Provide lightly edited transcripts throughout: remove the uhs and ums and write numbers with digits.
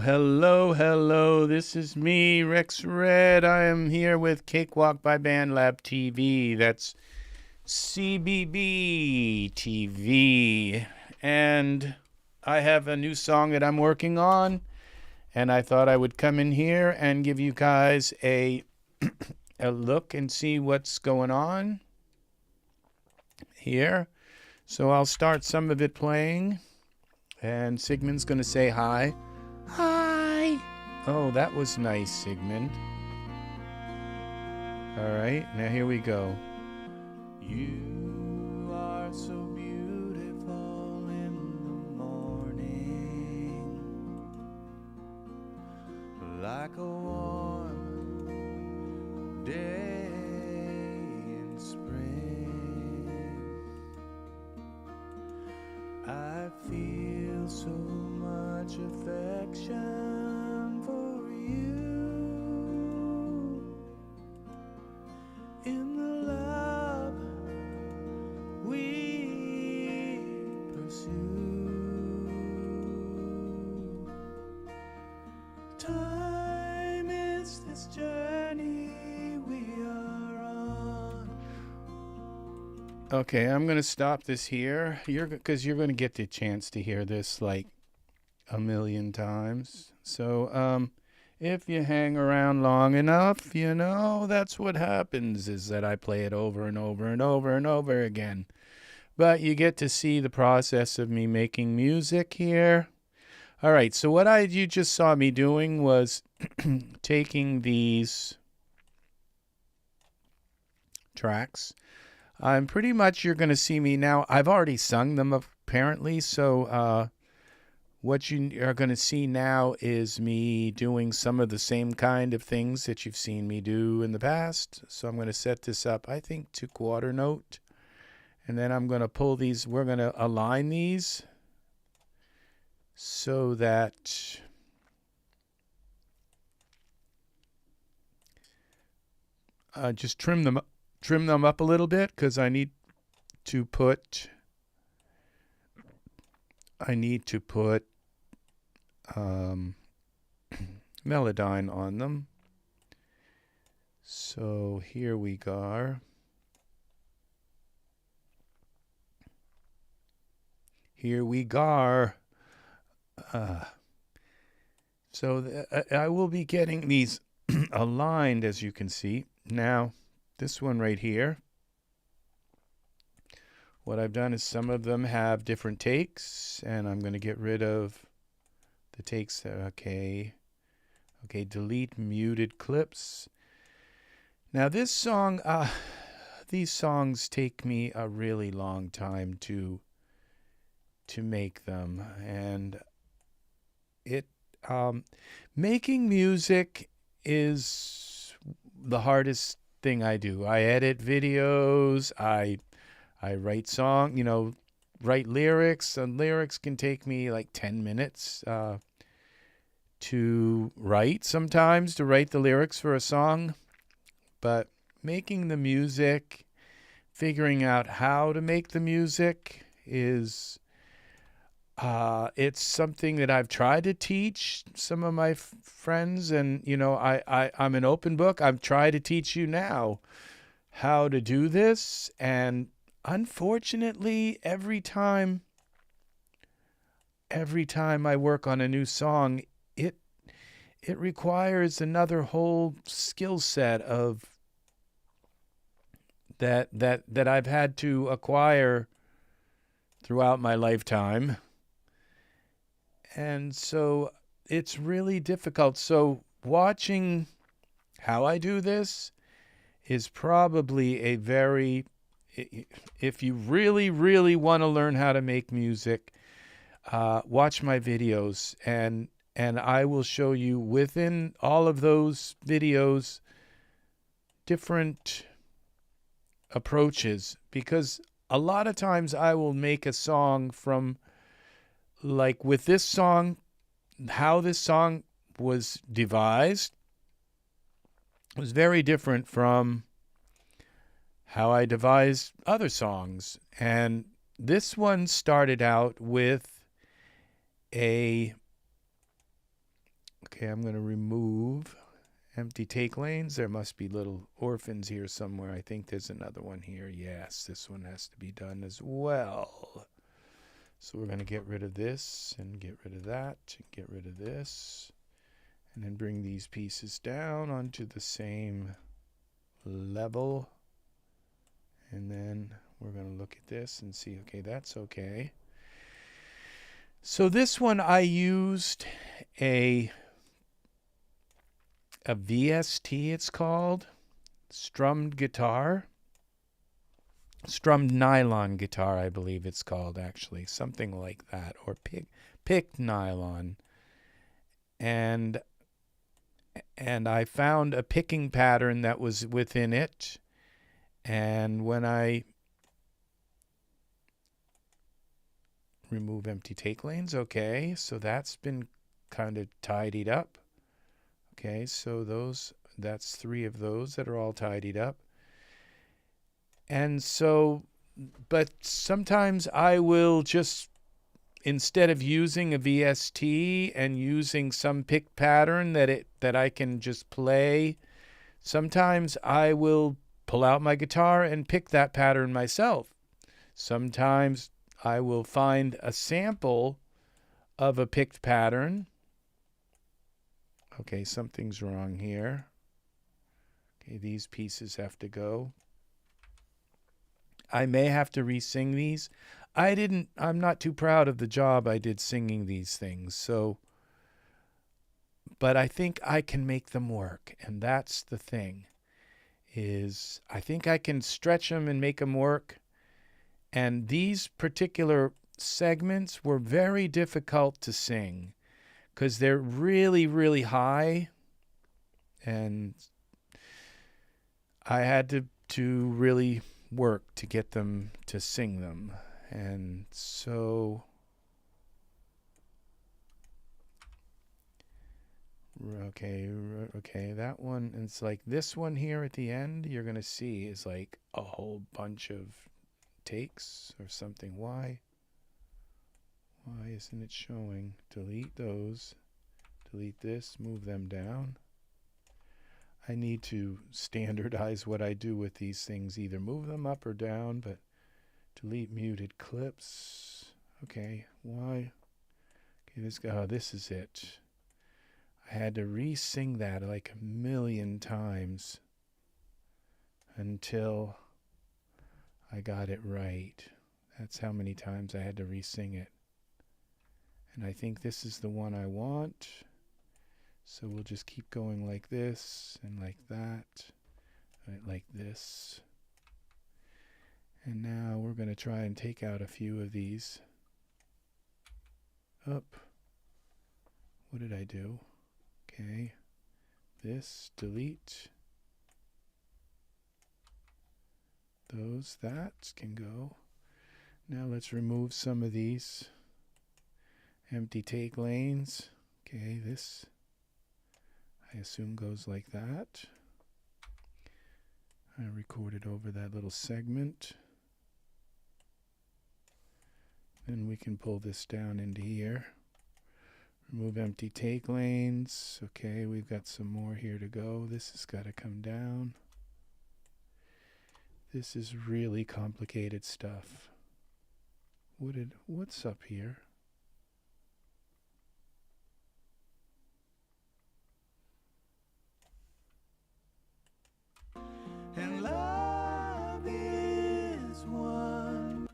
hello, hello. This is me, RexRed. I am here with Cakewalk by BandLab TV. That's CBB TV. And I have a new song that I'm working on. And I thought I would come in here and give you guys a look and see what's going on here. So I'll start some of it playing. And Sigmund's going to say hi. Hi! Oh, that was nice, Sigmund. Alright, now here we go. You are so beautiful in the morning, like a warm day in spring. I feel so much affection for you in the love we pursue. Time is this journey we are on. Okay, I'm gonna stop this here. Because you're gonna get the chance to hear this like a million times. So if you hang around long enough, you know, that's what happens, is that I play it over and over and over and over again. But you get to see the process of me making music here. All right, so what you just saw me doing was taking these tracks. I'm pretty much, you're going to see me now. I've already sung them apparently, so what you are going to see now is me doing some of the same kind of things that you've seen me do in the past. So I'm going to set this up, I think, to quarter note. And then I'm going to pull these, we're going to align these so that just trim them up a little bit, because I need to put Melodyne on them. So here we go. Here we go. So I will be getting these aligned, as you can see. Now, this one right here, what I've done is some of them have different takes, and I'm going to get rid of the takes. Okay, delete muted clips. Now this song, these songs take me a really long time to make them, and making music is the hardest thing I do. I edit videos, I write write lyrics, and lyrics can take me like 10 minutes to write sometimes, to write the lyrics for a song. But making the music, figuring out how to make the music is, it's something that I've tried to teach some of my friends, and, you know, I'm an open book. I've tried to teach you now how to do this, and unfortunately, every time I work on a new song, it requires another whole skill set of that I've had to acquire throughout my lifetime. And so it's really difficult. So watching how I do this is probably a very, if you really, really want to learn how to make music, watch my videos, and I will show you within all of those videos different approaches, because a lot of times I will make a song from, like with this song, how this song was devised was very different from how I devised other songs. And this one started out with a Okay, I'm going to remove empty take lanes. There must be little orphans here somewhere. I think there's another one here. Yes, this one has to be done as well. So we're going to get rid of this and get rid of that and get rid of this. And then bring these pieces down onto the same level. And then we're going to look at this and see, okay, that's okay. So this one I used a VST, it's called, strummed guitar. Strummed nylon guitar, I believe it's called, actually. Something like that. Or picked nylon. And I found a picking pattern that was within it. And when I remove empty take lanes, okay, so that's been kind of tidied up. Okay, so that's 3 of those that are all tidied up. And so, but sometimes I will just, instead of using a VST and using some pick pattern that I can just play, sometimes I will pull out my guitar and pick that pattern myself. Sometimes I will find a sample of a picked pattern. Okay, something's wrong here. Okay, these pieces have to go. I may have to re-sing these. I'm not too proud of the job I did singing these things, so, but I think I can make them work, and that's the thing, is I think I can stretch them and make them work, and these particular segments were very difficult to sing, because they're really, really high, and I had to really work to get them to sing them. And so okay, that one, it's like this one here at the end, you're gonna see is like a whole bunch of takes or something. Why isn't it showing? Delete those, delete this, move them down. I need to standardize what I do with these things, either move them up or down, but delete muted clips. Okay, why? Okay, this is it. I had to re-sing that like a million times until I got it right. That's how many times I had to re-sing it. And I think this is the one I want. So we'll just keep going like this and like that, like this. And now we're going to try and take out a few of these. Up. What did I do? Okay. This, delete. Those, that can go. Now let's remove some of these empty take lanes. Okay, this I assume goes like that. I recorded over that little segment. Then we can pull this down into here. Remove empty take lanes. Okay, we've got some more here to go. This has got to come down. This is really complicated stuff. What's up here? And love is one.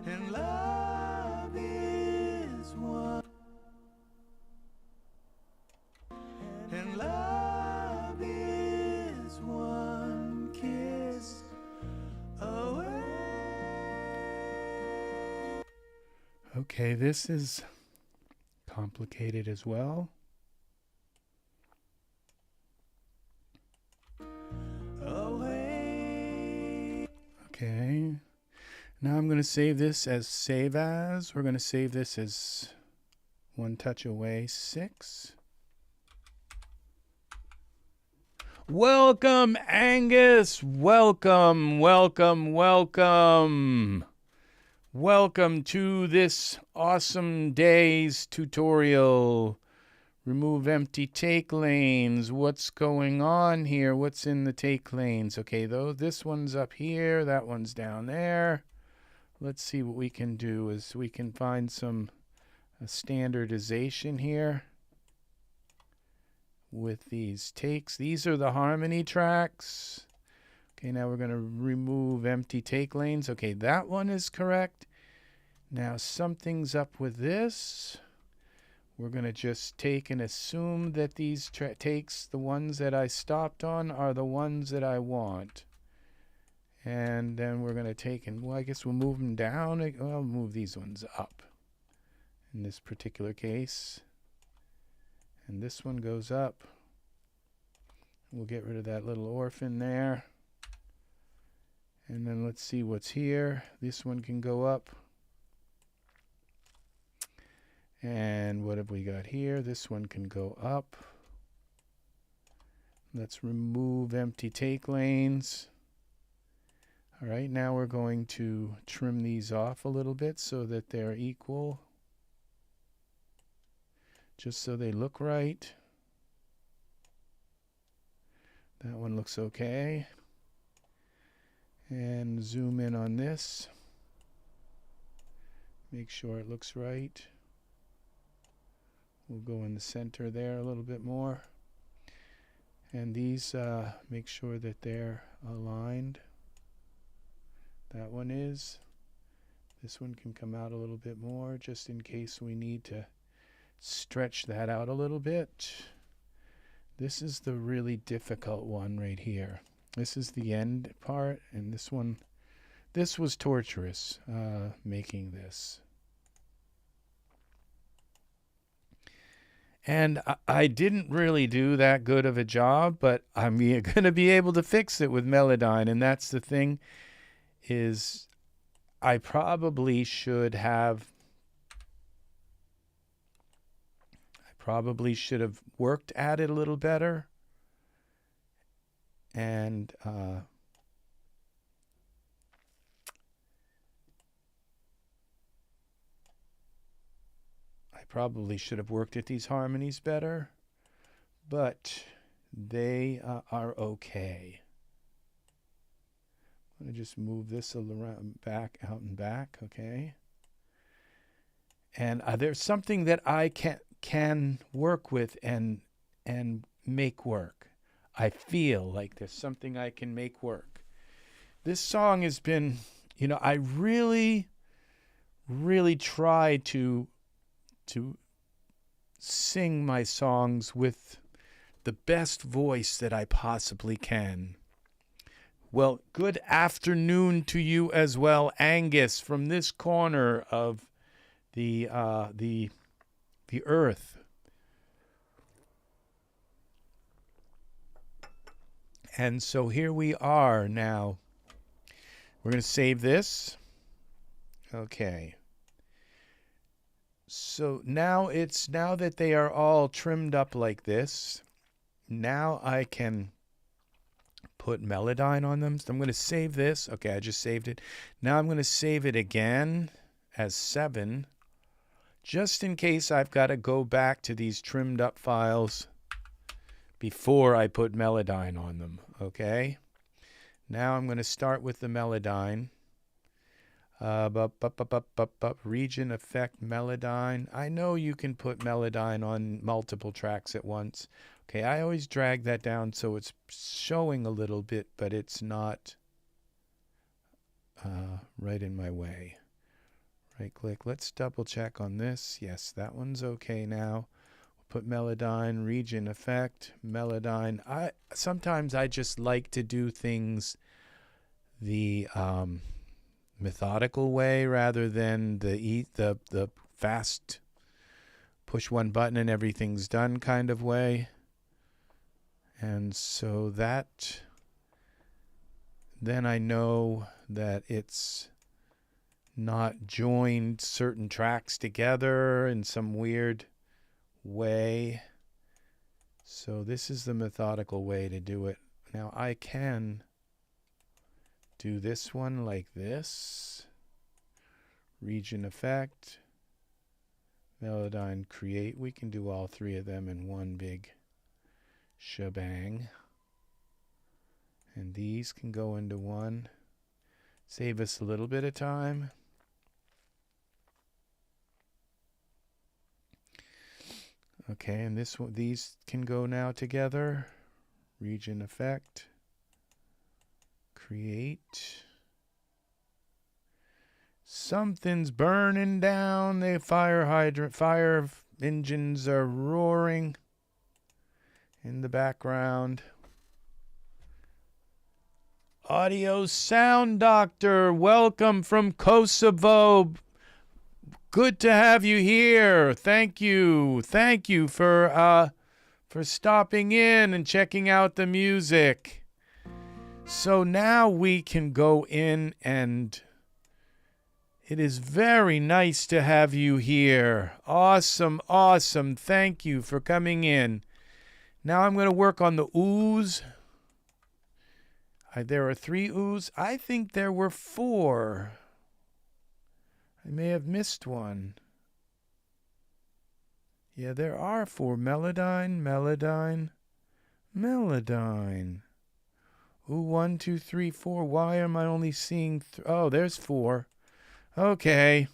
And love is one. And love is one kiss away. Okay, this is complicated as well. Okay. Now I'm going to save this as save as. We're going to save this as One Touch Away 6. Welcome, Angus. Welcome, welcome, welcome. Welcome to this awesome day's tutorial. Remove empty take lanes. What's going on here? What's in the take lanes? Okay, though this one's up here, that one's down there. Let's see what we can do is we can find some standardization here with these takes. These are the harmony tracks. Okay, now we're going to remove empty take lanes. Okay, that one is correct. Now something's up with this. We're going to just take and assume that these takes, the ones that I stopped on, are the ones that I want. And then we're going to take and, well, I guess we'll move them down. I'll move these ones up in this particular case. And this one goes up. We'll get rid of that little orphan there. And then let's see what's here. This one can go up. And what have we got here? This one can go up. Let's remove empty take lanes. All right, now we're going to trim these off a little bit so that they're equal. Just so they look right. That one looks okay. And zoom in on this. Make sure it looks right. We'll go in the center there a little bit more. And these, make sure that they're aligned. That one is. This one can come out a little bit more just in case we need to stretch that out a little bit. This is the really difficult one right here. This is the end part, and this one, this was torturous, making this. And I didn't really do that good of a job, but I'm going to be able to fix it with Melodyne, and that's the thing, is I probably should have worked at it a little better. And I probably should have worked at these harmonies better, but they are okay. I'm going to just move this around, back, out and back, okay? And there's something that I can work with and make work. I feel like there's something I can make work. This song has been, you know, I really, really try to sing my songs with the best voice that I possibly can. Well, good afternoon to you as well, Angus, from this corner of the earth. And so here we are now. We're going to save this. Okay. So now that they are all trimmed up like this, now I can put Melodyne on them. So I'm going to save this. Okay, I just saved it. Now I'm going to save it again as 7, just in case I've got to go back to these trimmed up files before I put Melodyne on them, okay? Now I'm going to start with the Melodyne. Region effect Melodyne. I know you can put Melodyne on multiple tracks at once. Okay, I always drag that down so it's showing a little bit, but it's not right in my way. Right click. Let's double check on this. Yes, that one's okay now. Put Melodyne, region effect, Melodyne. Sometimes I just like to do things the methodical way rather than the fast push one button and everything's done kind of way. And so that, then I know that it's not joined certain tracks together in some weird way. So this is the methodical way to do it. Now I can do this one like this, region effect, Melodyne create. We can do all three of them in one big shebang. And these can go into one. Save us a little bit of time. Okay, and this one, these can go now together. Region effect, create. Something's burning down. The fire engines are roaring in the background. Audio Sound Doctor, welcome from Kosovo. Good to have you here. Thank you. Thank you for stopping in and checking out the music. So now we can go in, and it is very nice to have you here. Awesome, awesome. Thank you for coming in. Now I'm going to work on the ooze. There are 3 ooze. I think there were 4. I may have missed one. Yeah, there are 4. Melodyne, Melodyne, Melodyne. Ooh, 1, 2, 3, 4. Why am I only seeing... Oh, there's 4. Okay.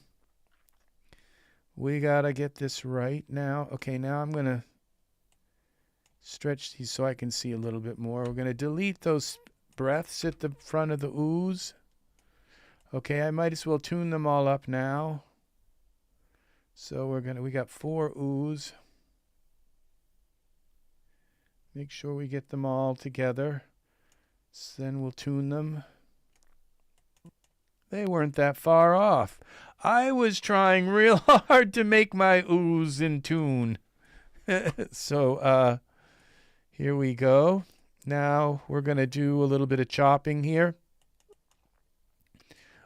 We gotta get this right now. Okay, now I'm gonna stretch these so I can see a little bit more. We're gonna delete those breaths at the front of the ooze. Okay, I might as well tune them all up now. So we got 4 ooze. Make sure we get them all together. So then we'll tune them. They weren't that far off. I was trying real hard to make my ooze in tune. So here we go. Now we're going to do a little bit of chopping here.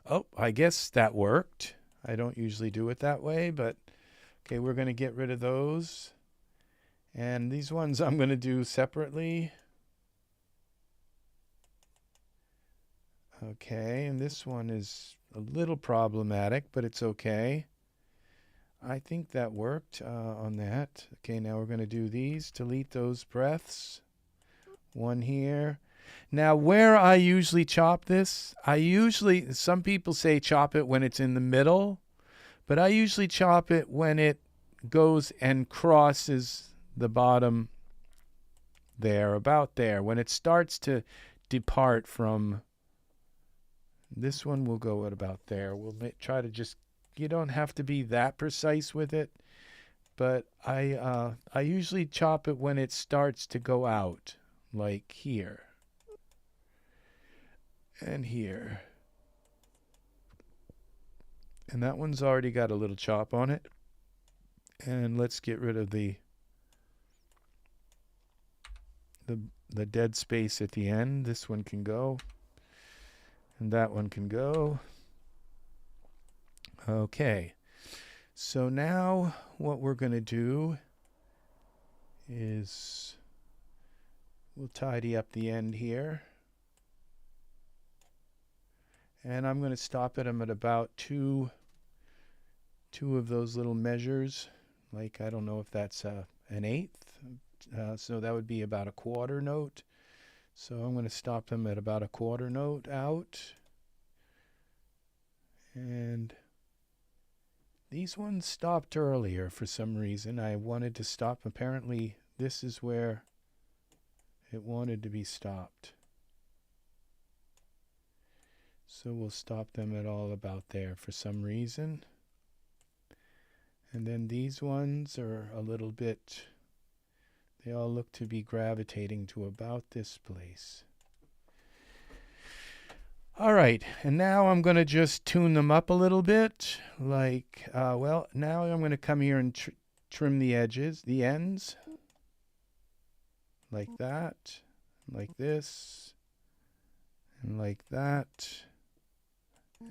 Oh, I guess that worked. I don't usually do it that way, but okay, we're going to get rid of those. And these ones I'm going to do separately. Okay, and this one is a little problematic, but it's okay. I think that worked on that. Okay, now we're going to do these. Delete those breaths. One here. Now, where I usually chop this, some people say chop it when it's in the middle, but I usually chop it when it goes and crosses the bottom there, about there. When it starts to depart from, this one will go at about there. We'll try to just, you don't have to be that precise with it, but I usually chop it when it starts to go out, like here. And here. And that one's already got a little chop on it. And let's get rid of the dead space at the end. This one can go. And that one can go. Okay. So now what we're going to do is we'll tidy up the end here. And I'm going to stop them at about two of those little measures. Like, I don't know if that's an eighth. So that would be about a quarter note. So I'm going to stop them at about a quarter note out. And these ones stopped earlier for some reason. I wanted to stop. Apparently, this is where it wanted to be stopped. So we'll stop them at all about there for some reason. And then these ones are a little bit, they all look to be gravitating to about this place. All right, and now I'm going to just tune them up a little bit. Like, well, now I'm going to come here and trim the edges, the ends. Like that, like this, and like that.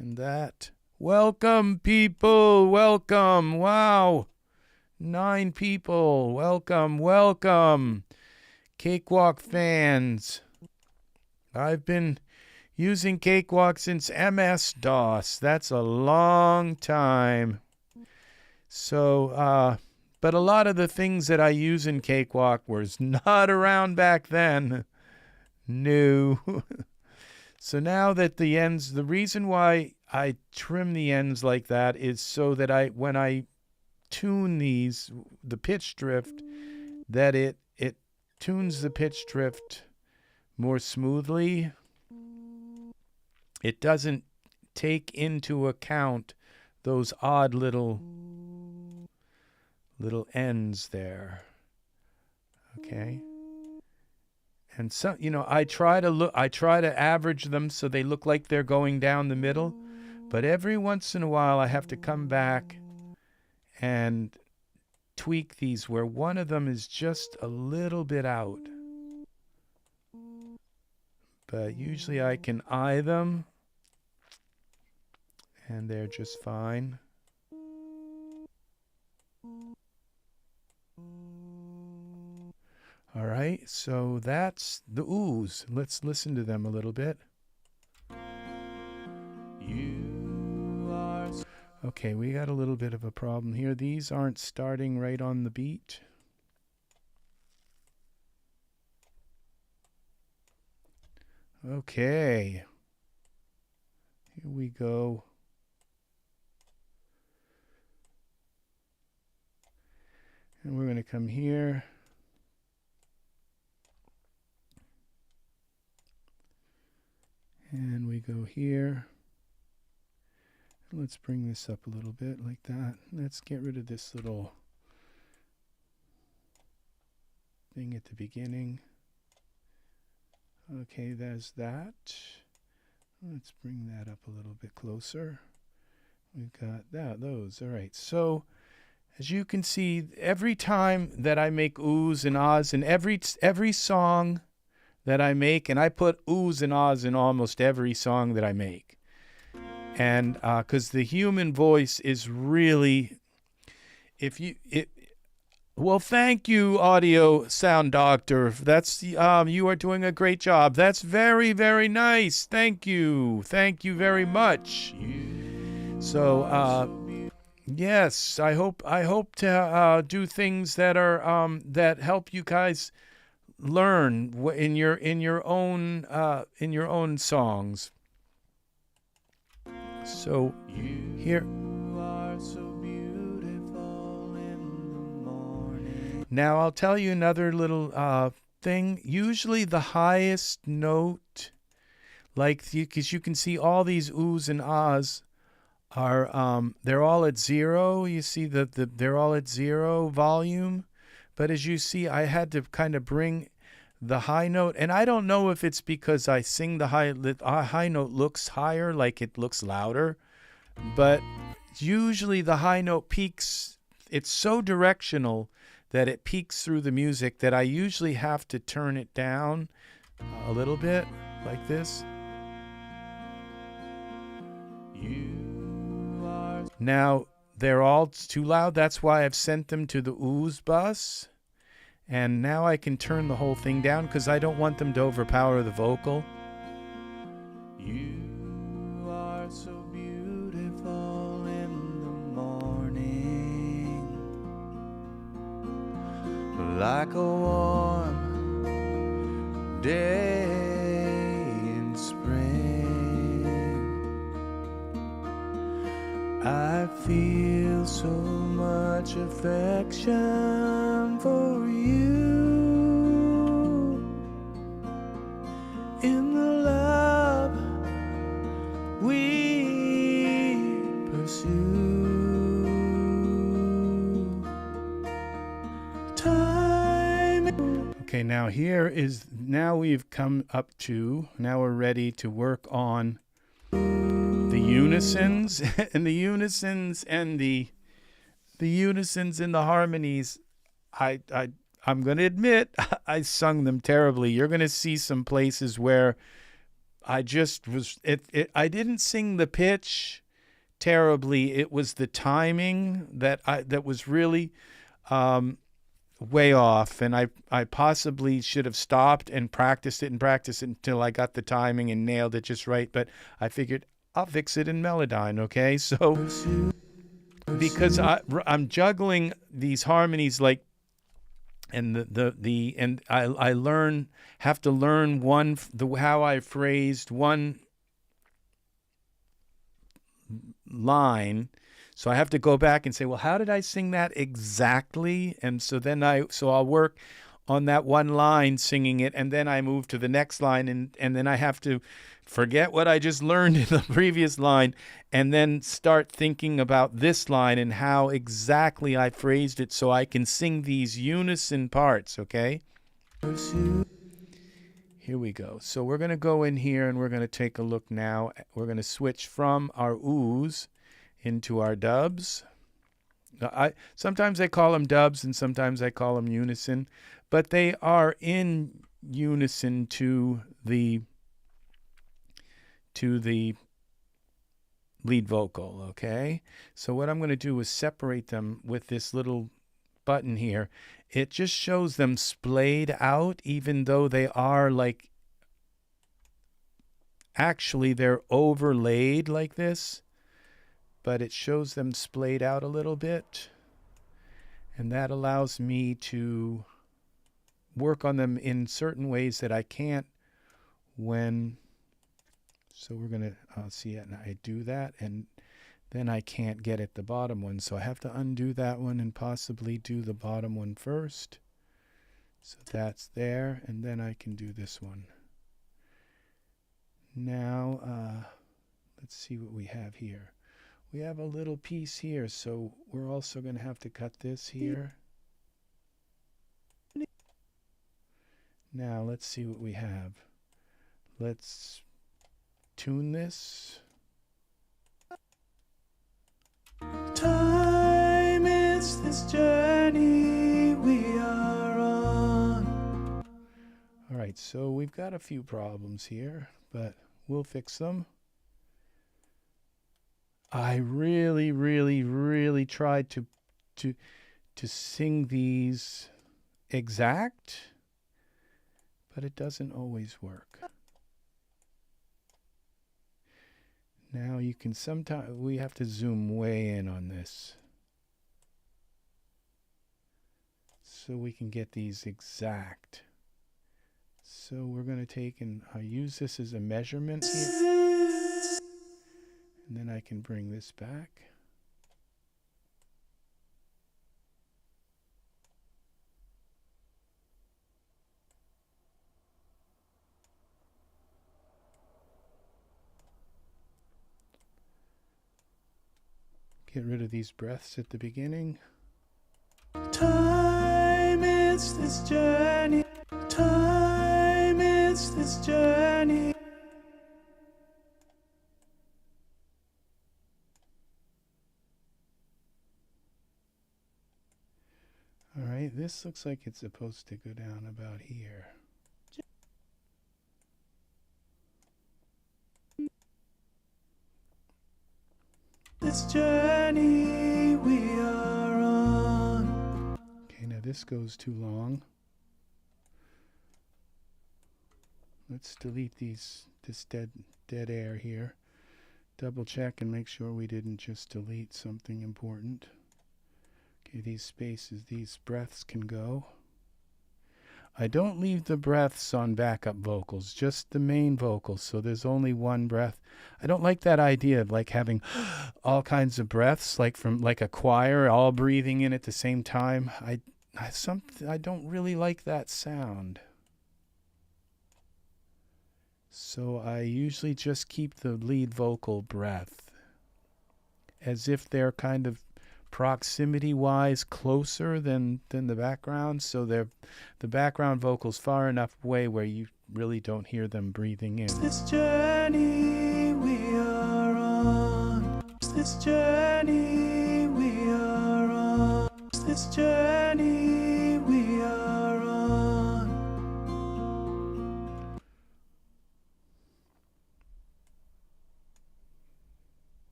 And that. Welcome, people. Welcome. Wow. 9 people. Welcome. Welcome. Cakewalk fans. I've been Using Cakewalk since MS-DOS. That's a long time. So, but a lot of the things that I use in Cakewalk was not around back then. No. So now that the ends, the reason why I trim the ends like that is so that when I tune these, the pitch drift, that it tunes the pitch drift more smoothly. It doesn't take into account those odd little ends there. Okay. And so, you know, I try to average them so they look like they're going down the middle, but every once in a while I have to come back and tweak these where one of them is just a little bit out. But usually I can eye them and they're just fine. All right, so that's the oohs. Let's listen to them a little bit. Okay, we got a little bit of a problem here. These aren't starting right on the beat. Okay. Here we go. And we're going to come here. And we go here. Let's bring this up a little bit like that. Let's get rid of this little thing at the beginning. Okay, there's that. Let's bring that up a little bit closer. We've got those. All right. So as you can see, every time that I make oohs and ahs in every song that I make, and I put oohs and ahs in almost every song that I make. And because the human voice is really, well, thank you, Audio Sound Doctor. That's you are doing a great job. That's very, very nice. Thank you very much. So yes, I hope to do things that are that help you guys learn in your own songs. So here. Now I'll tell you another little thing. Usually the highest note, because you can see all these oohs and ahs are they're all at 0. You see they're all at 0 volume. But as you see, I had to kind of bring the high note, and I don't know if it's because I sing the high note looks higher, like it looks louder, but usually the high note peaks. It's so directional that it peaks through the music that I usually have to turn it down a little bit, like this. Now, they're all too loud. That's why I've sent them to the oohs bus. And now I can turn the whole thing down because I don't want them to overpower the vocal. You are so beautiful in the morning, like a warm day in spring. I feel so much affection for you in the love we pursue. Time. Okay, now we've come up to, now we're ready to work on the unisons and the unisons and the unisons and the harmonies. I'm going to admit I sung them terribly. You're going to see some places where I just was I didn't sing the pitch terribly. It was the timing that was really way off, and I possibly should have stopped and practiced it until I got the timing and nailed it just right, but I figured I'll fix it in Melodyne, okay? So because I'm juggling these harmonies like, and and I have to learn how I phrased one line. So I have to go back and say, well, how did I sing that exactly? And so then I'll work on that one line singing it, and then I move to the next line, and then I have to forget what I just learned in the previous line and then start thinking about this line and how exactly I phrased it so I can sing these unison parts, okay? Here we go. So we're going to go in here and we're going to take a look now. We're going to switch from our oohs into our dubs. Sometimes I call them dubs and sometimes I call them unison, but they are in unison to the lead vocal, okay? So what I'm going to do is separate them with this little button here. It just shows them splayed out, even though they are like, actually they're overlaid like this, but it shows them splayed out a little bit, and that allows me to work on them in certain ways that I can't when, so we're going to see it, and I do that, and then I can't get at the bottom one, so I have to undo that one and possibly do the bottom one first. So that's there, and then I can do this one. Now, let's see what we have here. We have a little piece here, so we're also going to have to cut this here. Now, let's see what we have. Let's tune this. Time is this journey we are on. All right, so we've got a few problems here, but we'll fix them. I really, really, really tried to sing these exact, but it doesn't always work. Now you can sometimes, we have to zoom way in on this so we can get these exact. So we're going to take and use this as a measurement here. And then I can bring this back. Get rid of these breaths at the beginning. Time is this journey. Time is this journey. All right, this looks like it's supposed to go down about here. This journey we are on. Okay, now this goes too long. Let's delete this dead air here. Double check and make sure we didn't just delete something important. Okay, these spaces, these breaths can go. I don't leave the breaths on backup vocals, just the main vocals, so there's only one breath. I don't like that idea of like having all kinds of breaths, like from like a choir, all breathing in at the same time. I don't really like that sound. So I usually just keep the lead vocal breath as if they're kind of proximity-wise closer than the background, so they're the background vocals far enough away where you really don't hear them breathing in. This journey we are on. This journey we are on. This journey we are on.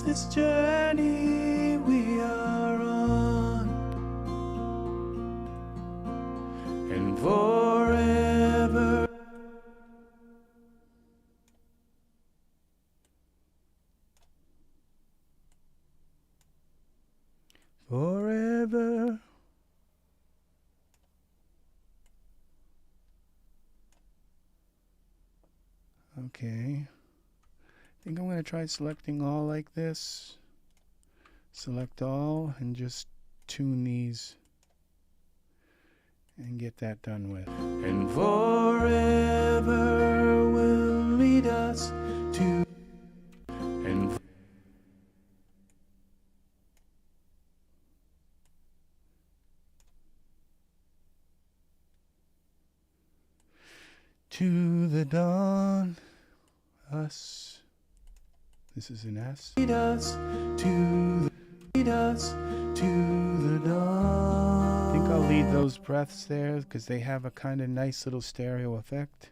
this journey we are on, and forever. Forever. Okay. I think I'm going to try selecting all like this. Select all and just tune these and get that done with. And forever will lead us to and to the dawn. Us. This is an S. Lead us to the dawn. I think I'll leave those breaths there because they have a kind of nice little stereo effect.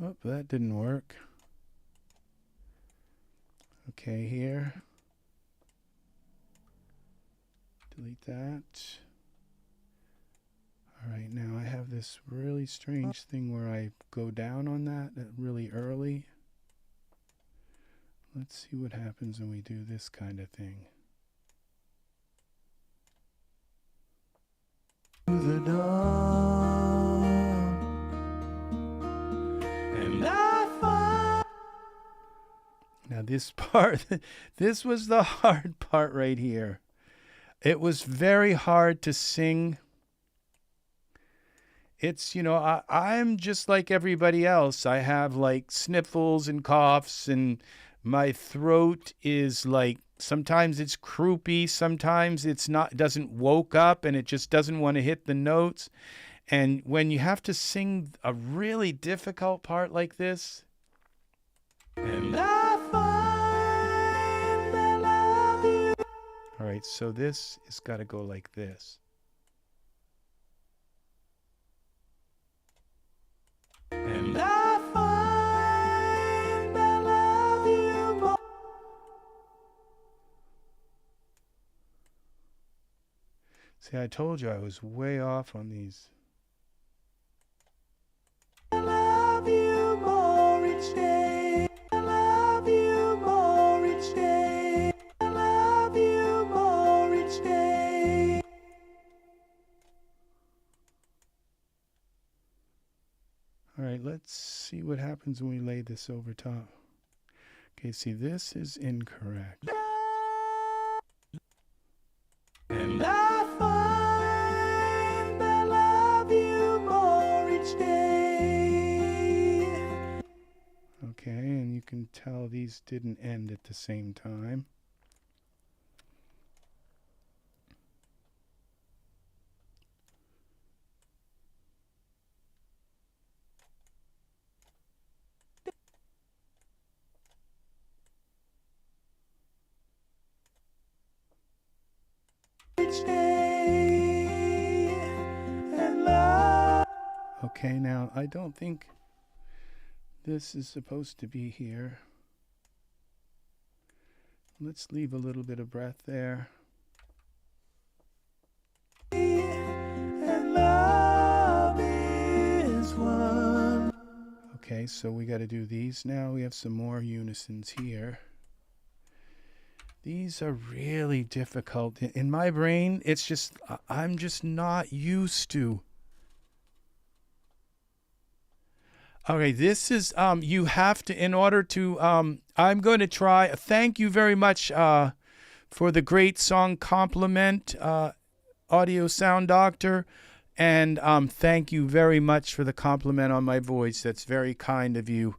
Oh, that didn't work. Okay, here. Delete that. All right, now I have this really strange thing where I go down on that really early. Let's see what happens when we do this kind of thing. To the dawn, and I find. Now this part, this was the hard part right here. It was very hard to sing. It's, you know, I'm just like everybody else. I have like sniffles and coughs, and my throat is like, sometimes it's croupy, sometimes it's not, doesn't woke up and it just doesn't want to hit the notes. And when you have to sing a really difficult part like this, and I find that I love you. All right, so this has got to go like this. And I find I love you more. See, I told you I was way off on these. I love you more each day. I love you more each day. I love you more each day. All right, let's see what happens when we lay this over top. Okay, see, this is incorrect. And I find I love you more each day. Okay, and you can tell these didn't end at the same time. Okay, now I don't think this is supposed to be here. Let's leave a little bit of breath there. And love is one. Okay, so we got to do these now. We have some more unisons here. These are really difficult. In my brain, it's just, I'm just not used to. Okay, this is, you have to, in order to, I'm going to try, thank you very much for the great song compliment, Audio Sound Doctor, and thank you very much for the compliment on my voice. That's very kind of you.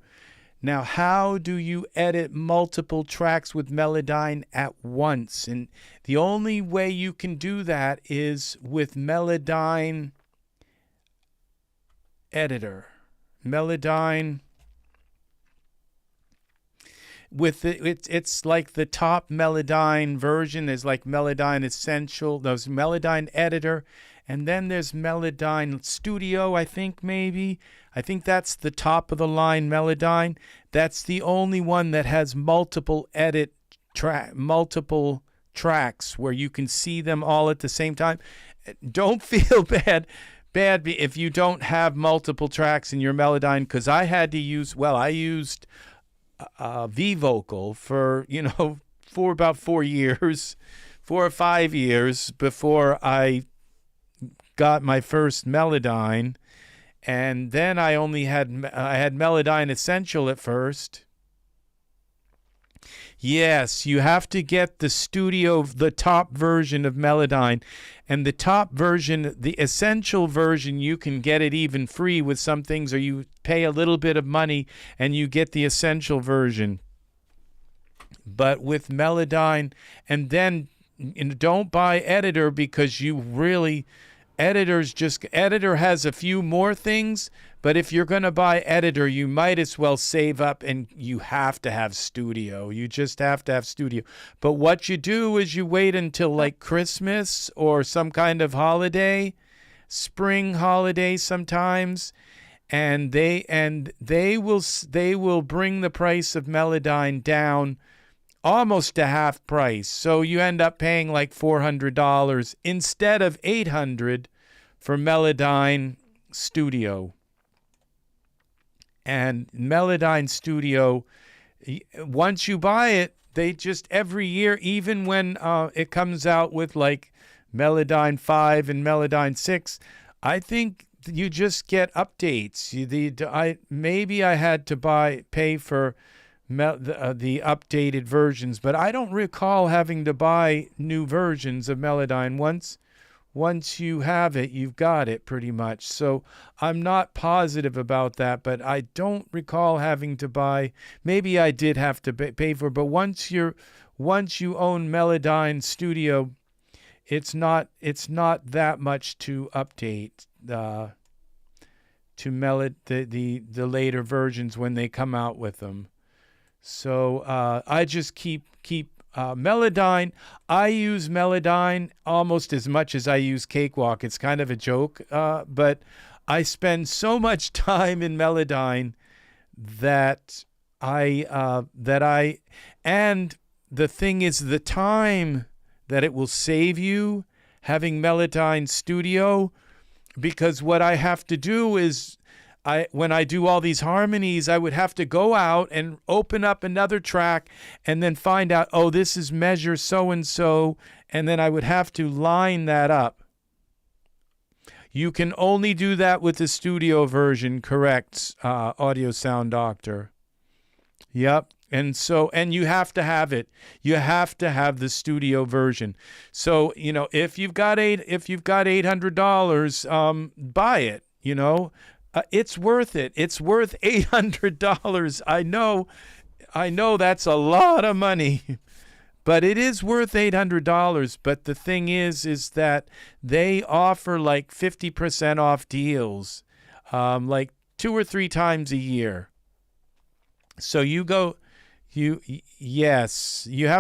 Now, how do you edit multiple tracks with Melodyne at once? And the only way you can do that is with Melodyne Editor. Melodyne, with it's like the top Melodyne version. There's like Melodyne Essential, there's Melodyne Editor, and then there's Melodyne Studio, I think maybe. I think that's the top of the line Melodyne. That's the only one that has multiple tracks where you can see them all at the same time. Don't feel bad if you don't have multiple tracks in your Melodyne, because I had to use, I used V-Vocal for, for about 4 or 5 years before I got my first Melodyne. And then I had Melodyne Essential at first. Yes, you have to get the studio, the top version of Melodyne. And the top version, the Essential version, you can get it even free with some things, or you pay a little bit of money and you get the Essential version. But with Melodyne, and then don't buy Editor, because Editor has a few more things, but if you're going to buy Editor, you might as well save up, and you have to have Studio. You just have to have Studio. But what you do is you wait until like Christmas or some kind of holiday, spring holiday sometimes, and they will bring the price of Melodyne down almost to half price. So you end up paying like $400 instead of $800 for Melodyne Studio. And Melodyne Studio, once you buy it, they just every year, even when it comes out with like Melodyne 5 and Melodyne 6, I think you just get updates. Maybe I had to pay for the updated versions, but I don't recall having to buy new versions of Melodyne. Once you have it, you've got it pretty much. So I'm not positive about that, but I don't recall having to buy. Maybe I did have to pay for it, but once you own Melodyne Studio, it's not that much to update the later versions when they come out with them. So I just keep Melodyne. I use Melodyne almost as much as I use Cakewalk. It's kind of a joke, but I spend so much time in Melodyne that and the thing is, the time that it will save you having Melodyne Studio, because what I have to do is, when I do all these harmonies, I would have to go out and open up another track and then find out, oh, this is measure so-and-so, and then I would have to line that up. You can only do that with the studio version, correct, Audio Sound Doctor. Yep. And you have to have it. You have to have the studio version. So, if you've got $800, buy it, it's worth it. It's worth $800. I know that's a lot of money, but it is worth $800. But the thing is that they offer like 50% off deals, like 2 or 3 times a year. So you have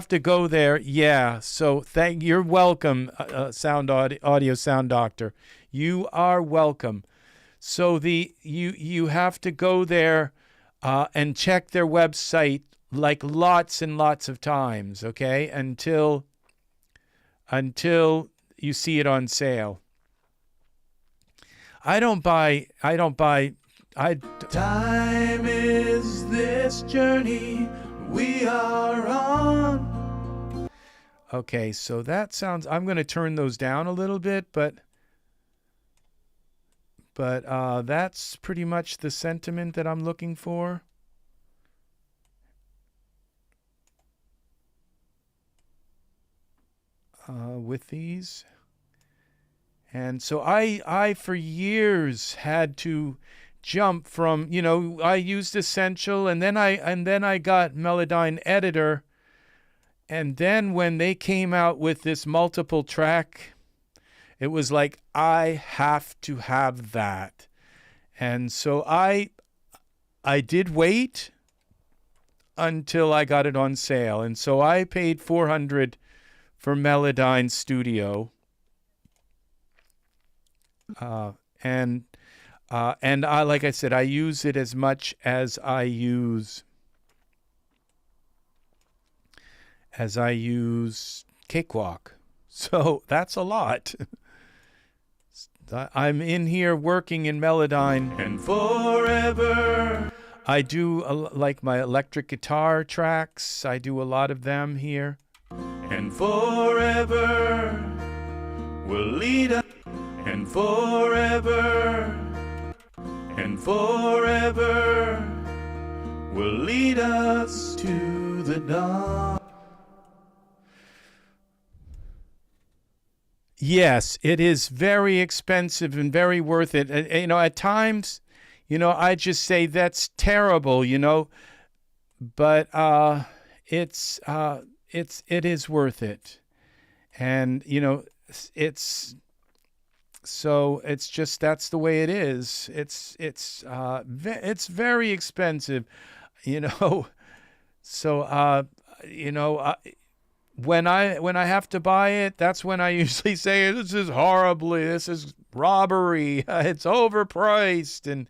to go there. Yeah. So you're welcome, Audio Sound Doctor. You are welcome. So you have to go there and check their website like lots and lots of times, okay? Until you see it on sale. Time is this journey we are on. Okay, so that sounds, I'm going to turn those down a little bit, but that's pretty much the sentiment that I'm looking for. With these. And so I for years had to jump from, you know, I used Essential, and then I got Melodyne Editor, and then when they came out with this multiple track, it was like, I have to have that. And so I did wait until I got it on sale, and so I paid $400 for Melodyne Studio, and I, like I said, I use it as much as I use Cakewalk. So that's a lot. I'm in here working in Melodyne and forever. I do like my electric guitar tracks. I do a lot of them here. And forever will lead us. And forever will lead us to the dawn. Yes, it is very expensive and very worth it. You know, at times, you know, I just say that's terrible, you know, but it is worth it. And, you know, it's just, that's the way it is. It's very expensive, you know. So you know, when I have to buy it, that's when I usually say, this is robbery, it's overpriced. And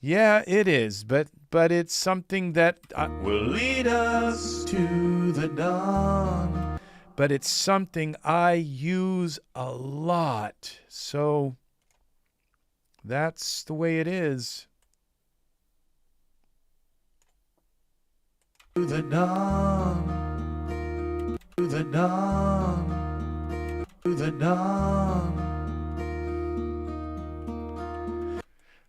yeah, it is, but it's something that will lead us to the dawn. But it's something I use a lot, so that's the way it is. To the dawn. To the dawn, to the dawn.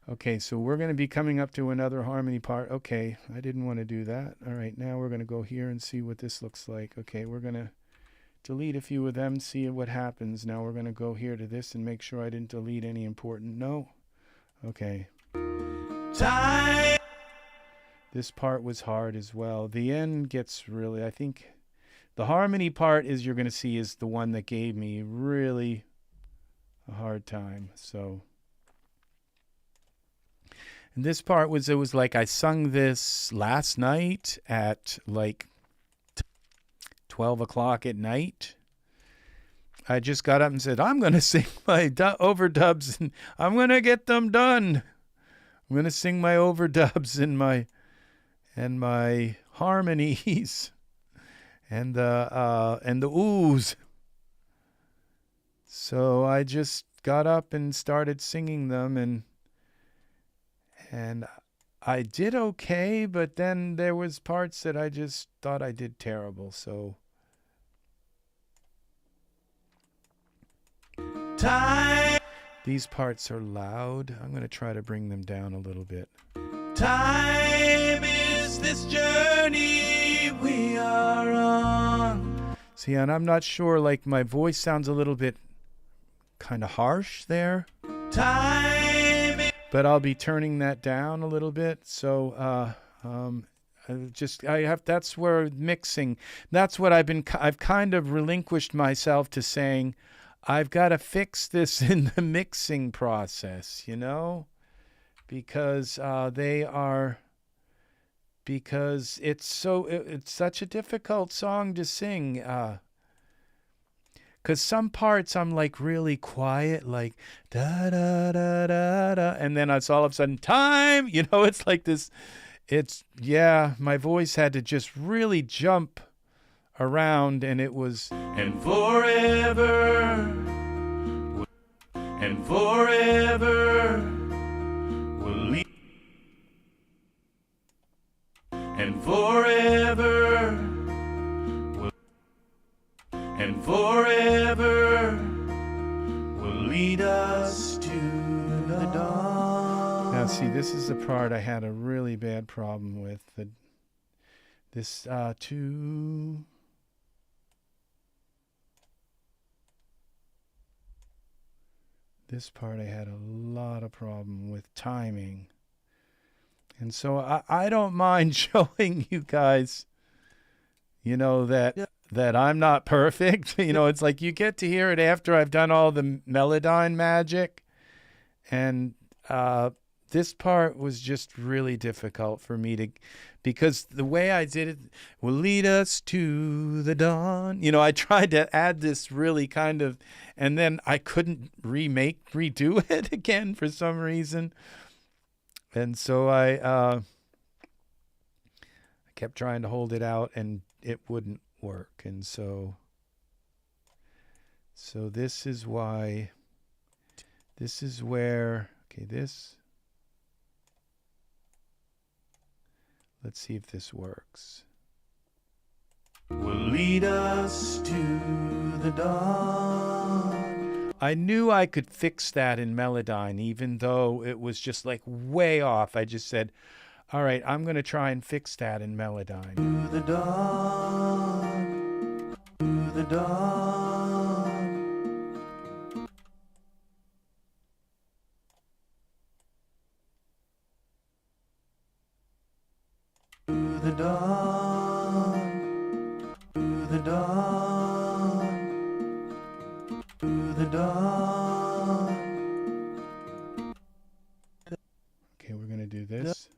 Okay, so we're going to be coming up to another harmony part. Okay, I didn't want to do that. All right, now we're going to go here and see what this looks like. Okay, we're going to delete a few of them, see what happens. Now we're going to go here to this and make sure I didn't delete any important. No. Okay. Time. This part was hard as well. The end gets really, I think... The harmony part is, you're going to see, is the one that gave me really a hard time. So, and this part was, it was like I sung this last night at like 12 o'clock at night. I just got up and said, I'm going to sing my overdubs and I'm going to get them done. I'm going to sing my overdubs and my harmonies. And the oohs. So I just got up and started singing them, and I did okay, but then there was parts that I just thought I did terrible. So time. These parts are loud. I'm going to try to bring them down a little bit. Time is this journey we are on. See, and I'm not sure, like my voice sounds a little bit kind of harsh there. Time. But I'll be turning that down a little bit. So that's where mixing, that's what I've kind of relinquished myself to saying, I've got to fix this in the mixing process, you know, because because it's such a difficult song to sing. Because some parts I'm like really quiet, like da da da da da, and then it's all of a sudden time, you know, it's like this. Yeah, my voice had to just really jump around, and it was and forever will lead, and forever will lead us to the dawn. Now see, this is the part I had a really bad problem with. This part I had a lot of problem with timing. And so I don't mind showing you guys, you know, that I'm not perfect. You know, it's like you get to hear it after I've done all the Melodyne magic. And this part was just really difficult for me to, because the way I did it will lead us to the dawn. You know, I tried to add this really kind of, and then I couldn't redo it again for some reason. And so I kept trying to hold it out and it wouldn't work. And so this is why, this is where, okay, this, let's see if this works. Will lead us to the dawn. I knew I could fix that in Melodyne, even though it was just like way off. I just said, all right, I'm going to try and fix that in Melodyne. To the dawn, to the dawn. To the dawn, to the dawn, to the dawn. Okay, we're going to do this.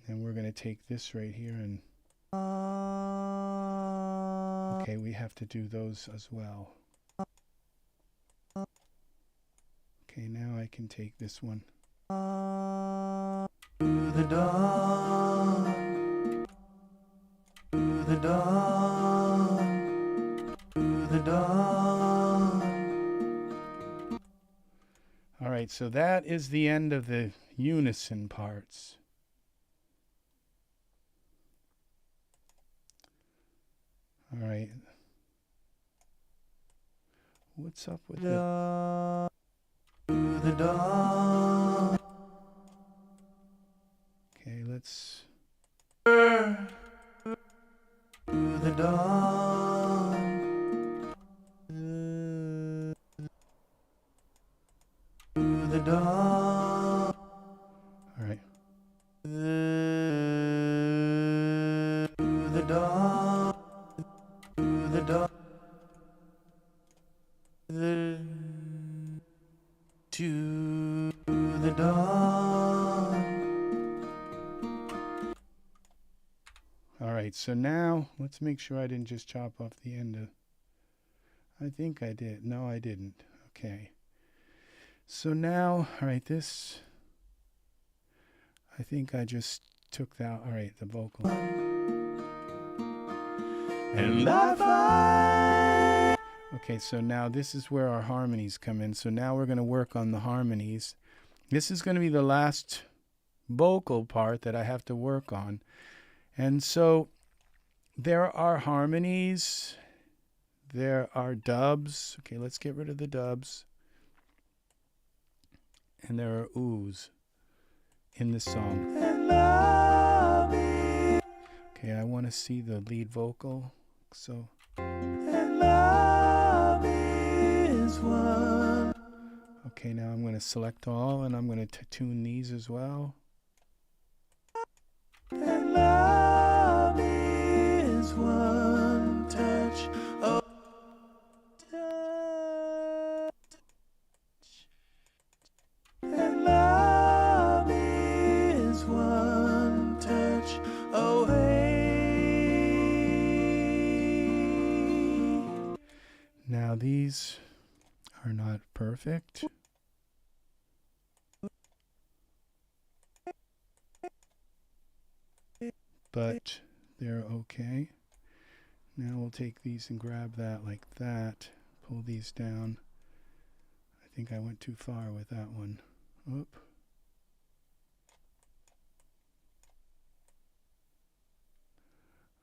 And we're going to take this right here and... Okay, we have to do those as well. Okay, now I can take this one. To the dawn. To the dawn. To the dawn. All right, so that is the end of the unison parts. All right. What's up with it? To the dawn. Okay, let's. To the dawn. To the dawn. All right. To the dawn. To the dawn. To the dawn. All right, so now let's make sure I didn't just chop off the end of. I think I did. No, I didn't. Okay. So now, all right, this. I think I just took that. All right, the vocal. And okay, so now this is where our harmonies come in. So now we're going to work on the harmonies. This is going to be the last vocal part that I have to work on. And so there are harmonies, there are dubs. Okay, let's get rid of the dubs. And there are oohs in the song. Okay, I want to see the lead vocal. So. Okay, now I'm going to select all and I'm going to tune these as well. And love is one touch of touch. And love is one touch away. Now these are not perfect. But they're okay. Now we'll take these and grab that like that. Pull these down. I think I went too far with that one. Oop.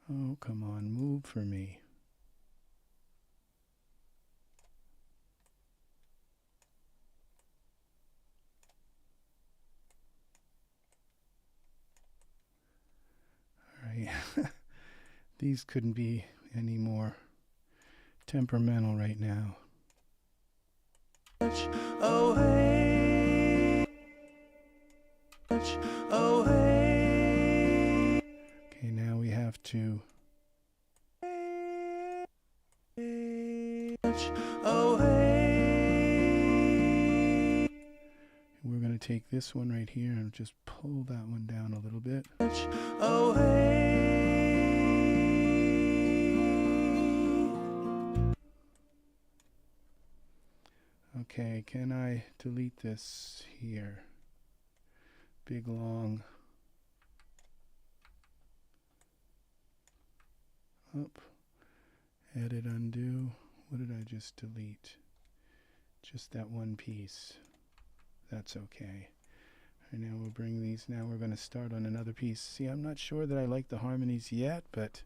Oh, come on, move for me. These couldn't be any more temperamental right now. to. We're going to take this one right here and just pull that one down a little bit. Okay, can I delete this here? Big long. Up. Edit, undo. What did I just delete? Just that one piece. That's okay. And now we'll bring these. Now we're going to start on another piece. See, I'm not sure that I like the harmonies yet, but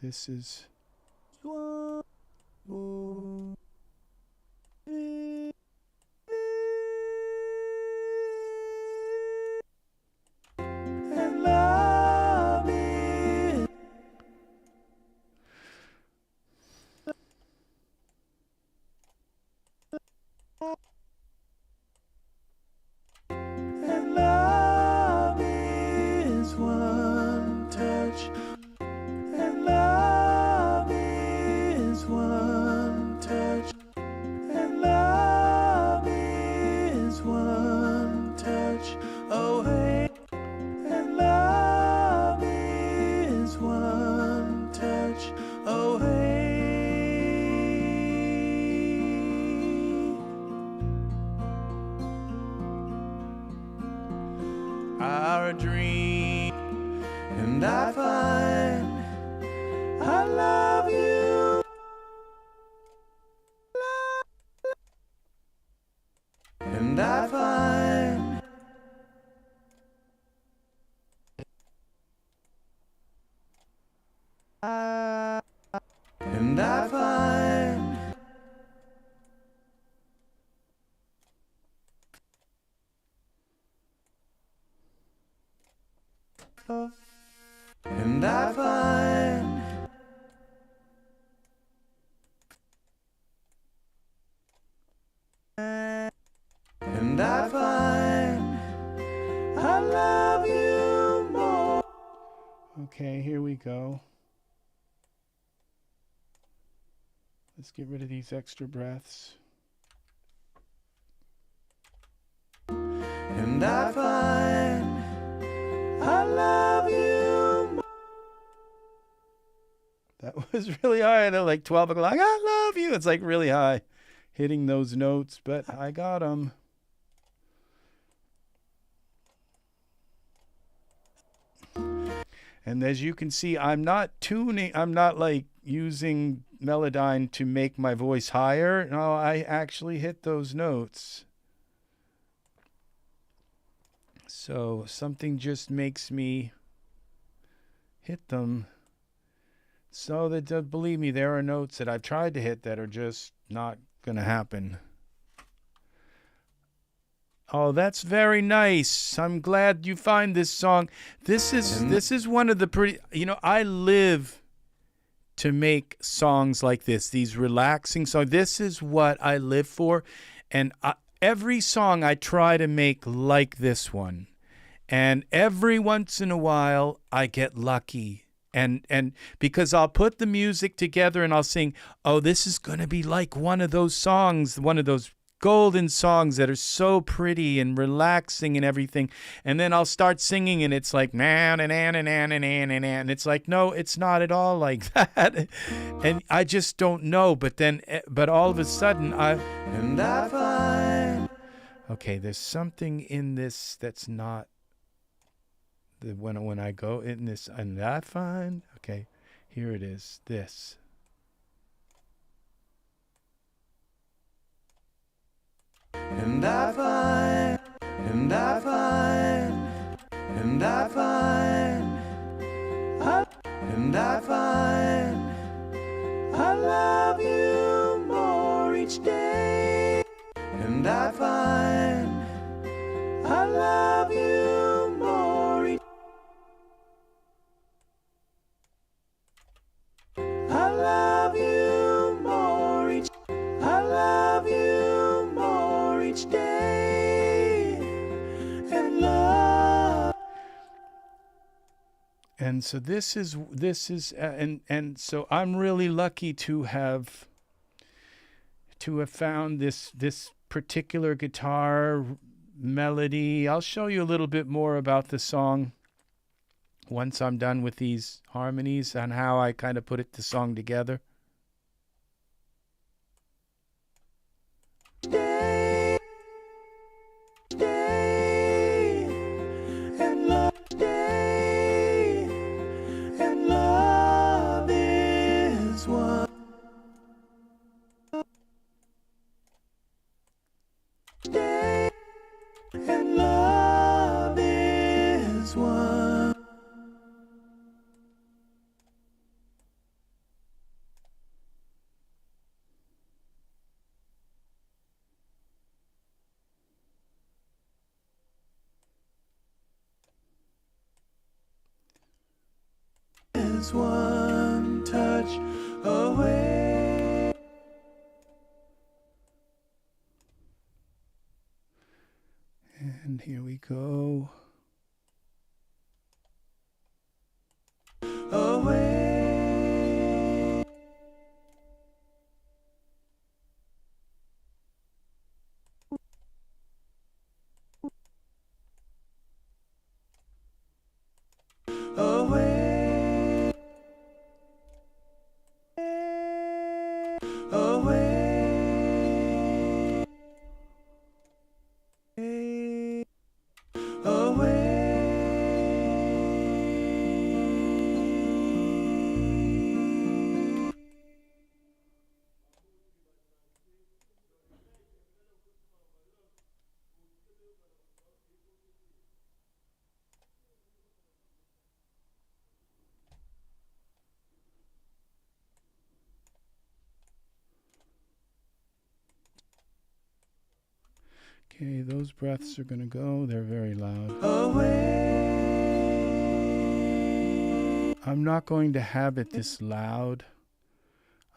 this is. Our dream, and I find I love you, and I find and I find and I find and I find I love you more. Okay, here we go. Let's get rid of these extra breaths. And I find I love you more. That was really high. I know, like 12 o'clock. I love you. It's like really high, hitting those notes, but I got them. And as you can see, I'm not like using Melodyne to make my voice higher. No, I actually hit those notes. So something just makes me hit them. So that, believe me, there are notes that I've tried to hit that are just not going to happen. Oh, that's very nice. I'm glad you find this song. This is one of the pretty, I live to make songs like this, these relaxing songs. This is what I live for. And every song I try to make like this one. And every once in a while I get lucky. And because I'll put the music together and I'll sing, oh, this is going to be like one of those songs, one of those golden songs that are so pretty and relaxing and everything. And then I'll start singing and it's like, na na na na na na na na, and it's like, no, it's not at all like that. And I just don't know. But all of a sudden I find, okay, there's something in this that's not the when I go in this, and I find, okay, here it is, this. And I find, and I find, and I find, and I find, I love you more each day. And I find, I love you more each day. I love you more each day. I love you more each day. And love. And so this is and so I'm really lucky to have found this particular guitar melody. I'll show you a little bit more about the song once I'm done with these harmonies and how I kind of put the song together. One touch away. And here we go. Away. Away. Okay, those breaths are going to go. They're very loud. Away. I'm not going to have it this loud.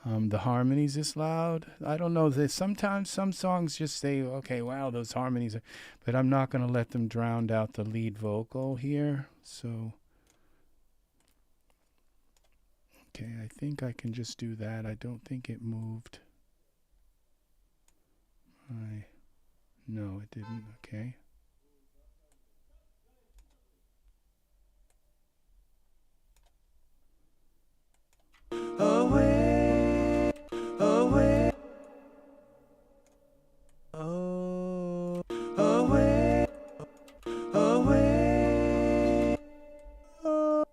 The harmonies this loud. I don't know. Sometimes some songs just say, okay, wow, those harmonies are... But I'm not going to let them drown out the lead vocal here. So... Okay, I think I can just do that. I don't think it moved. No, it didn't. Okay. Away, away, oh, away, away, oh,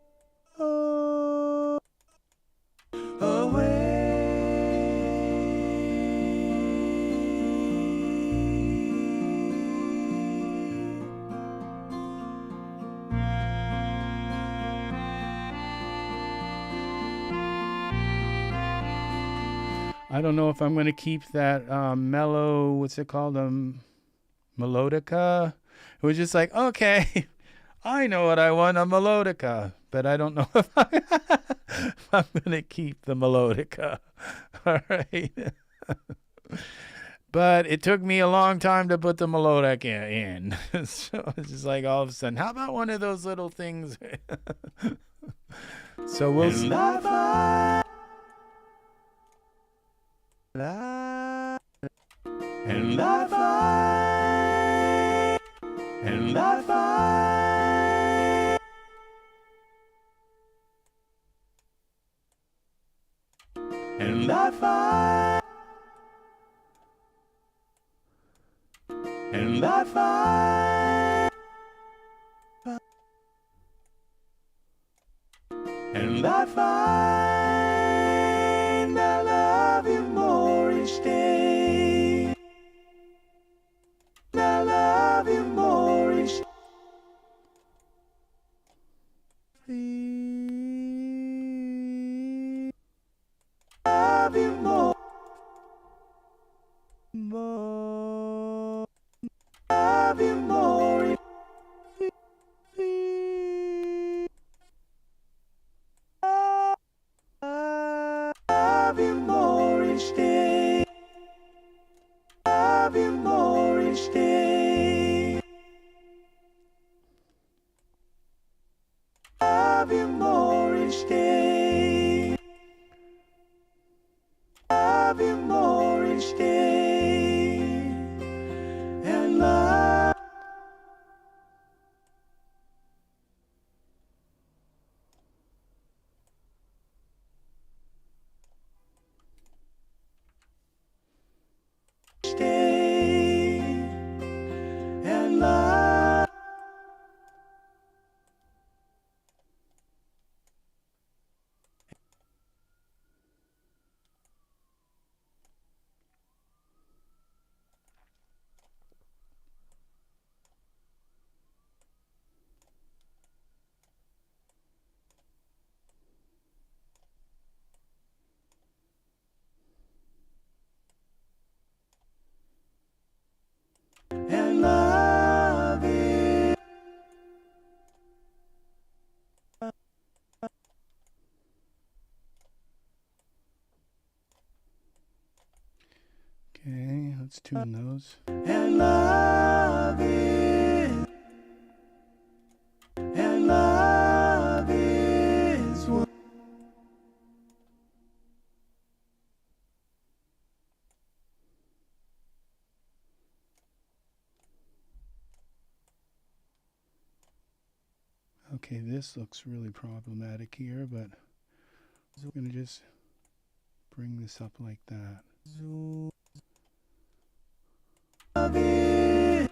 oh, away. I don't know if I'm going to keep that what's it called? Melodica. It was just like, okay, I know what I want, a melodica. But I don't know if I'm going to keep the melodica. All right. But it took me a long time to put the melodica in. So it's just like all of a sudden, how about one of those little things? So we'll see. And I find, and I find, and I find, and I find, and I find I love you more each day. I love you more each day. Love you more, more. Love you more. Love you more each day. Love you more each day. Love you more. Let's tune those. And love is, and love is one. Okay, this looks really problematic here, but we're going to just bring this up like that. Love is,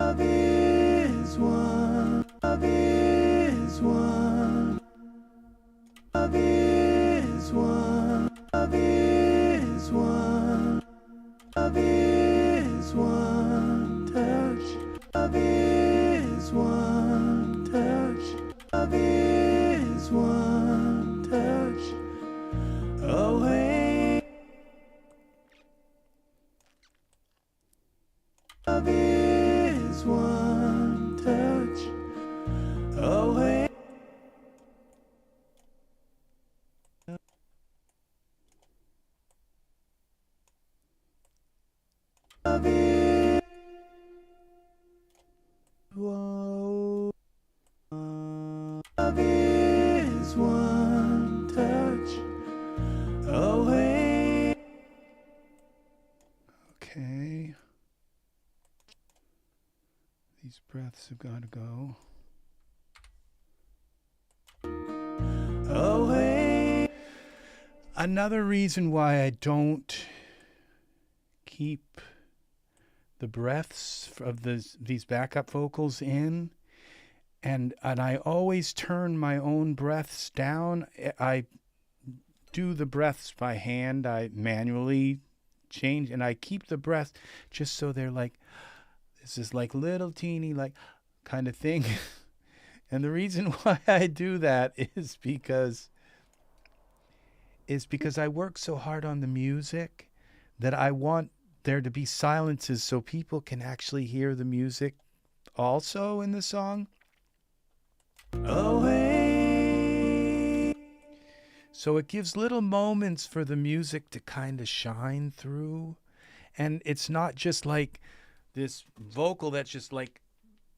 love is one. Love is one. Love is one. Love is one. Love is one touch. Love is one touch. Love is one touch away. Love is one touch away. Love is one. Love is one touch away. Okay. These breaths have got to go. Away. Another reason why I don't keep the breaths of these backup vocals in, and I always turn my own breaths down. I do the breaths by hand. I manually change, and I keep the breaths just so they're like, this is like little teeny like kind of thing. And the reason why I do that is because I work so hard on the music that I want there to be silences so people can actually hear the music also in the song. Away. So it gives little moments for the music to kind of shine through. And it's not just like this vocal that's just like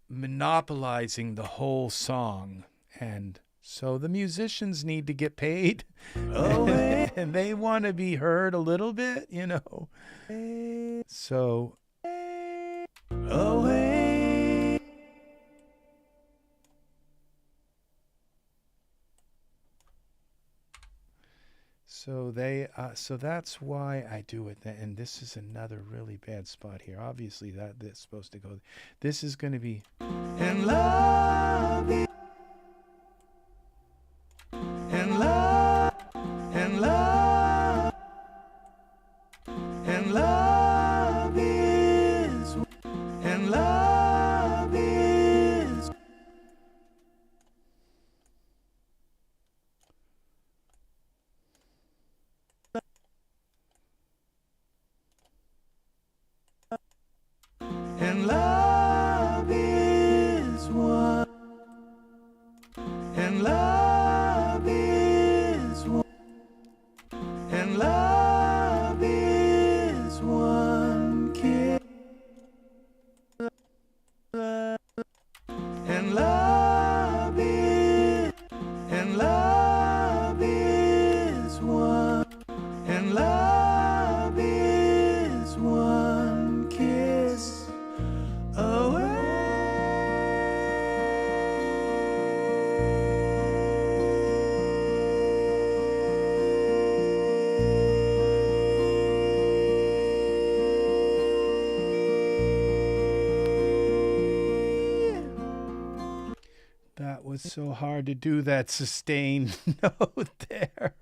monopolizing the whole song. And so the musicians need to get paid. Away. And they want to be heard a little bit, you know. So Away. so that's why I do it. And this is another really bad spot here. Obviously that's supposed to go. This is going to be And love is, and love, and love, and love is, and love is. And love is one. And love is one. And love is one kiss. And love is, and love is one. And love is one kiss away. That was so hard to do that sustained note there.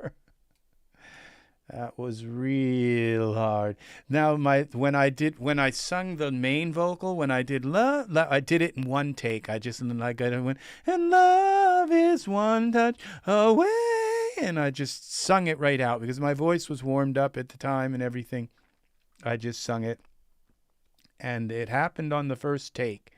That was real hard. Now when I sung the main vocal, when I did love, I did it in one take. I went, and love is one touch away, and I just sung it right out because my voice was warmed up at the time and everything. I just sung it, and it happened on the first take,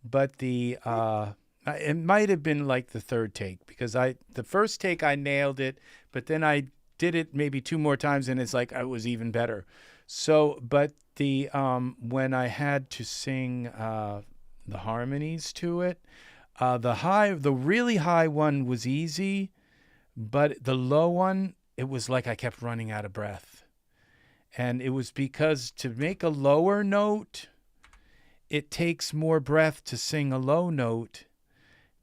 but it might have been like the third take because the first take I nailed it, but then I did it maybe 2 more times, and it's like it was even better. So, but the when I had to sing the harmonies to it, the really high one was easy, but the low one, it was like I kept running out of breath. And it was because to make a lower note, it takes more breath to sing a low note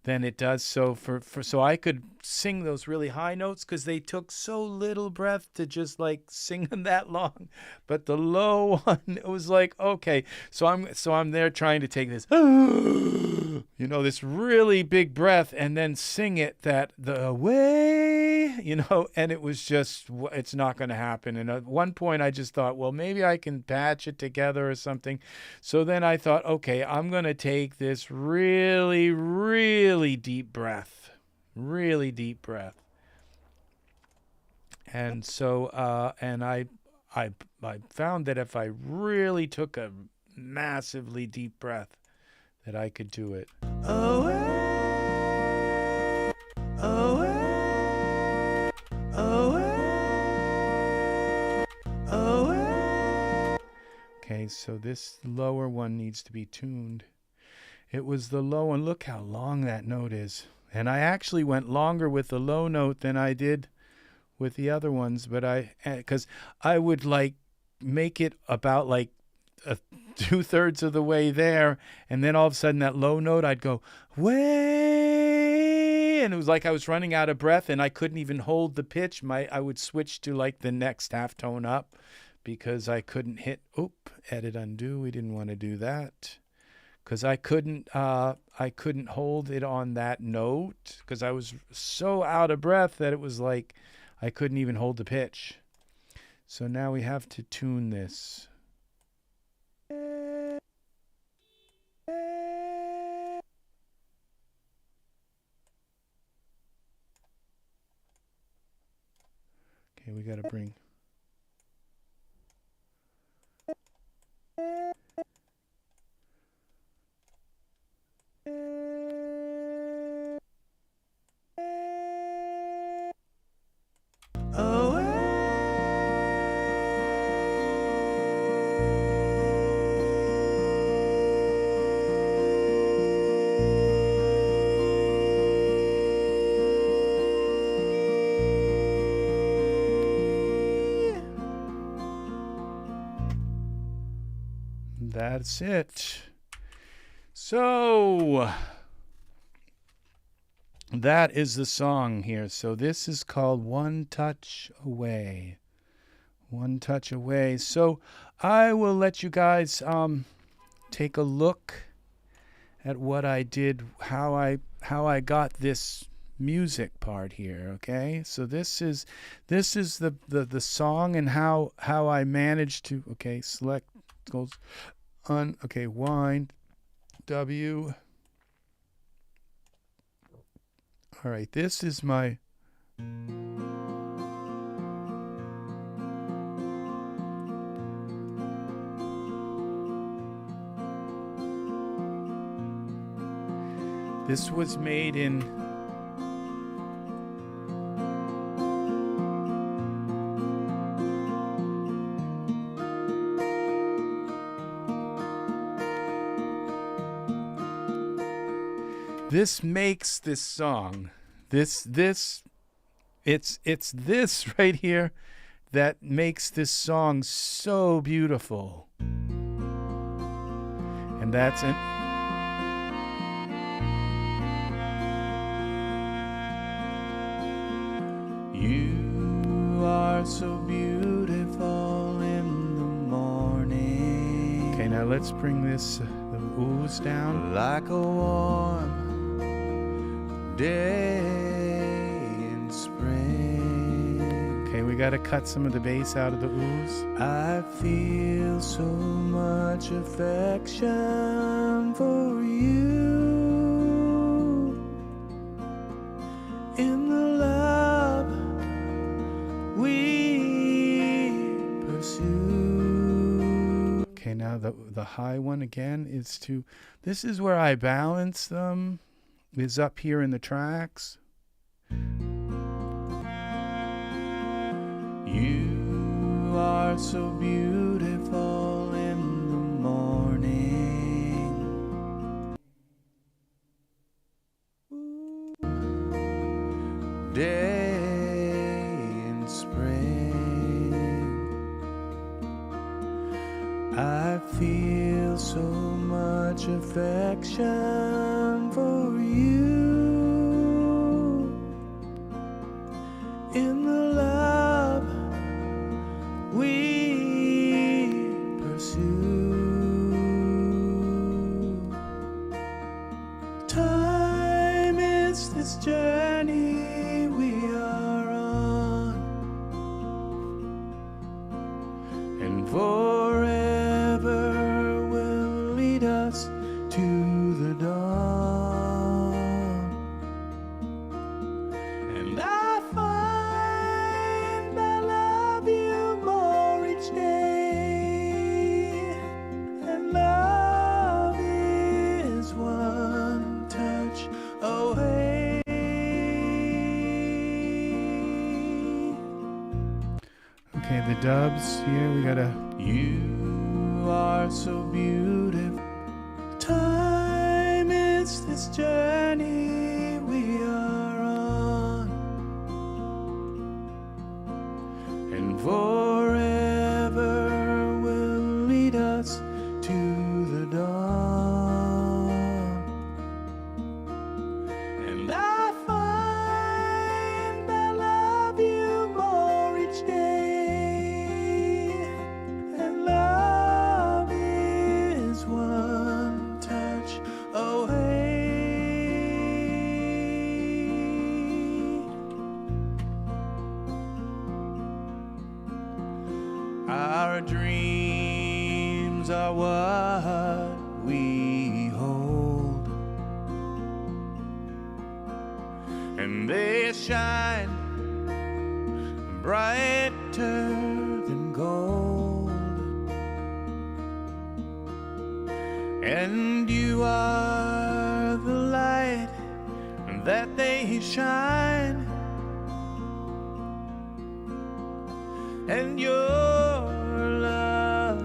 than it does. So so I could sing those really high notes because they took so little breath to just like sing them that long. But the low one, it was like, okay, so I'm there trying to take this, this really big breath and then sing it the way, and it was just, it's not going to happen. And at one point I just thought, well, maybe I can patch it together or something. So then I thought, okay, I'm going to take this really, really deep breath. Really deep breath. And so and I found that if I really took a massively deep breath, that I could do it. Away, away, away, away. Okay, so this lower one needs to be tuned. It was the low one. Look how long that note is. And I actually went longer with the low note than I did with the other ones, but because I would like make it about like 2/3 of the way there, and then all of a sudden that low note, I'd go way, and it was like I was running out of breath, and I couldn't even hold the pitch. I would switch to like the next half tone up because I couldn't hit. Edit undo. We didn't want to do that. Because I couldn't hold it on that note because I was so out of breath that it was like I couldn't even hold the pitch. So now we have to tune this. Okay, we got to bring. That's it. So that is the song here. So this is called One Touch Away. One Touch Away. So I will let you guys take a look at what I did, how I got this music part here. Okay, so this is the song and how I managed to select goes on. Okay, wind W. All right, this is my this was made in this makes this song, it's this right here that makes this song so beautiful. And that's it. You are so beautiful in the morning. Okay, now let's bring this the ooze down. Like a warm day in spring. Okay, we got to cut some of the bass out of the ooze. I feel so much affection for you in the love we pursue. Okay, now the high one again is to, this is where I balance them, is up here in the tracks. You are so beautiful in the morning. Day in spring, I feel so much affection for you. In the love we pursue, time is this journey we are on, and forever will lead us to the dawn. And I find I love you more each day, and love is one touch away. Okay, the dubs here, we gotta. You are so beautiful. Time is this journey we are on, and forever will lead us to the dawn. And I find I love you more each day, and love is one touch away. Our dreams are what we hold, and they shine brighter than gold. And you are the light that they shine, and your love.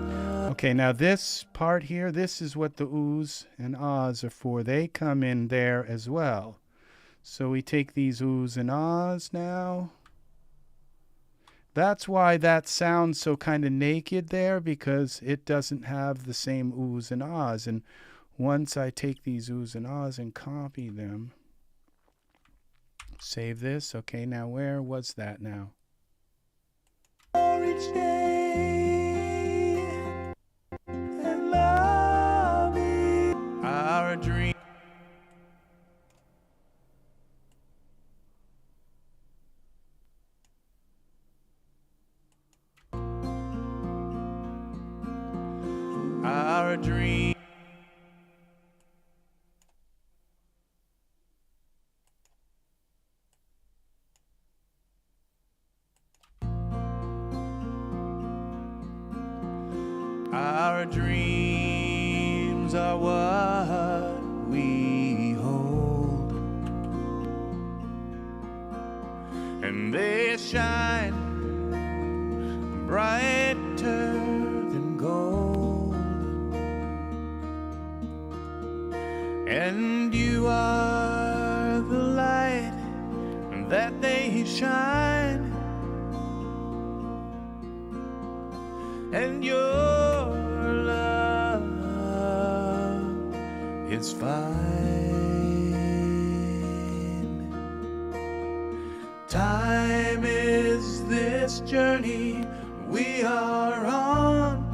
Okay, now this part here, this is what the oohs and ahs are for. They come in there as well. So we take these oohs and ahs now. That's why that sounds so kind of naked there, because it doesn't have the same oohs and ahs. And once I take these oohs and ahs and copy them, save this. Okay, now where was that now? Each day, and love is our dream. Our dream. Our dreams are what we hold, and they shine brighter than gold. And you are the light that they shine, and your love is fine. Time is this journey we are on,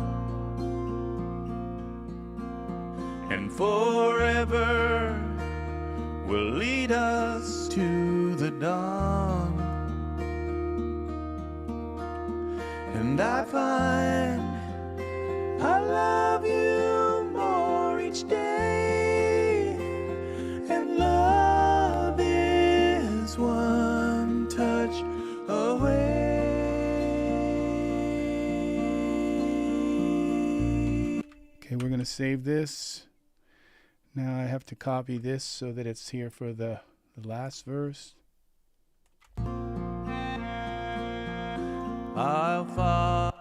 and forever will lead us to the dawn. And I find I love you more each day, and love is one touch away. Okay, we're going to save this. Now I have to copy this so that it's here for the last verse. I'll follow.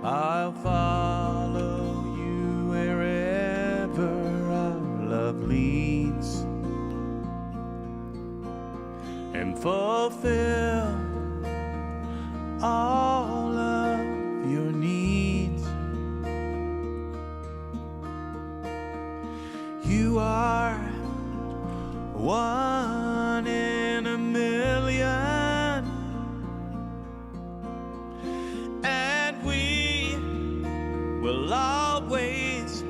I'll follow you wherever our love leads, and fulfill all of your needs. You are one in a million, and we will always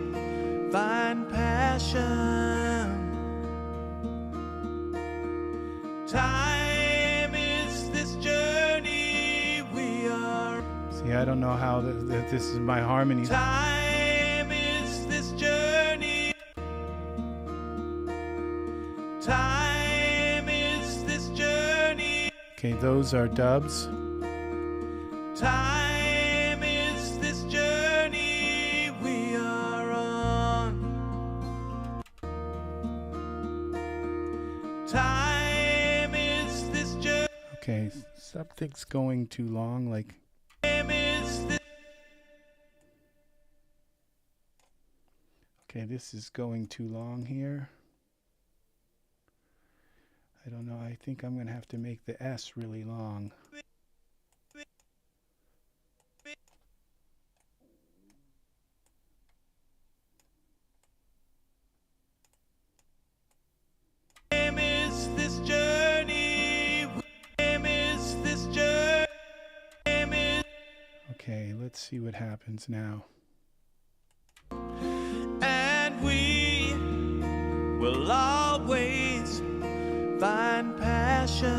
find passion. Time is this journey we are. See, I don't know how this is my harmonies. Time is this journey. Time is this journey. Okay, those are dubs. Time is this journey we are on. Time is this journey. Okay, something's going too long, like. Okay, this is going too long here. I don't know, I think I'm gonna have to make the S really long. Okay, let's see what happens now. And we will always find passion.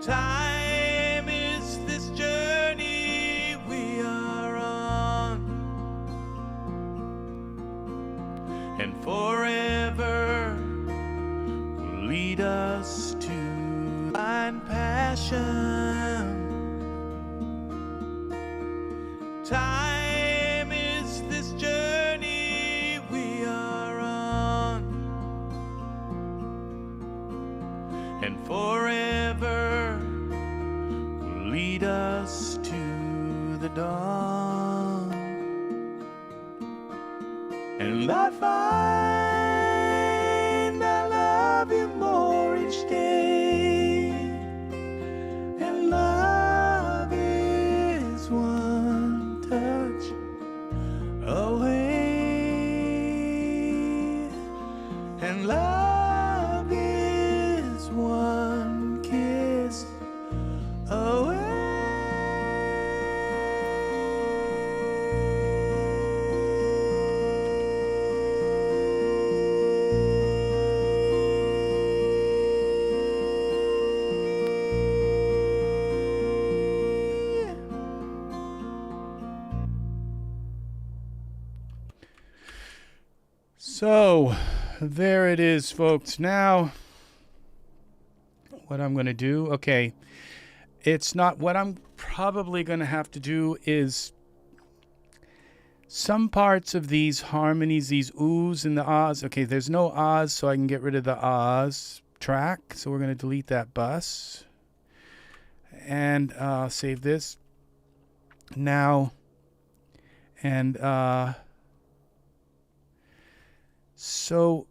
Time is this journey we are on, and forever will lead us to find passion. Time is this journey we are on, and forever will lead us to the dawn. And I find I love you more each day, and love is one touch away, and love is one kiss away. So, there it is, folks. Now, what I'm going to do, okay, it's not, what I'm probably going to have to do is some parts of these harmonies, these oohs and the ahs. Okay, there's no ahs, so I can get rid of the ahs track. So we're going to delete that bus and save this now. And so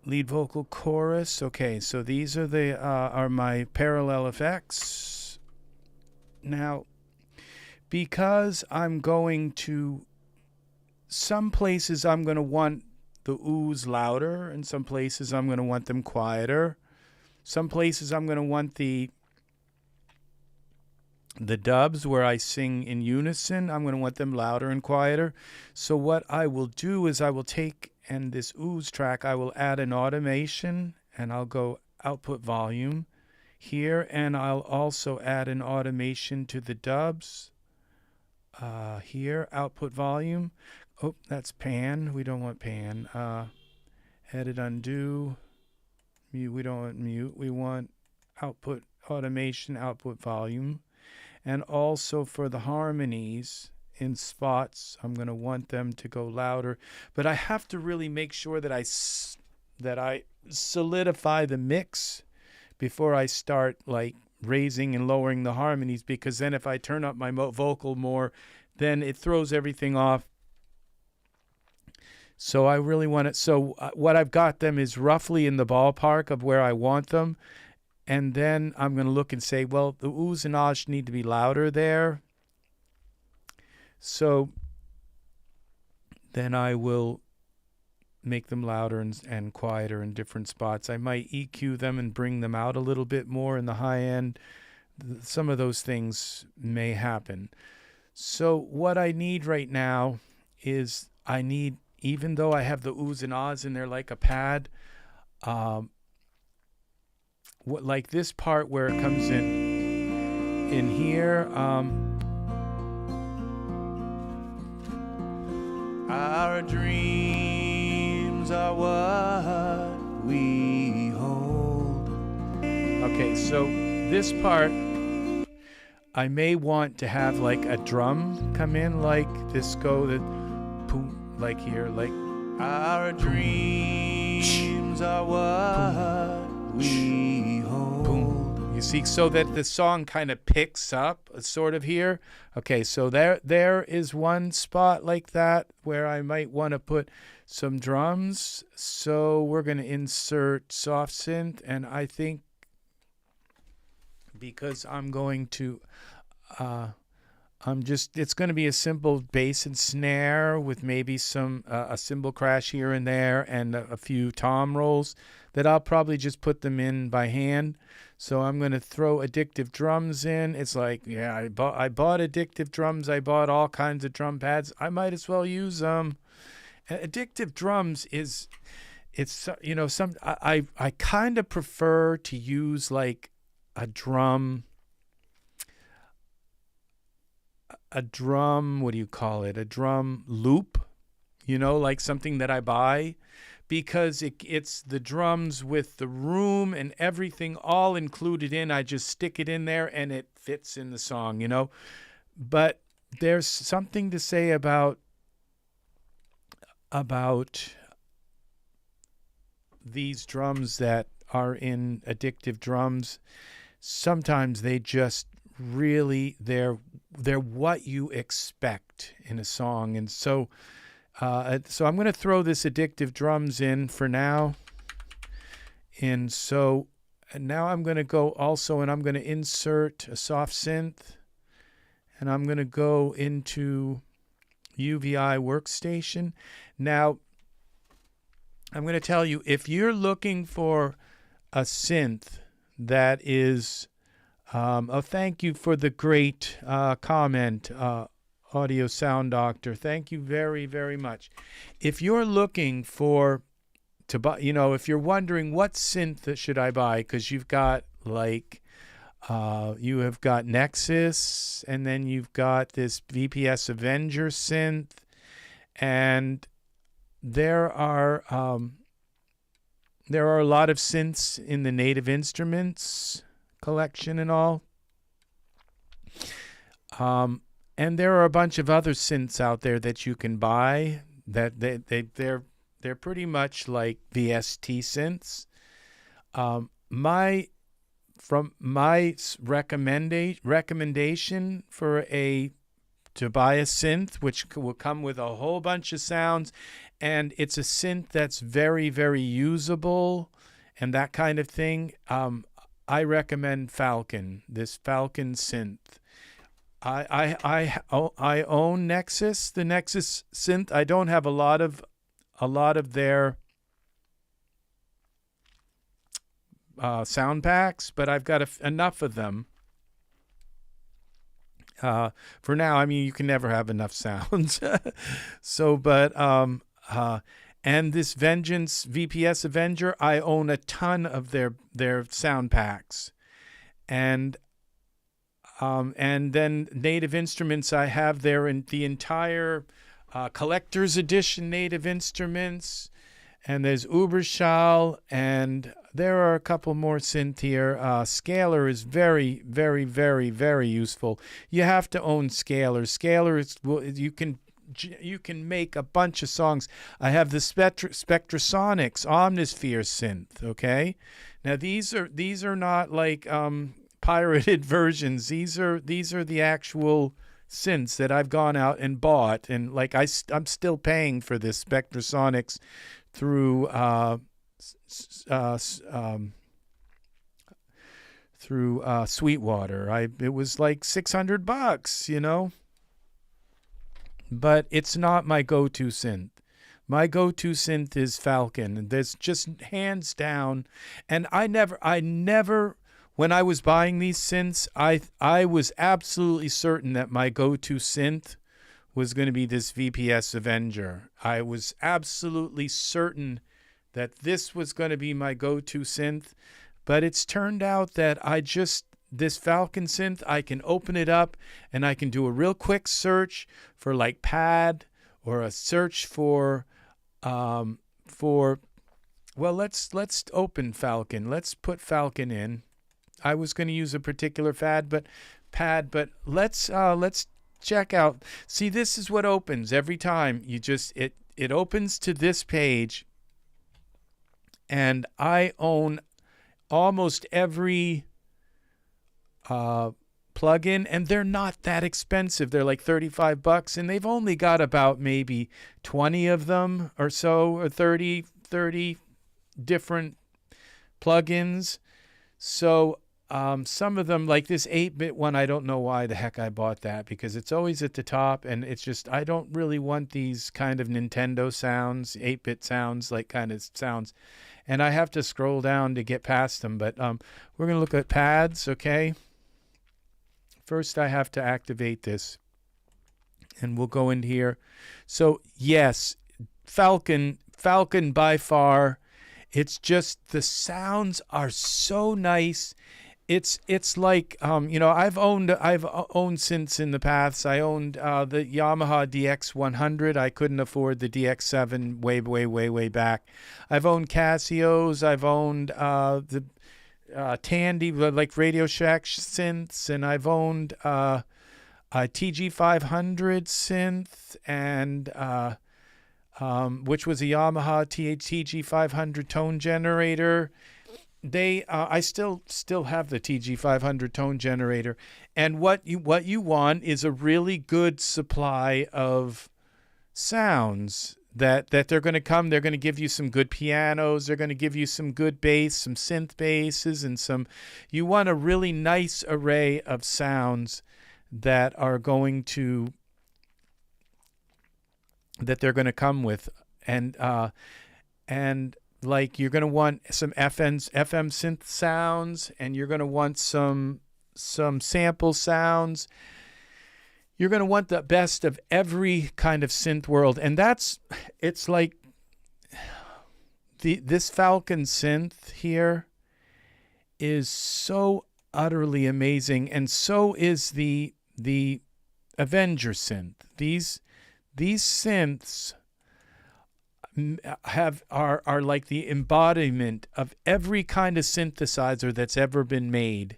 lead vocal chorus. Okay, so these are the are my parallel effects. Now, because I'm going to, some places I'm going to want the oohs louder, and some places I'm going to want them quieter. Some places I'm going to want the dubs where I sing in unison, I'm going to want them louder and quieter. So what I will do is I will take, and this oohs track, I will add an automation, and I'll go output volume here, and I'll also add an automation to the dubs. Here, output volume. Oh, that's pan. We don't want pan. Edit, undo. Mute. We don't want mute. We want output automation, output volume. And also for the harmonies in spots. I'm going to want them to go louder, but I have to really make sure that I solidify the mix before I start like raising and lowering the harmonies, because then if I turn up my vocal more, then it throws everything off. So I really want it. So what I've got them is roughly in the ballpark of where I want them. And then I'm going to look and say, well, the oohs and ahs need to be louder there. So then I will make them louder and quieter in different spots. I might EQ them and bring them out a little bit more in the high end. Some of those things may happen. So what I need right now is even though I have the oohs and ahs in there like a pad, like this part where it comes in here, our dreams are what we hold. Okay, so this part, I may want to have like a drum come in like this, go the boom, like here, like our dreams are what we hold. Boom. You see, so that the song kind of picks up sort of here. Okay, so there is one spot like that where I might want to put some drums. So we're going to insert soft synth, and I think because I'm going to it's going to be a simple bass and snare with maybe some a cymbal crash here and there and a few tom rolls that I'll probably just put them in by hand. So I'm going to throw Addictive Drums in. It's like, yeah, I bought Addictive Drums. I bought all kinds of drum pads. I might as well use them. Addictive Drums it's you know, I kind of prefer to use like a drum, what do you call it? A drum loop, you know, like something that I buy, because it's the drums with the room and everything all included in. I just stick it in there and it fits in the song, you know. But there's something to say about these drums that are in Addictive Drums. Sometimes they just really, they're what you expect in a song. And so I'm going to throw this Addictive Drums in for now. And now I'm going to go also, and I'm going to insert a soft synth, and I'm going to go into UVI Workstation. Now, I'm going to tell you, if you're looking for a synth that is, thank you for the great comment, Audio Sound Doctor. Thank you very, very much. If you're looking to buy, you know, if you're wondering what synth should I buy, because you've got like, you have got Nexus, and then you've got this VPS Avenger synth, and there are a lot of synths in the Native Instruments collection and all. And there are a bunch of other synths out there that you can buy that they're pretty much like VST synths. My recommendation to buy a synth, which will come with a whole bunch of sounds, and it's a synth that's very, very usable and that kind of thing. I recommend Falcon, this Falcon synth. I own Nexus, the Nexus synth. I don't have a lot of their sound packs, but I've got enough of them. For now, I mean, you can never have enough sounds. So, but and this Vengeance VPS Avenger, I own a ton of their sound packs, and then Native Instruments, I have the entire collector's edition Native Instruments, And there's Uberschall, and there are a couple more synth here. Scalar is very, very, very, very useful. You have to own Scalar. Scalar is, well, you can make a bunch of songs. I have the Spectrasonics Omnisphere synth. Okay, now these are not like pirated versions. These are the actual synths that I've gone out and bought, and like I'm still paying for this Spectrasonics through Sweetwater. It was like $600, you know. But it's not my go-to synth. My go-to synth is Falcon. There's just hands down. And I never, when I was buying these synths, I was absolutely certain that my go-to synth was going to be this VPS Avenger. I was absolutely certain that this was going to be my go-to synth. But it's turned out that this Falcon synth, I can open it up and I can do a real quick search for like pad, or a search for well, let's open Falcon. Let's put Falcon in. I was going to use a particular pad, but let's check out. See, this is what opens every time. It opens to this page, and I own almost every plug-in, and they're not that expensive. They're like $35, and they've only got about maybe 20 of them or so, or 30 different plugins. So some of them, like this 8-bit one, I don't know why the heck I bought that, because it's always at the top, and it's just, I don't really want these kind of Nintendo sounds, 8-bit sounds, like kind of sounds, and I have to scroll down to get past them. But we're going to look at pads, okay? First, I have to activate this, and we'll go in here. So yes, Falcon by far. It's just, the sounds are so nice. It's like I've owned synths in the past. I owned the Yamaha DX100. I couldn't afford the DX7 way back. I've owned Casios. I've owned the Tandy, like Radio Shack synths, and I've owned a TG500 synth, and which was a Yamaha TG500 tone generator. I still have the TG500 tone generator, and what you want is a really good supply of sounds that they're going to come. They're going to give you some good pianos. They're going to give you some good bass, some synth basses, and you want a really nice array of sounds that they're going to come with. And like, you're going to want some FM synth sounds, and you're going to want some sample sounds. You're going to want the best of every kind of synth world. And it's like this Falcon synth here is so utterly amazing, and so is the Avenger synth. These synths are like the embodiment of every kind of synthesizer that's ever been made.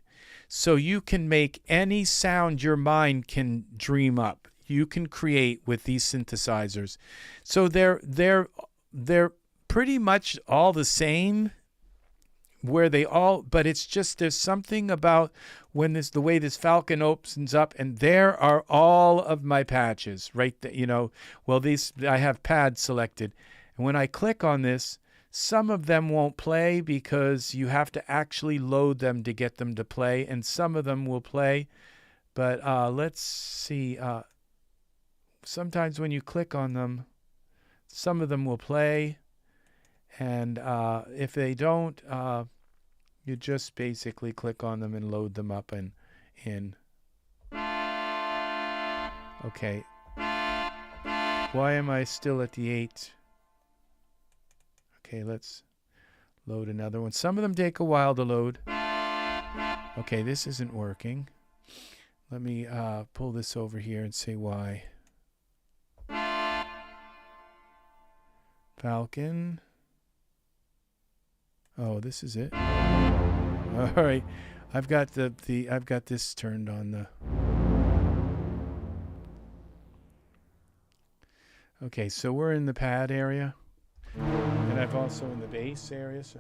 So you can make any sound your mind can dream up. You can create with these synthesizers. So they're pretty much all the same, but it's just, there's something about the way this Falcon opens up, and there are all of my patches right there. I have pads selected, and when I click on this, some of them won't play because you have to actually load them to get them to play, and some of them will play. But let's see. Sometimes when you click on them, some of them will play, and if they don't, you just basically click on them and load them up and in. Okay. Why am I still at the 8? Okay, let's load another one. Some of them take a while to load. Okay, this isn't working. Let me pull this over here and say why. Falcon. Oh, this is it. All right, I've got I've got this turned on the. Okay, so we're in the pad area, and I've also in the bass area. So.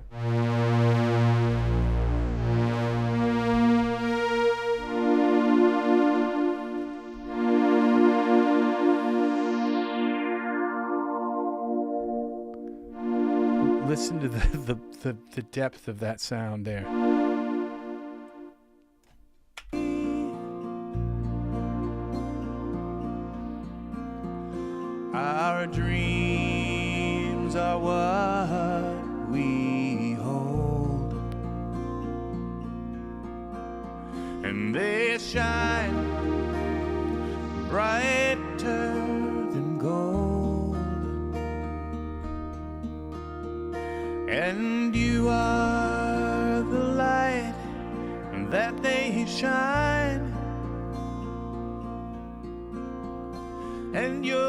Listen to the depth of that sound there. Our dreams are what we hold, and they shine brighter than gold, and you are the light that they shine, and your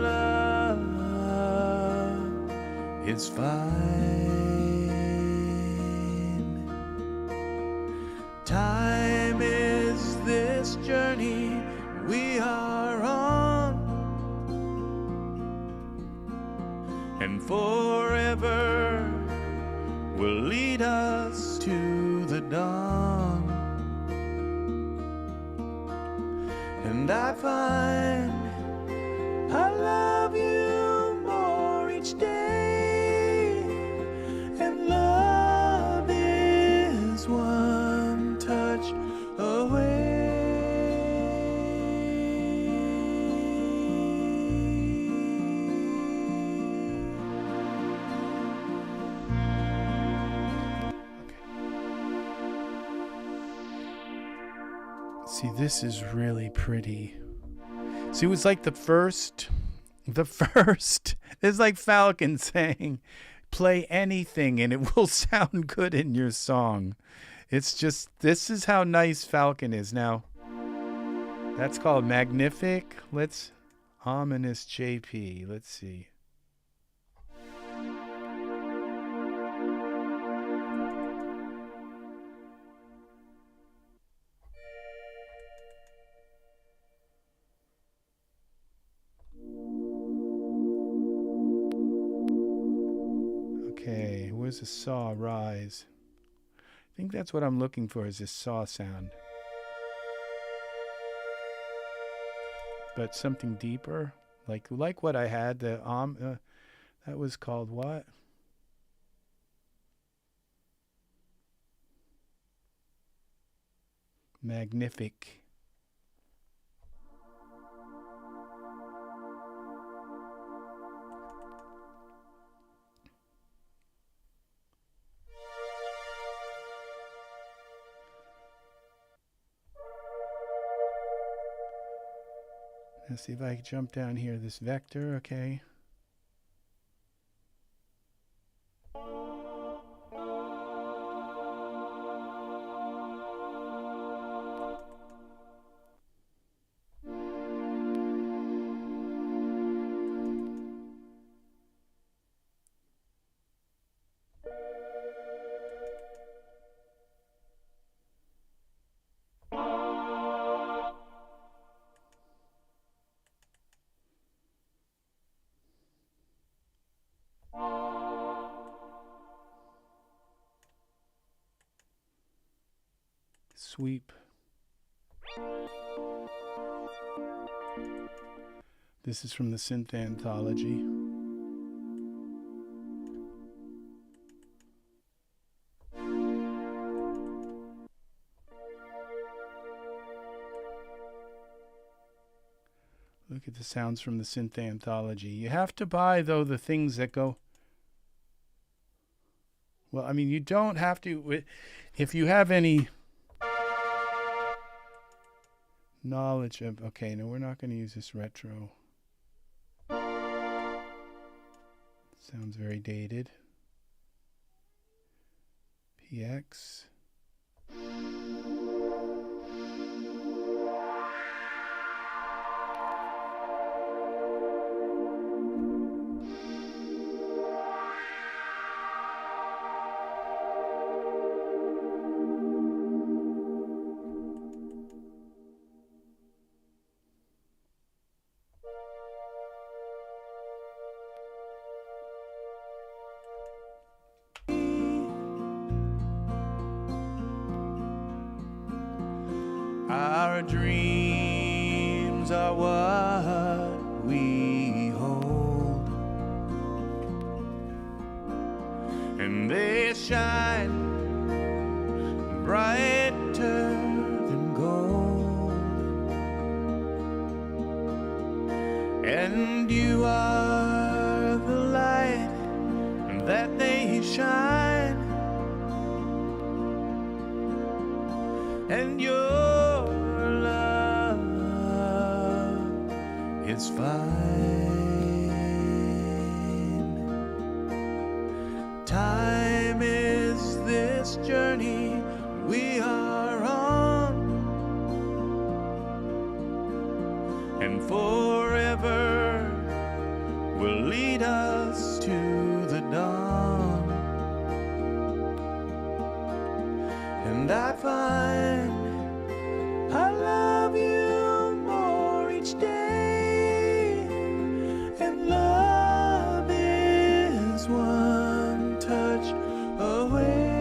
love is fine. Time is this journey we are on, and forever will lead us to the dawn. And I find I love you more each day, and love is one touch away. See, this is really pretty. See, it was like the first is like Falcon saying, play anything and it will sound good in your song. It's just, this is how nice Falcon is. Now, that's called Magnific. Let's, Ominous JP. Let's see. Okay, where's the saw rise? I think that's what I'm looking for, is this saw sound. But something deeper, like what I had, the that was called what? Magnific. Let's see if I can jump down here, this vector, okay. Sweep. This is from the Synth Anthology. Look at the sounds from the Synth Anthology. You have to buy, though, the things that go... Well, I mean, you don't have to... If you have any knowledge of... Okay, no, we're not going to use this retro. Sounds very dated. PX. Our dreams are what we hold, and they shine brighter than gold, and you are the light that they shine, and your love is fine. Time is this journey we are on, and forever will lead us to the dawn. And I find I love you more each day, and love is one touch away.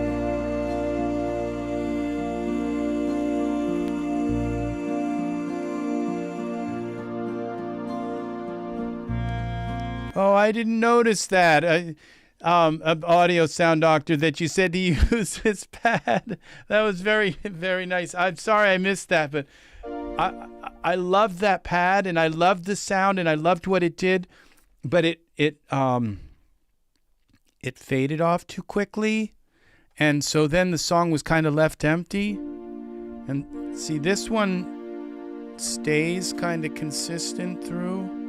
Oh, I didn't notice that. Audio sound doctor, that you said to use this pad. That was very, very nice. I'm sorry I missed that, but I loved that pad, and I loved the sound, and I loved what it did, but it faded off too quickly, and so then the song was kind of left empty. And see, this one stays kind of consistent through.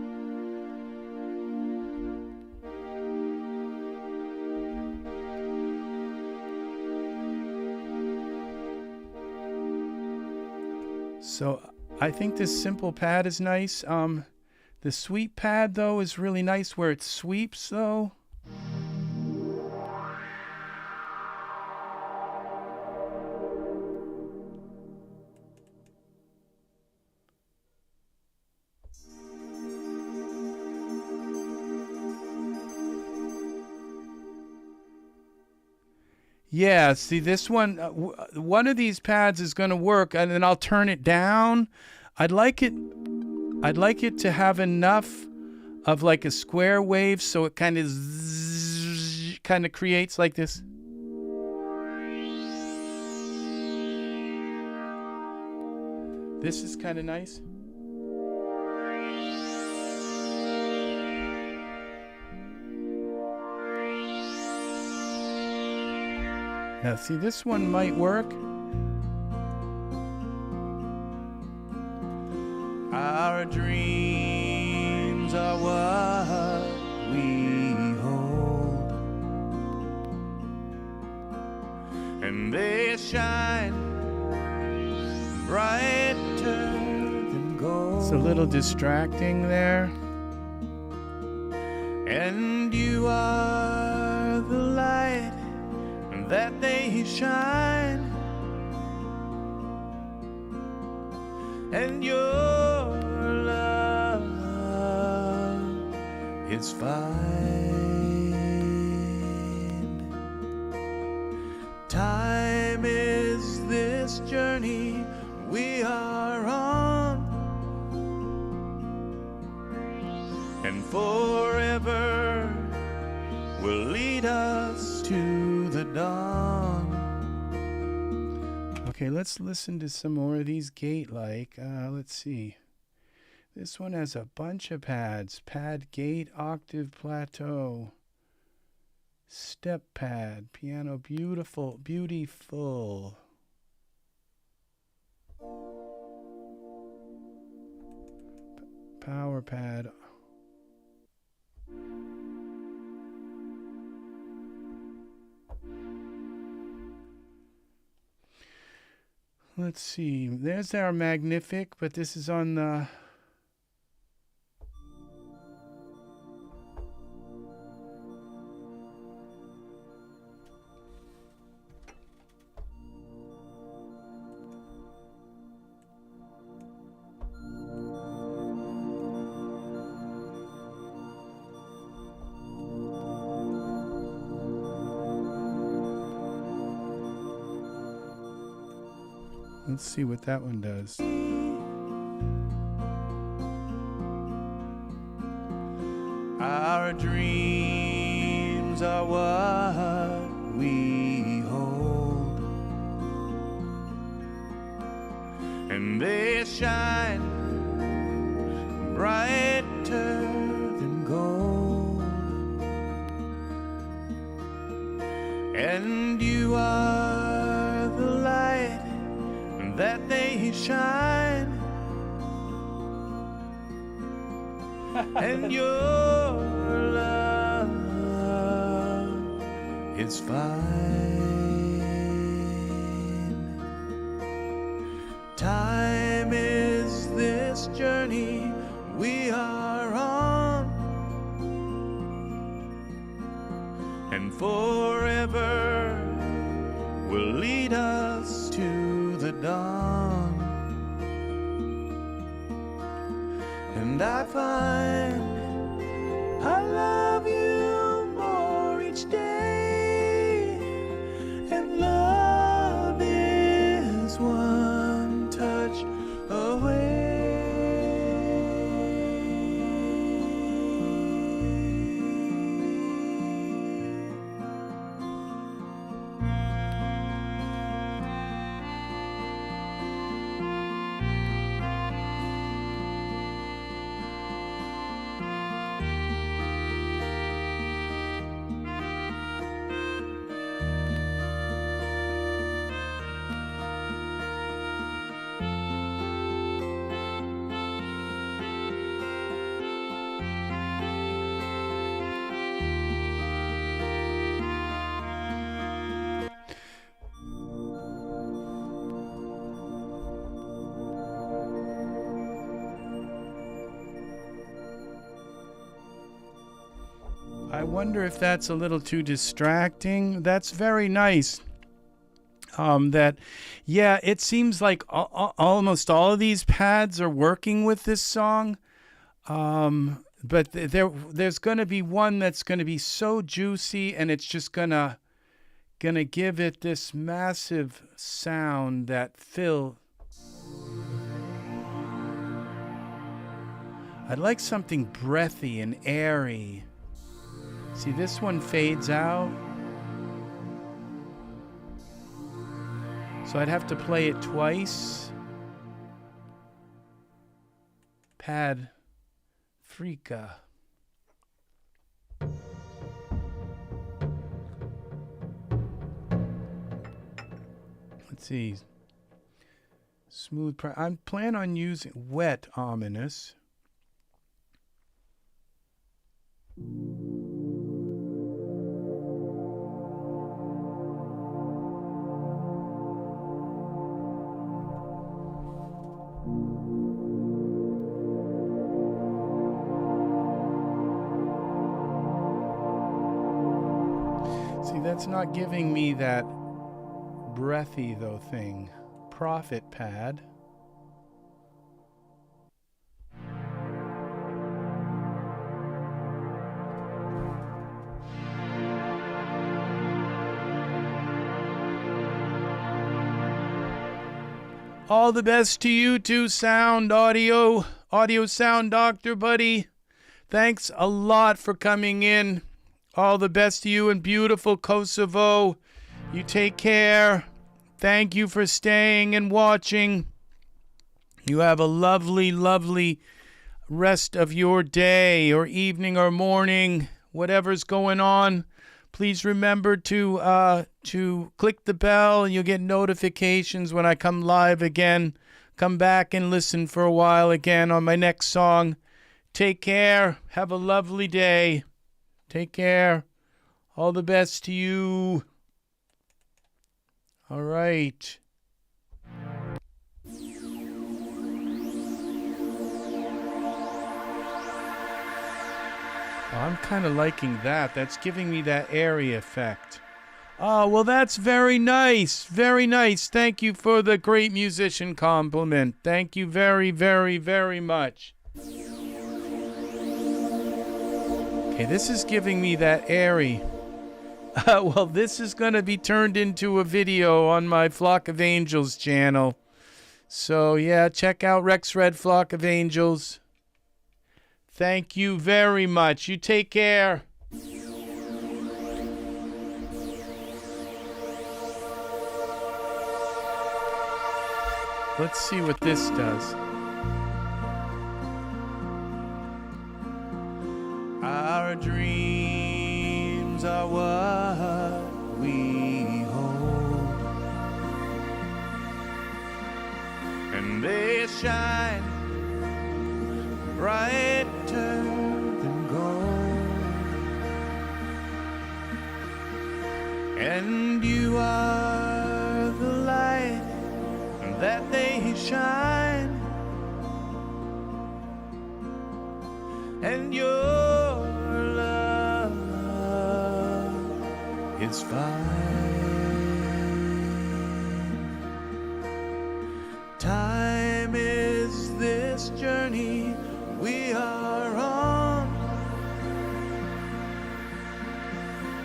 So I think this simple pad is nice. The sweep pad, though, is really nice where it sweeps, though. Yeah, see, this one, one of these pads is going to work, and then I'll turn it down. I'd like it to have enough of like a square wave, so it kind of creates like this. This is kind of nice. Now, see, this one might work. Our dreams are what we hold, and they shine brighter than gold. It's a little distracting there. And you are the light that they shine, and your love is fine. Time is this journey we are on, and forever will lead us to the dawn. Okay, let's listen to some more of these gate-like. Let's see. This one has a bunch of pads. Pad, gate, octave, plateau. Step pad, piano, beautiful, beautiful. Power pad. Let's see. There's our Magnific, but this is on the... Let's see what that one does. Our dreams are what we hold, and they shine brighter than gold, and you are the light that they shine, and your love is fine. Time is this journey we are on, and forever will lead us to the dawn. And I find I love you more each day, and love is one touch away. I wonder if that's a little too distracting. That's very nice. Yeah, it seems like almost all of these pads are working with this song. But there's going to be one that's going to be so juicy, and it's just gonna give it this massive sound that Phil. I'd like something breathy and airy. See, this one fades out. So I'd have to play it twice. Pad Freaka. Let's see. Smooth. I plan on using wet ominous. See, that's not giving me that breathy though thing. Prophet pad. All the best to you too, sound, audio sound doctor, buddy. Thanks a lot for coming in. All the best to you in beautiful Kosovo. You take care. Thank you for staying and watching. You have a lovely, lovely rest of your day or evening or morning, whatever's going on. Please remember to click the bell and you'll get notifications when I come live again. Come back and listen for a while again on my next song. Take care. Have a lovely day. Take care. All the best to you. All right. I'm kind of liking that. That's giving me that airy effect. Oh, well, that's very nice. Very nice. Thank you for the great musician compliment. Thank you very, very, very much. Okay, this is giving me that airy. Well, this is going to be turned into a video on my Flock of Angels channel. So, yeah, check out RexRed Flock of Angels. Thank you very much. You take care. Let's see what this does. Our dreams are what we hold, and they shine brighter than gold, and you are the light that they shine, and your love is fine. Time is this journey we are on,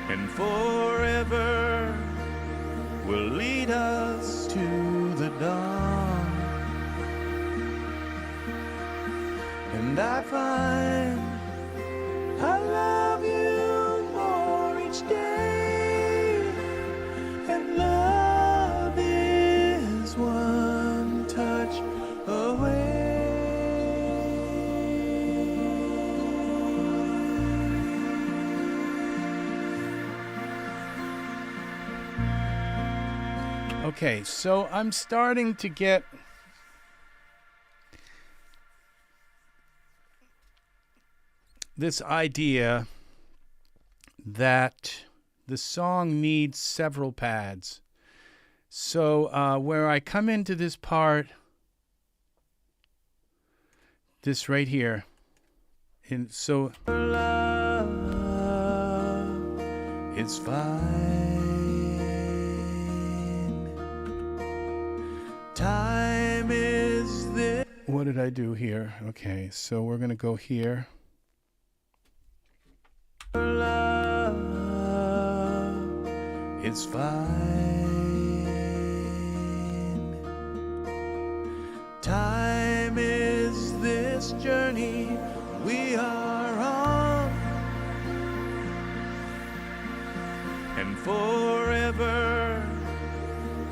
and forever will lead us to the dawn. And I find I love you more each day, and love is one touch away. Okay, so I'm starting to get this idea that the song needs several pads. So where I come into this part, this right here, and so it's fine. Time is this. What did I do here? Okay, so we're gonna go here. Love, it's fine. Time is this journey we are on, and forever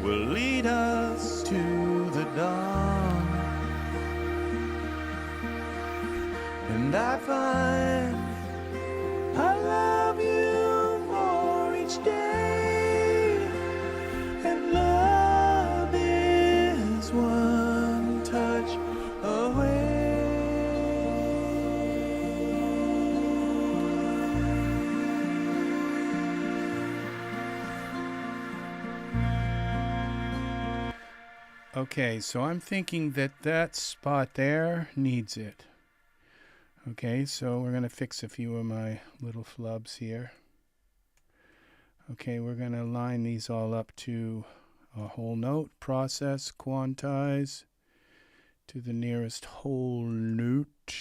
will lead us to the dawn. And I find I love you more each day, and love is one touch away. Okay, so I'm thinking that that spot there needs it. Okay, so we're going to fix a few of my little flubs here. Okay, we're going to line these all up to a whole note, process, quantize to the nearest whole note.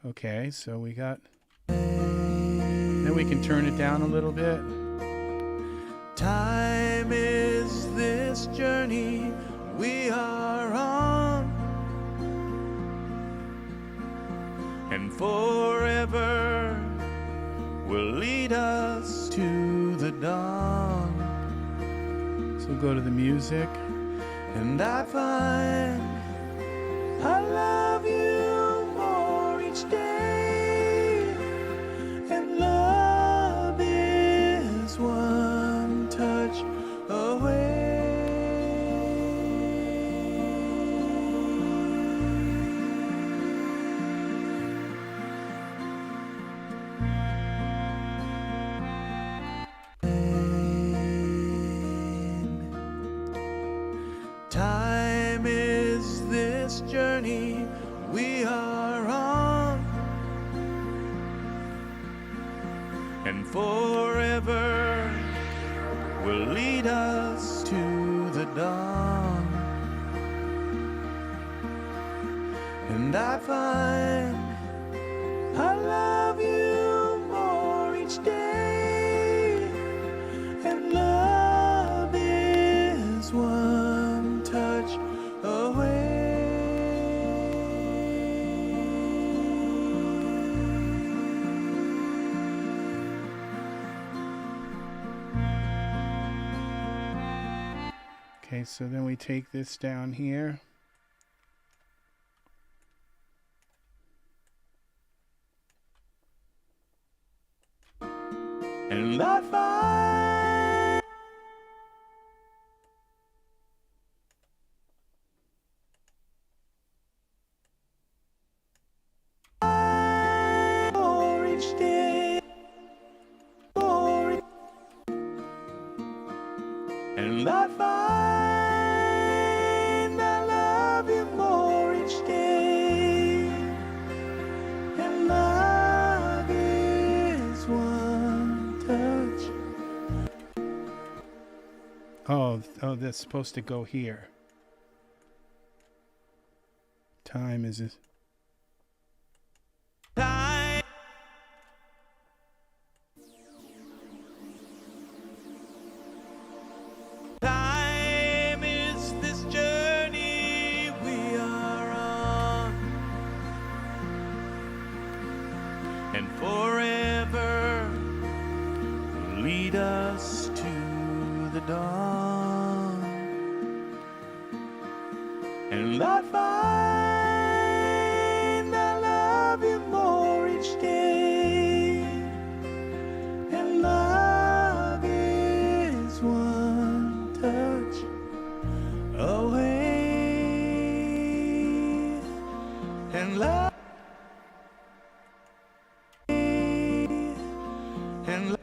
Okay, so we got, then we can turn it down a little bit. Time is this journey we are on, and forever will lead us to the dawn. So go to the music, and I find I love you more each day, and love is one touch away. Time is this journey we are on, and forever will lead us to the dawn. And I find I love you more each day, and love is one touch away. Okay, so then we take this down here. And I find more each day, more, and I find I love you more each day, and love is one touch. Oh, that's supposed to go here. Time is this. Time. Time is this journey we are on, and forever will lead us to the dawn. And I find I love you more each day, and love is one touch away, and love, and love.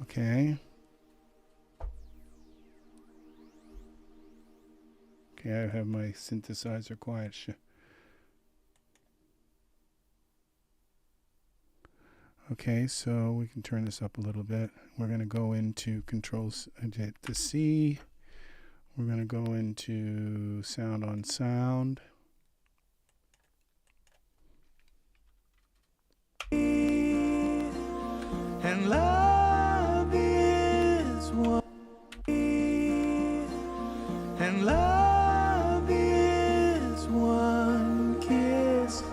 Okay. Okay, I have my synthesizer quiet. Okay, so we can turn this up a little bit. We're going to go into controls and hit the C. We're going to go into sound on sound. And love is one, and love is one kiss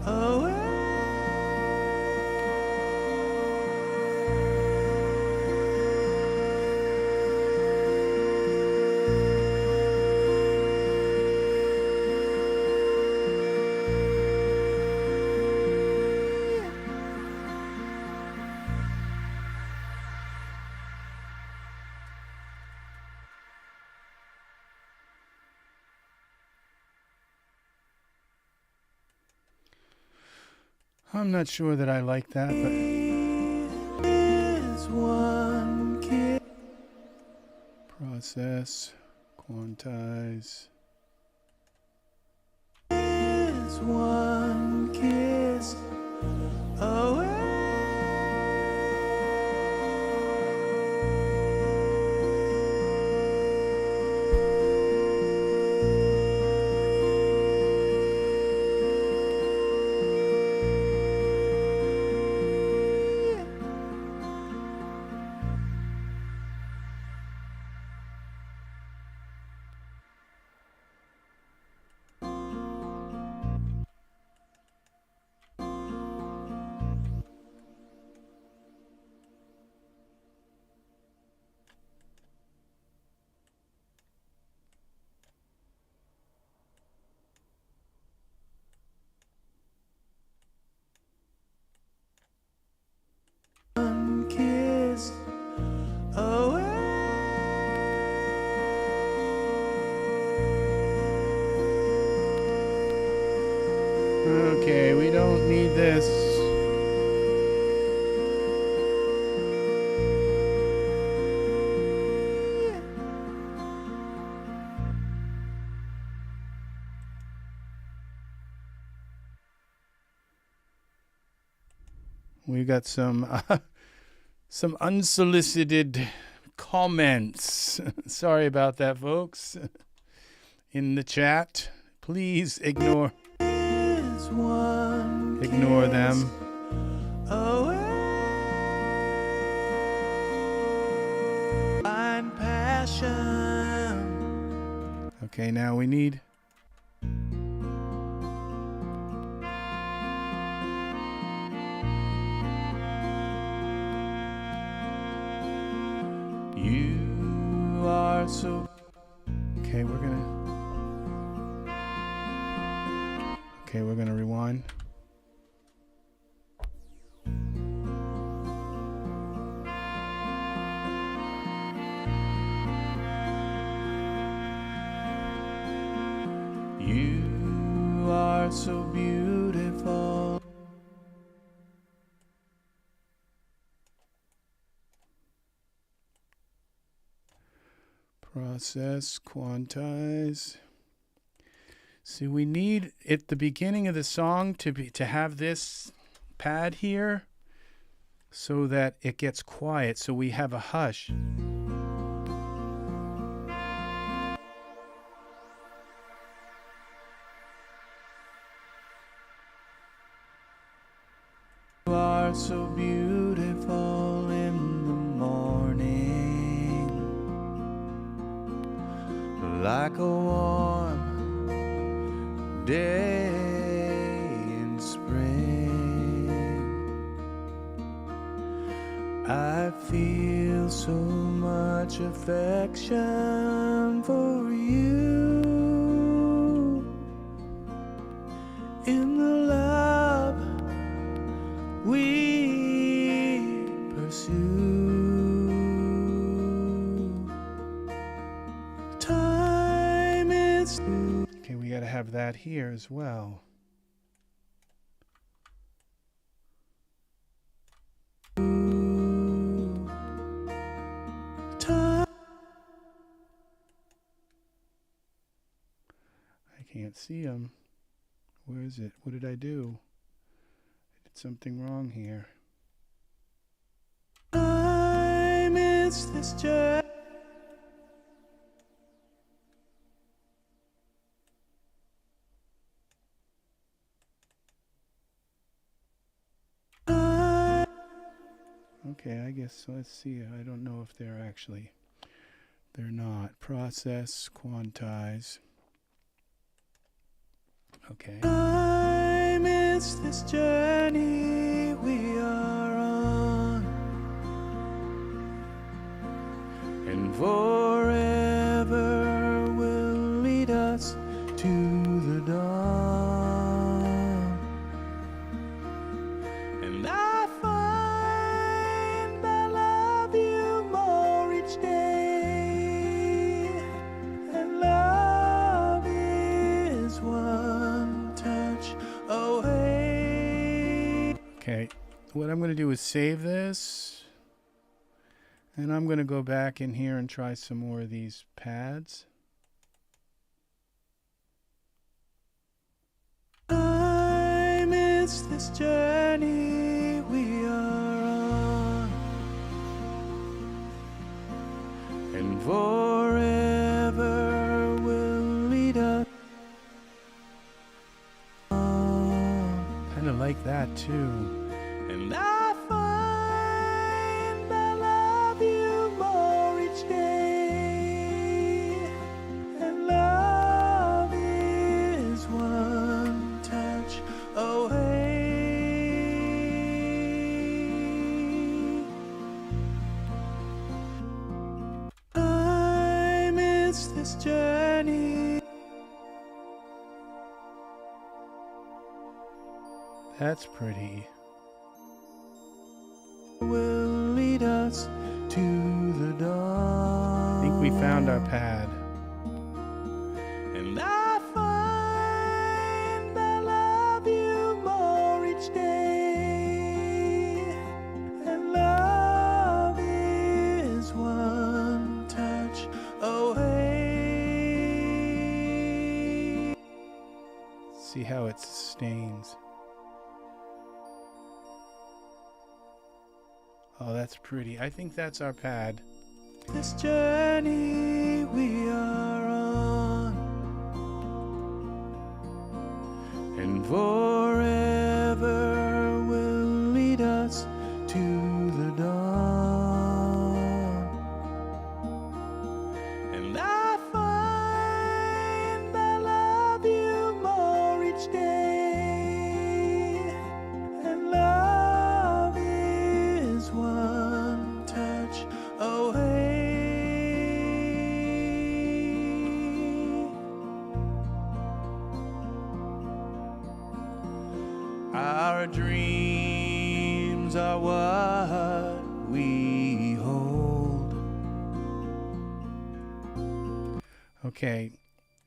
away. I'm not sure that I like that, but Is one kiss. process, quantize. Is one kiss away. One kiss away. Okay, we don't need this. We got some unsolicited comments. Sorry about that, folks. In the chat, please ignore them. Find passion. Okay, now we need. Okay, we're gonna rewind. You are so beautiful. Process, quantize. See, we need at the beginning of the song to have this pad here so that it gets quiet, so we have a hush. You are so beautiful in the morning, like a warm day in spring. I feel so much affection for you in the love we pursue. Time is... Okay, we gotta have that here as well. I can't see them. Where is it? What did I do? I did something wrong here. I miss this journey. Okay, I guess, let's see. I don't know if they're actually, they're not. Process, quantize. Okay. I miss this journey we are on, and forever will lead us to the dawn. And I find I love you more each day, and love is one touch away. Okay, what I'm going to do is save this, and I'm going to go back in here and try some more of these pads. I miss this journey we are on, and forever will lead us on. Kind of like that too. And I find I love you more each day, and love is one touch away. I miss this journey. That's pretty. Will lead us to the dawn. I think we found our pad. And I find I love you more each day, and love is one touch away. See how it sustains. Oh, that's pretty. I think that's our pad. This journey we are on, and forever will lead us to the dawn. And I find I love you more each day, and love is one touch away. Our dreams are what we hold. Okay,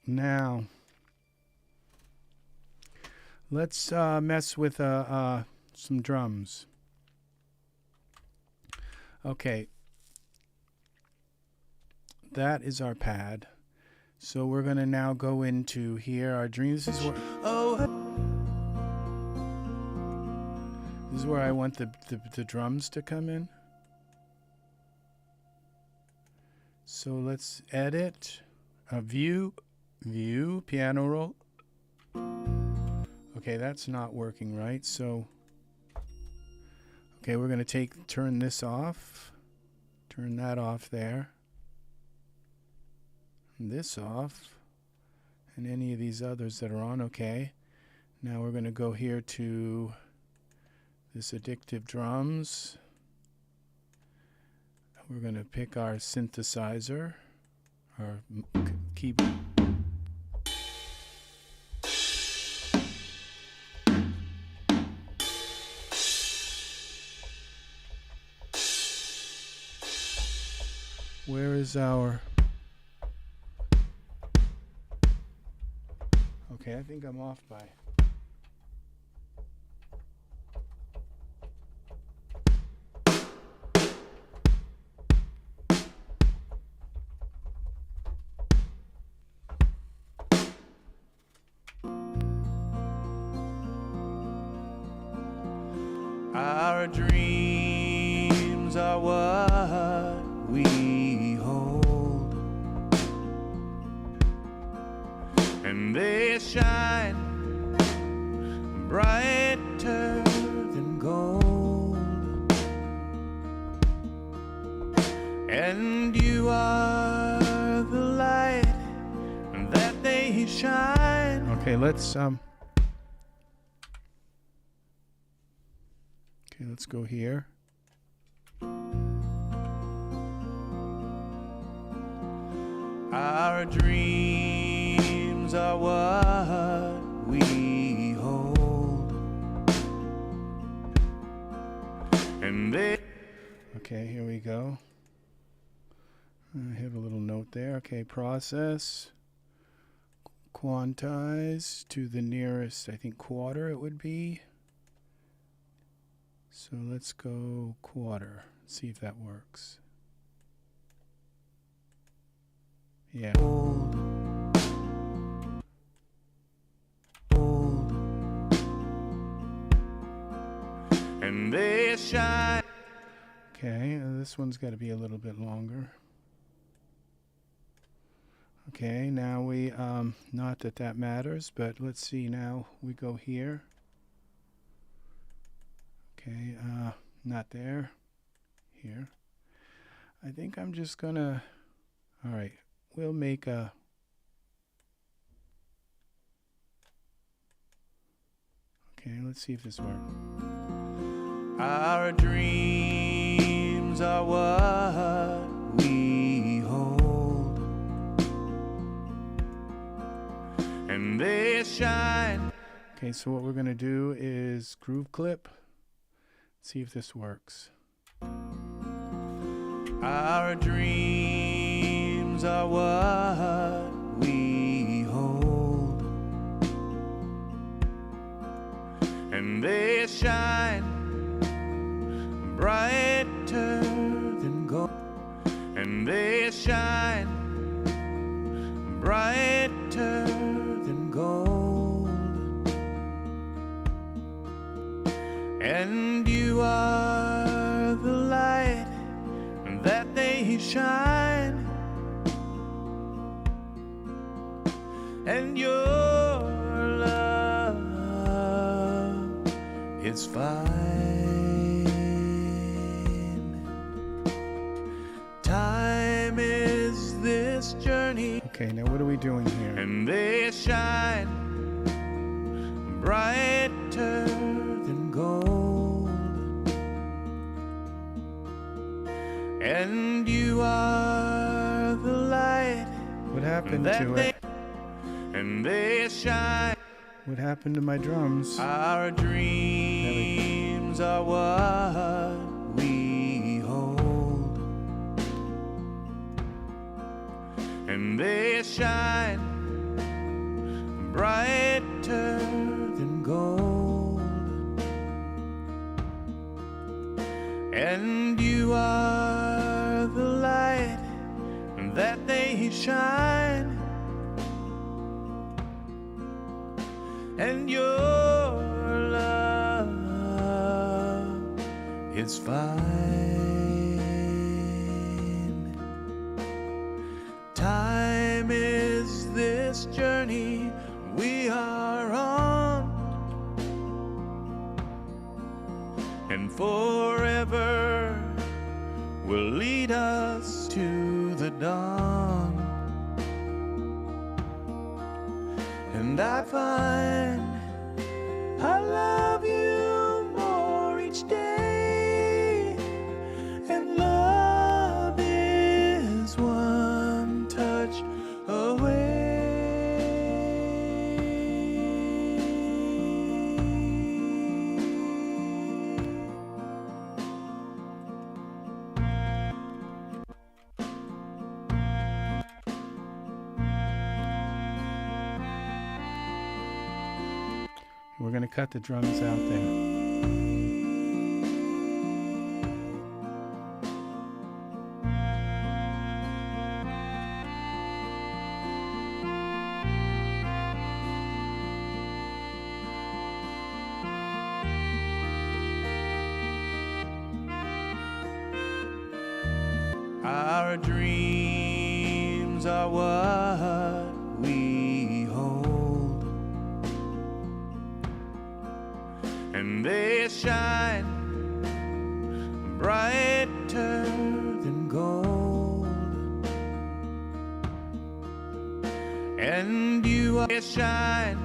now let's mess with some drums. Okay, that is our pad. So we're gonna now go into here. Our dreams. This is where I want the drums to come in. So let's edit. View, piano roll. Okay, that's not working right. So, okay, we're gonna turn this off, turn that off there, and this off, and any of these others that are on. Okay, now we're gonna go here to this Addictive Drums. We're gonna pick our synthesizer, our keyboard. Where is our... Okay, I think I'm off by... Our dreams are what we hold, and they shine brighter than gold, and you are the light that they shine. Okay, let's let's go here. Our dreams are what we hold, and they... Okay, here we go. I hit a little note there. Okay, process. Quantize to the nearest, I think, quarter it would be. So let's go quarter. See if that works. Yeah. And they shine. Okay, this one's got to be a little bit longer. Okay, now we, not that that matters, but let's see now. We go here. Okay, not there. Here. I think I'm just gonna, all right, we'll make a, okay, let's see if this works. Our dreams are what we hold, and they shine. Okay, so what we're gonna do is groove clip. See if this works. Our dreams are what we hold, and they shine brighter than gold, and they shine brighter than gold, and you are the light that they shine, and your love is fine. Time is this journey. Okay, now what are we doing here? And they shine brighter than gold, and you are the light. What happened to it? And they shine. What happened to my drums? Our dreams dreams are what we hold, and they shine brighter than gold, and you are the light that they shine, and your love is fine. Time is this journey we are on, and forever will lead us to the dawn. And I find I love you more each day, and love is one touch away. We're going to cut the drums out there. Our dreams are what we hold, and they shine brighter than gold, and you are shine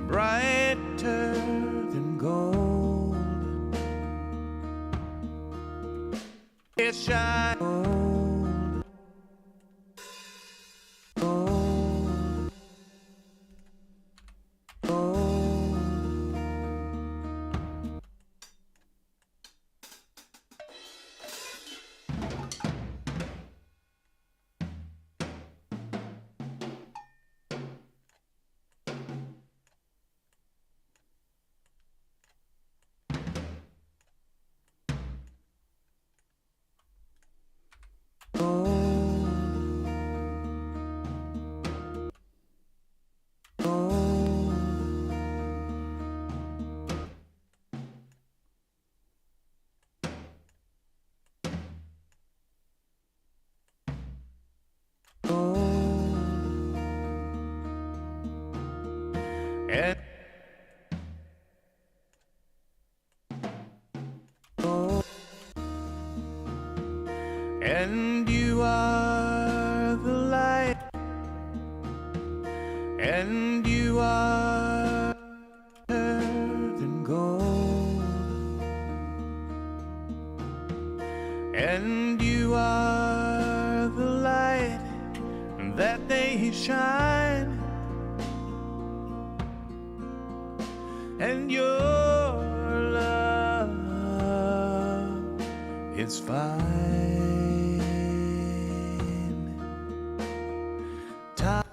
brighter than gold. It shine gold, gold, gold. And and you are the light, and you are brighter than gold, and you are the light that they shine, and your love is fine. Time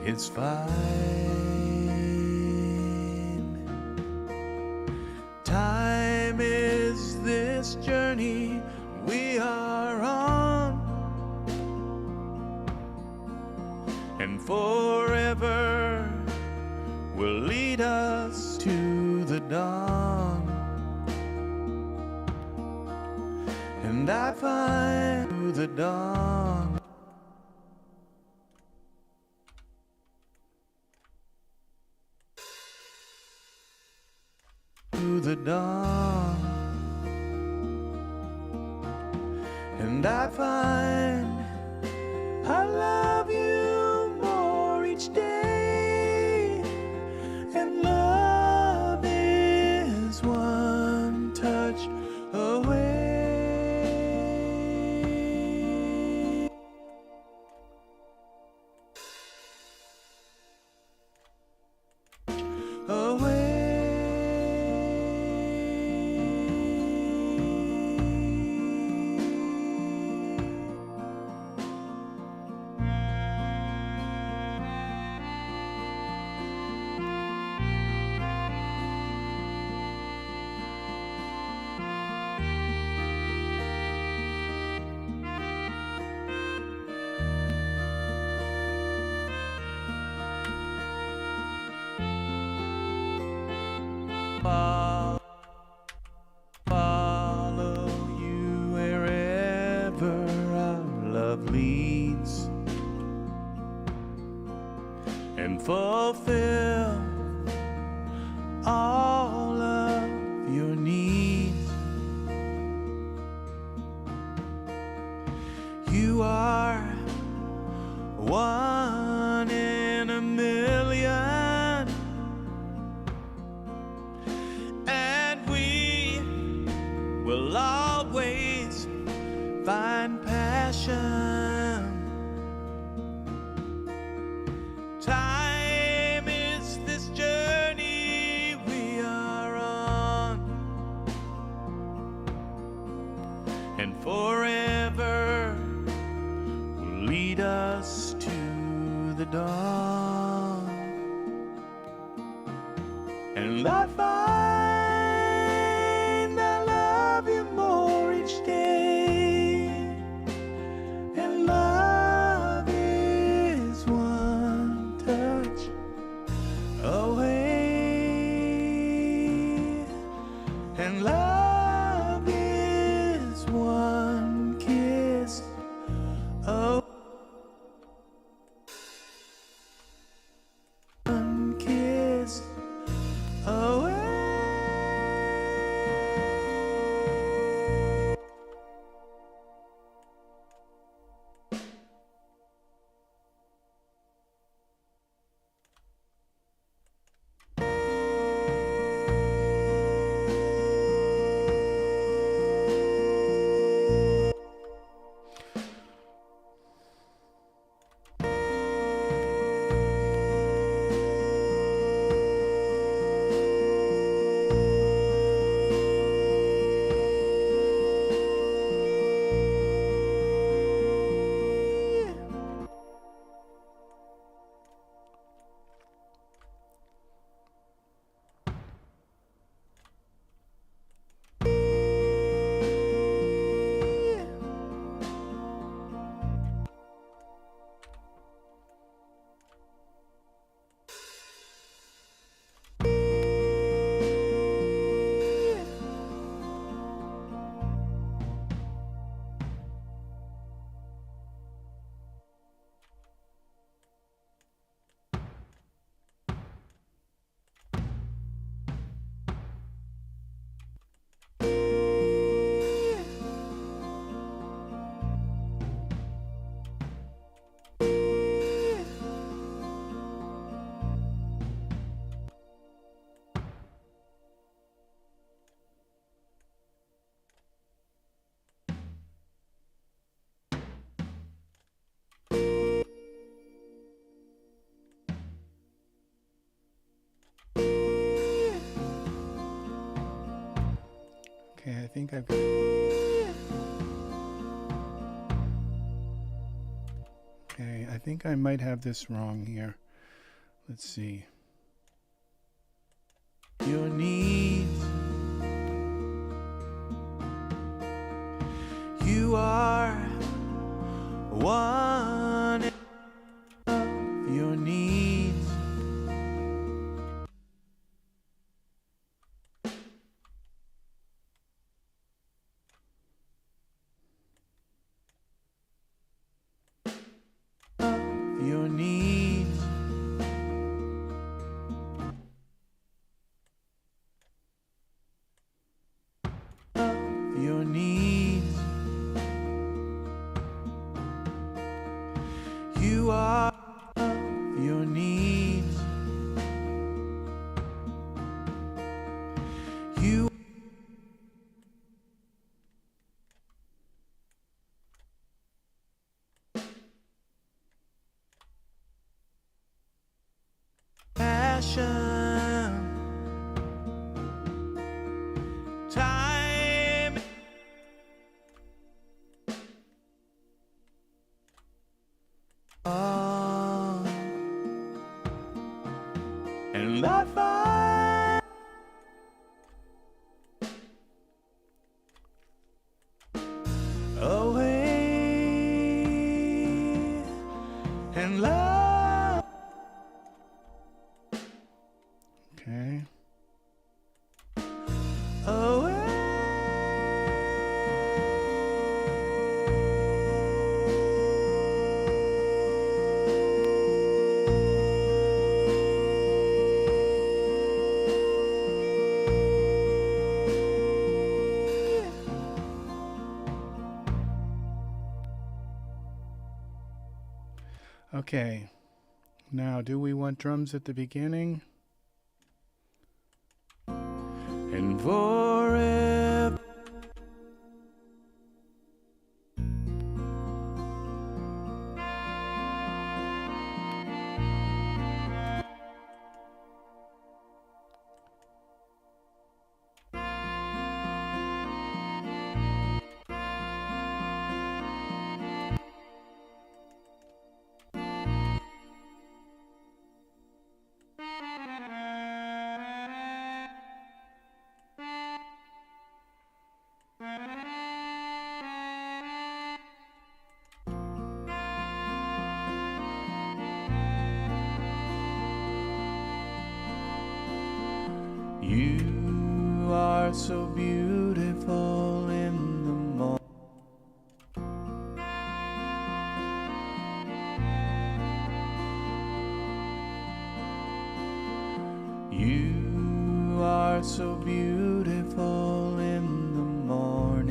it's fine. Time is this journey we are on, and forever will lead us to the dawn. And I find the dawn. To the dawn. And I find I love you more each day, and love is one touch away. fulfill all of your needs. You are one in a million, and we will always find passion. Time is this journey we are on, and forever will lead us to the dawn. And I find I love you more each day, and love is one touch away, and love is one kiss away. One kiss away. Okay, I think I've. Okay, I think I might have this wrong here. Let's see. Your needs. You are one of your needs. Your needs. Your needs. You are your needs. You passion. Time. And I find a way and love. Okay. Away. Okay. Now, do we want drums at the beginning? And forever. You are so beautiful in the morning. You are so beautiful in the morning,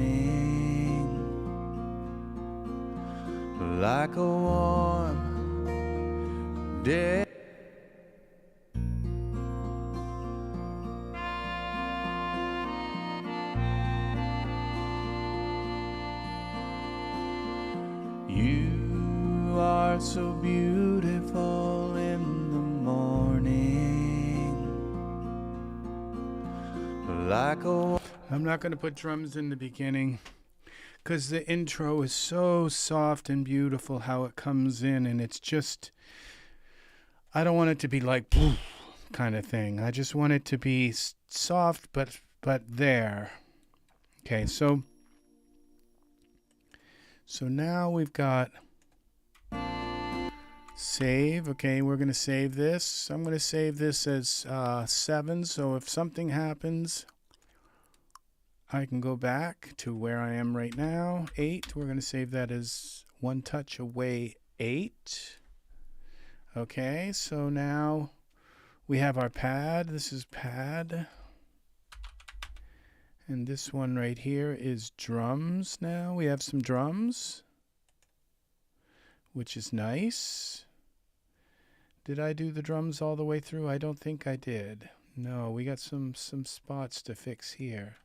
like a warm day. You are so beautiful in the morning, like a... I'm not going to put drums in the beginning because the intro is so soft and beautiful how it comes in, and it's just, I don't want it to be like kind of thing. I just want it to be soft but there. Okay, so now we've got save. Okay, we're going to save this. I'm going to save this as 7, so if something happens, I can go back to where I am right now. 8, we're going to save that as one touch away 8. Okay, so now we have our pad. This is pad. And this one right here is drums now. We have some drums, which is nice. Did I do the drums all the way through? I don't think I did. No, we got some spots to fix here.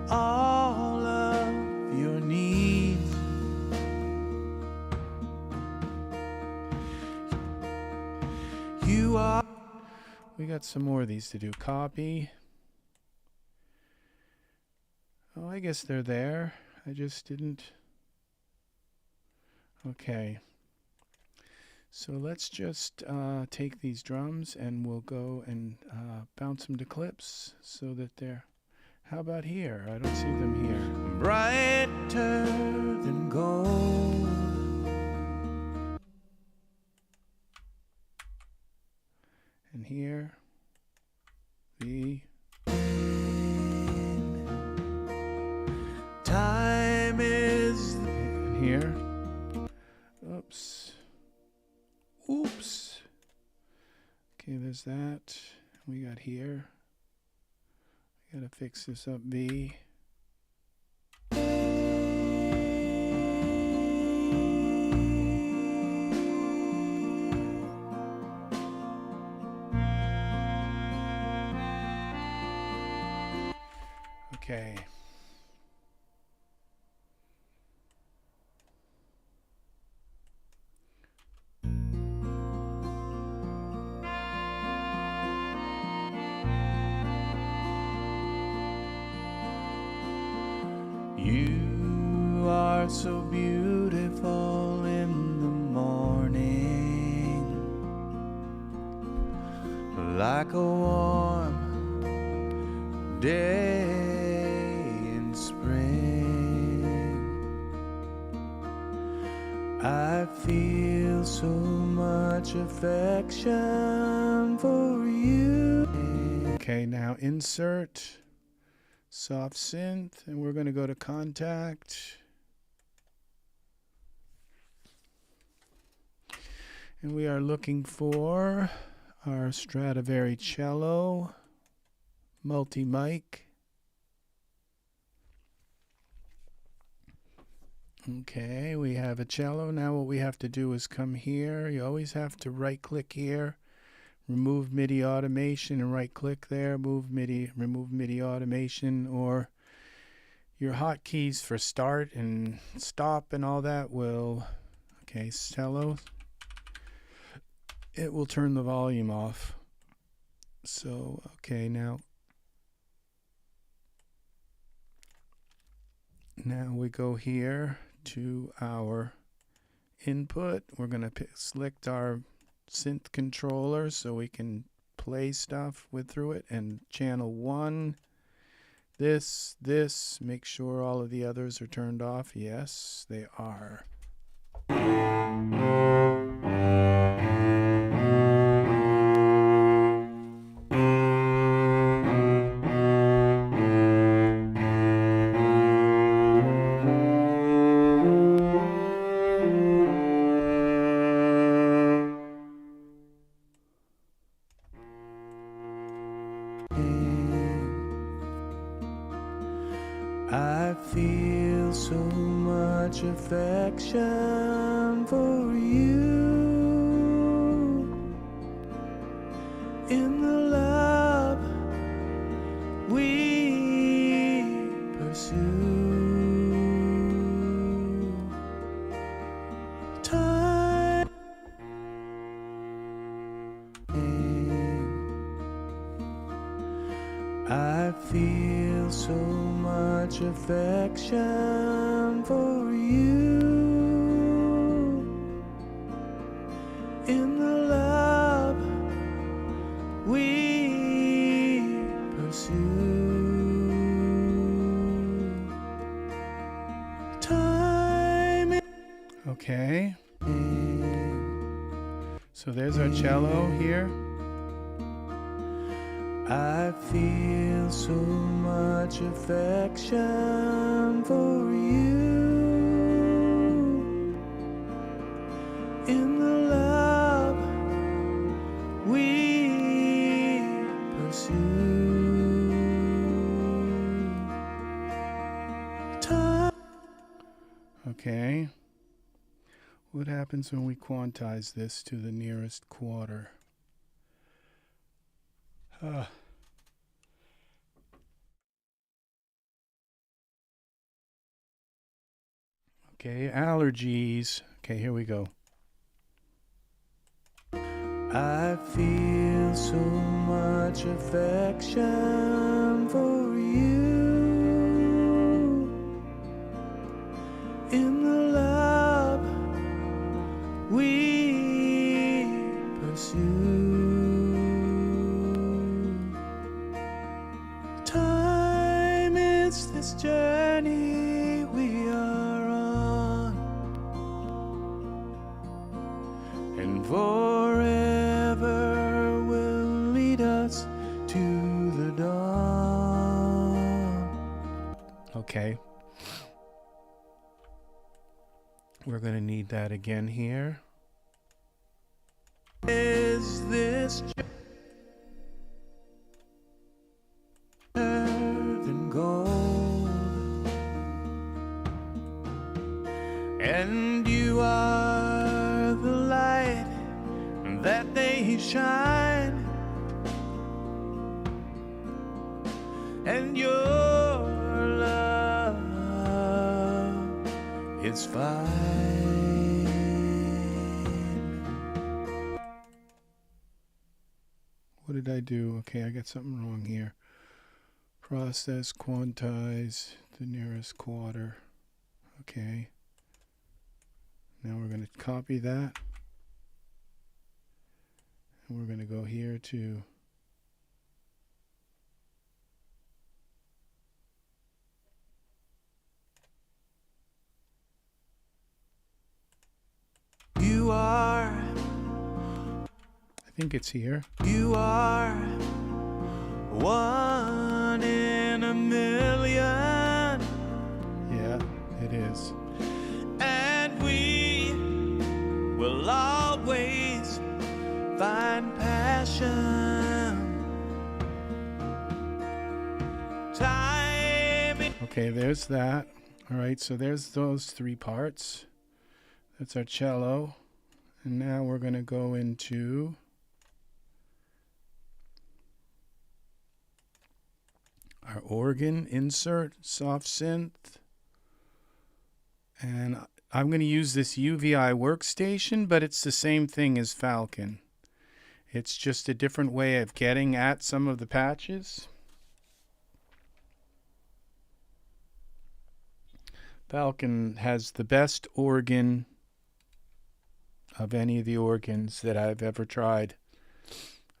All of your needs. You are. We got some more of these to do. Copy. Oh, I guess they're there. I just didn't. Okay. So let's just take these drums and we'll go and bounce them to clips so that they're... How about here? I don't see them here. Brighter than gold. And here. The... Time is... And here. Oops. Oops. Okay, there's that. We got here. We gotta fix this up, B. Okay. You are so beautiful in the morning, like a warm day in spring. I feel so much affection for you. Okay, now insert soft synth, and we're going to go to Kontakt, and we are looking for our Stradivari cello multi-mic. Okay, we have a cello. Now what we have to do is come here. You always have to right click here, remove MIDI automation, and right click there, remove MIDI automation, or your hotkeys for start and stop and all that will, okay, cello, it will turn the volume off. So, okay, now we go here to our input. We're going to select our synth controller so we can play stuff through it, and channel 1, this, make sure all of the others are turned off. Yes, they are. I feel so much affection for you in the love we pursue. Time I feel so much affection for you in the love we pursue. Time. Okay. So there's our cello here. I feel so much affection for you in the love we pursue. Time. Okay. What happens when we quantize this to the nearest quarter? Okay, allergies. Okay, here we go. I feel so much affection for you in the love we pursue. Time is this journey we are on, and forever will lead us to the dawn. Okay. We're going to need that again here. Is this than gold, and you are the light that they shine, and your love is fine. What did I do? Okay, I got something wrong here. Process, quantize, the nearest quarter. Okay. Now we're going to copy that. And we're going to go here to you are. I think it's here. You are one in a million. Yeah, it is. And we will always find passion. Time. Okay, there's that. All right, so there's those three parts. That's our cello. And now we're going to go into our organ insert, soft synth. And I'm going to use this UVI workstation, but it's the same thing as Falcon. It's just a different way of getting at some of the patches. Falcon has the best organ of any of the organs that I've ever tried.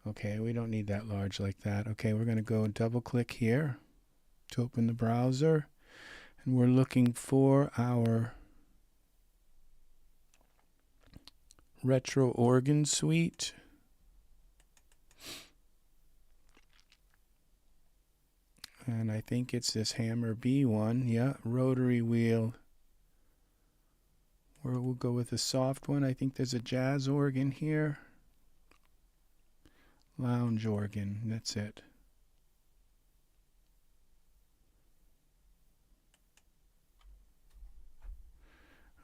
Okay, we don't need that large like that. Okay, we're going to go double click here to open the browser. And we're looking for our retro organ suite. And I think it's this Hammer B one. Yeah, rotary wheel. Or we'll go with a soft one. I think there's a jazz organ here. Lounge organ. That's it.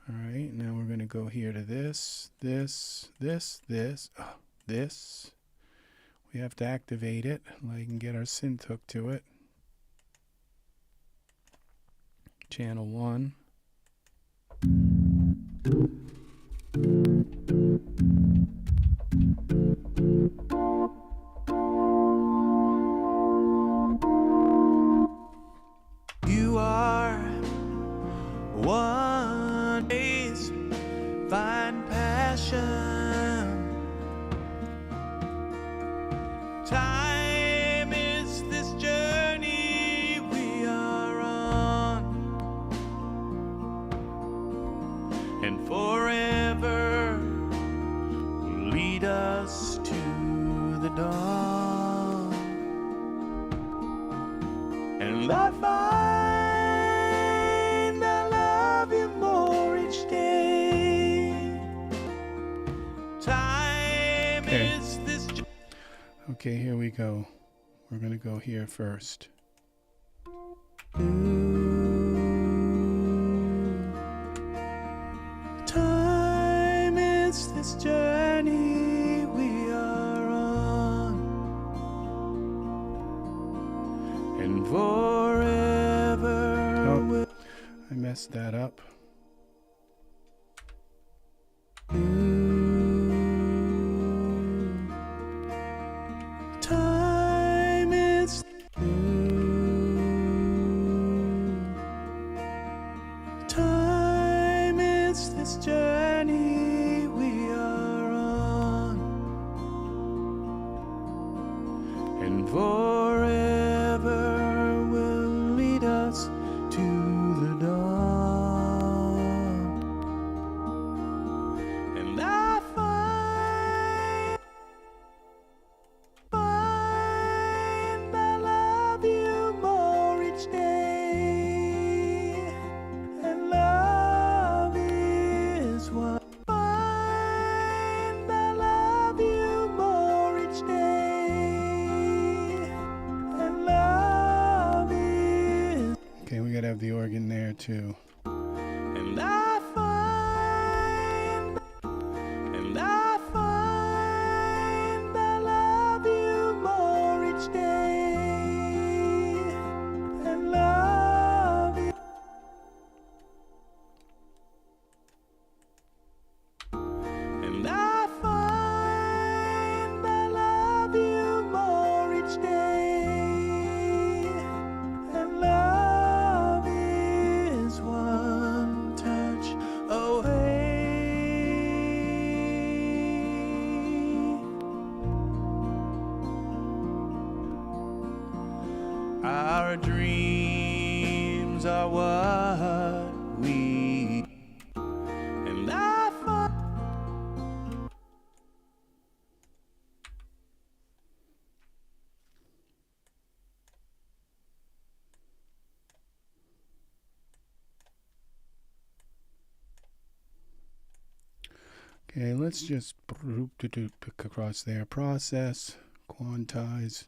All right, now we're going to go here to this. We have to activate it. I can get our synth hook to it. Channel 1. You are one day's fine passion. Time is this journey we are on, and forever will lead us to the dawn. And I find I love you more each day. Time is this. Okay, here we go. We're going to go here first. Time is this journey we are on, and forever. Oh, I messed that up. Time is. Time is this journey we are on, and forever will lead us to the dawn. And I find I love you more each day, and love is what find I love you more each day, and love is. Okay, we got to have the organ there too. And I find I love you more each day, and love you. And I find I love you more each day, and love is one touch away. Our dreams are what we, and I find. Okay, let's just pick across there. Process, quantize.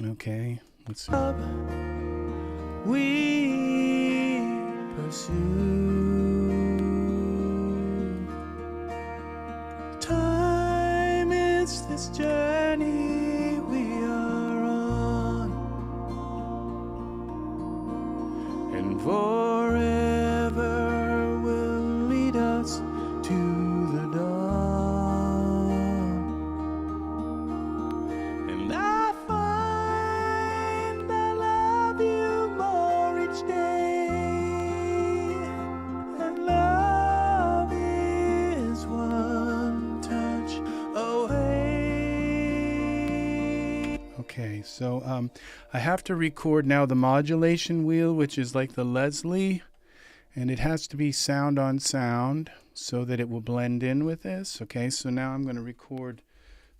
Okay, let's see. we pursue. Time is this journey we are on, and forever will lead us to the dawn. And I find I love you more each day, and love is one touch away. Okay, so I have to record now the modulation wheel, which is like the Leslie, and it has to be sound on sound so that it will blend in with this. Okay, so now I'm going to record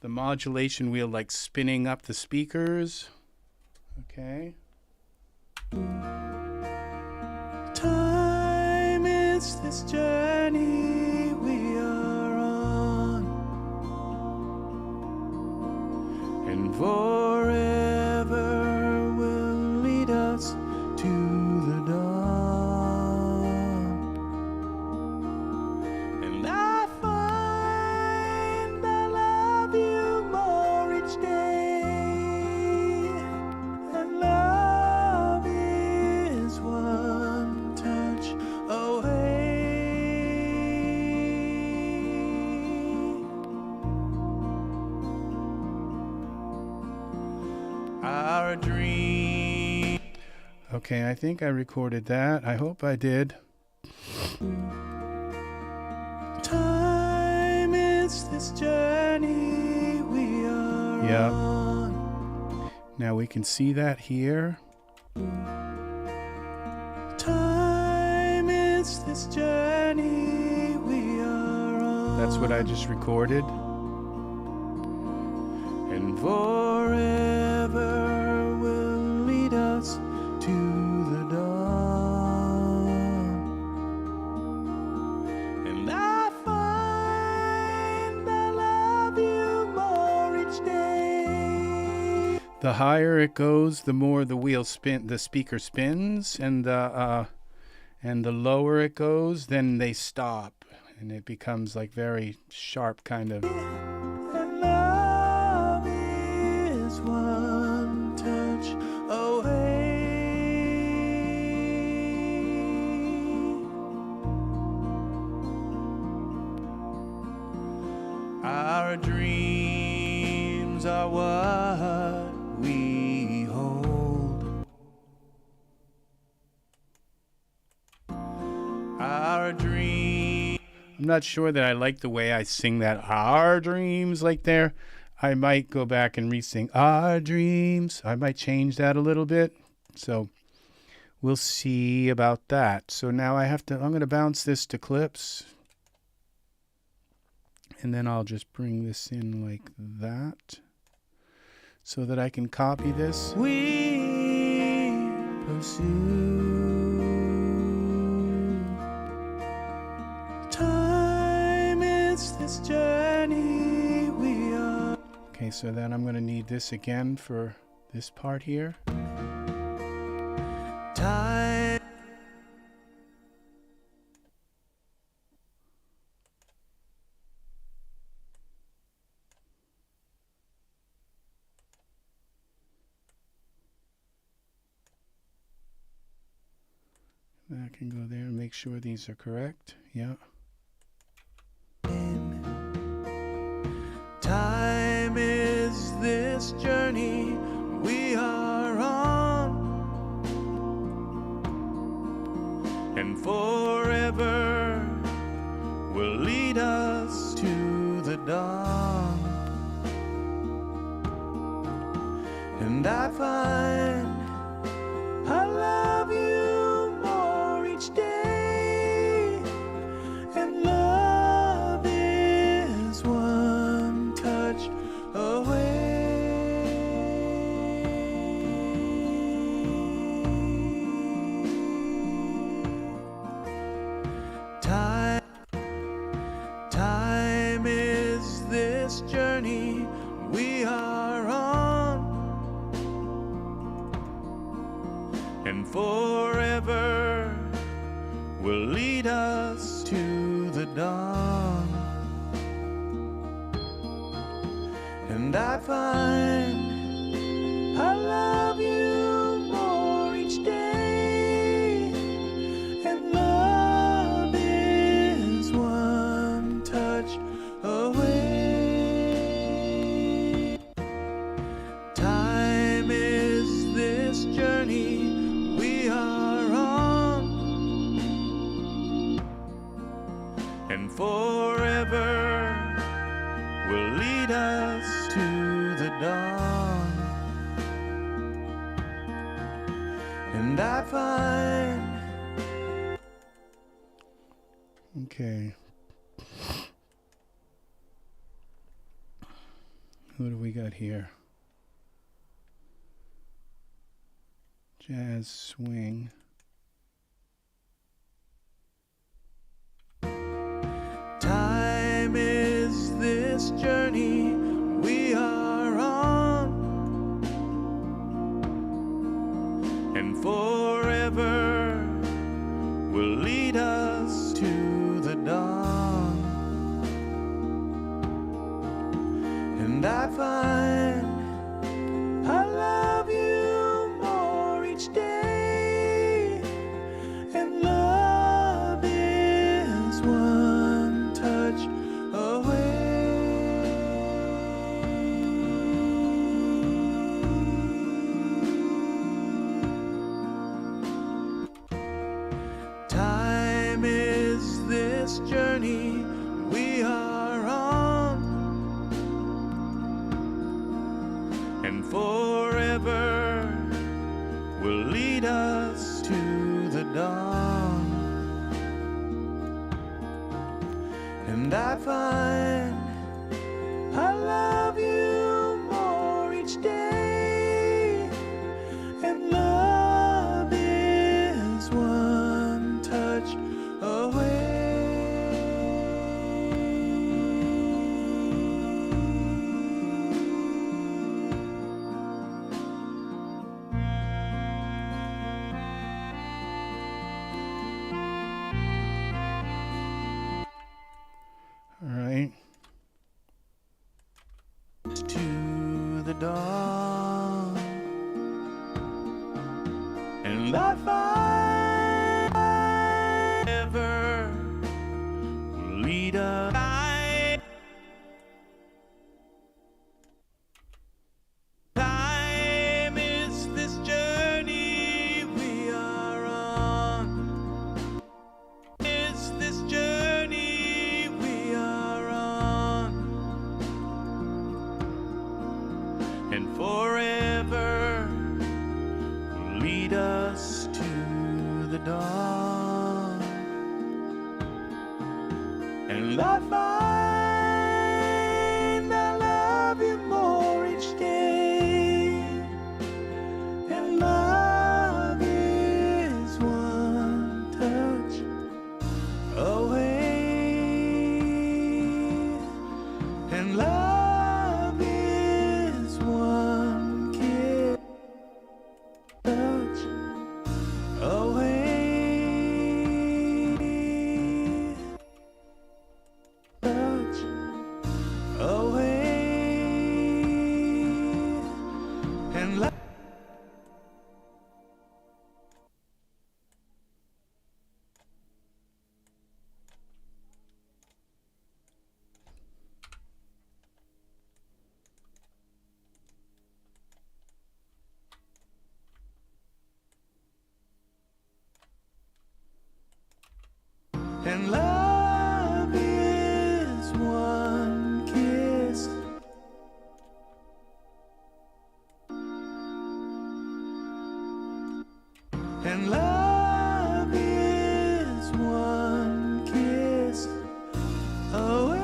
the modulation wheel like spinning up the speakers. Okay. Time is this journey we are on, and forever will lead us to the dawn. And I find I love you more each day, and love is one touch away. Our dream. Okay, I think I recorded that. I hope I did. Time is this journey we are Yep. on. Now we can see that here. Time is this journey we are on. That's what I just recorded. And forever will lead us to the dawn. And I find I love you more each day. The higher it goes, the more the wheel the speaker spins, and the lower it goes, then they stop, and it becomes like very sharp kind of. And love is one touch away. Our dreams are what we hold. Our dreams. I'm not sure that I like the way I sing that "our dreams" like there. I might go back and re-sing "our dreams." I might change that a little bit. So we'll see about that. So now I'm going to bounce this to clips. And then I'll just bring this in like that so that I can copy this. We pursue. Time is this journey we are. Okay, so then I'm going to need this again for this part here. Time. I can go there and make sure these are correct. Yeah. Time is this journey we are on, and forever will lead us to the dawn. And I find I love you more each day, and love is one touch away. Time is this journey we are on, and forever will lead us to the dawn. And I find I love you more each day, and love is one touch away. Time is this journey we are on, and forever will lead us to the dawn. And I find. Okay. Who do we got here? Jazz swing. Time is this journey we are on, and forever will lead us to the dawn. And I find I love you more each day, and love is one touch away. Time is this journey we are on, and forever will lead us to the dawn. And I find I love you more each day, and love is one touch away. All right. To the dawn, and I find ever will lead us. Time is this journey we are on. Is this journey we are on, and forever will lead us to the dawn. And I find I love you more each day, and love is one touch away, and love is one kiss touch away, touch away, and love. And love is one kiss, and love is one kiss away.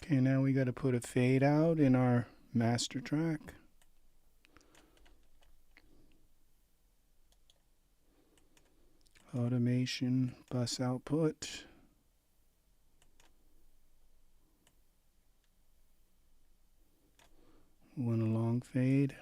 Okay, now we got to put a fade out in our master track. Automation, bus output. One a long fade.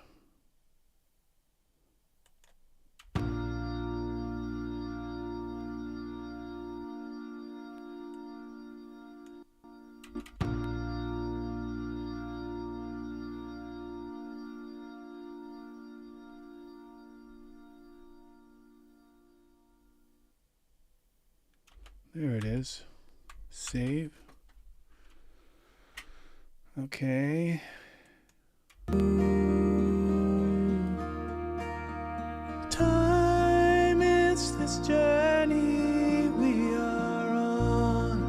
There it is. Save. Okay. Time is this journey we are on,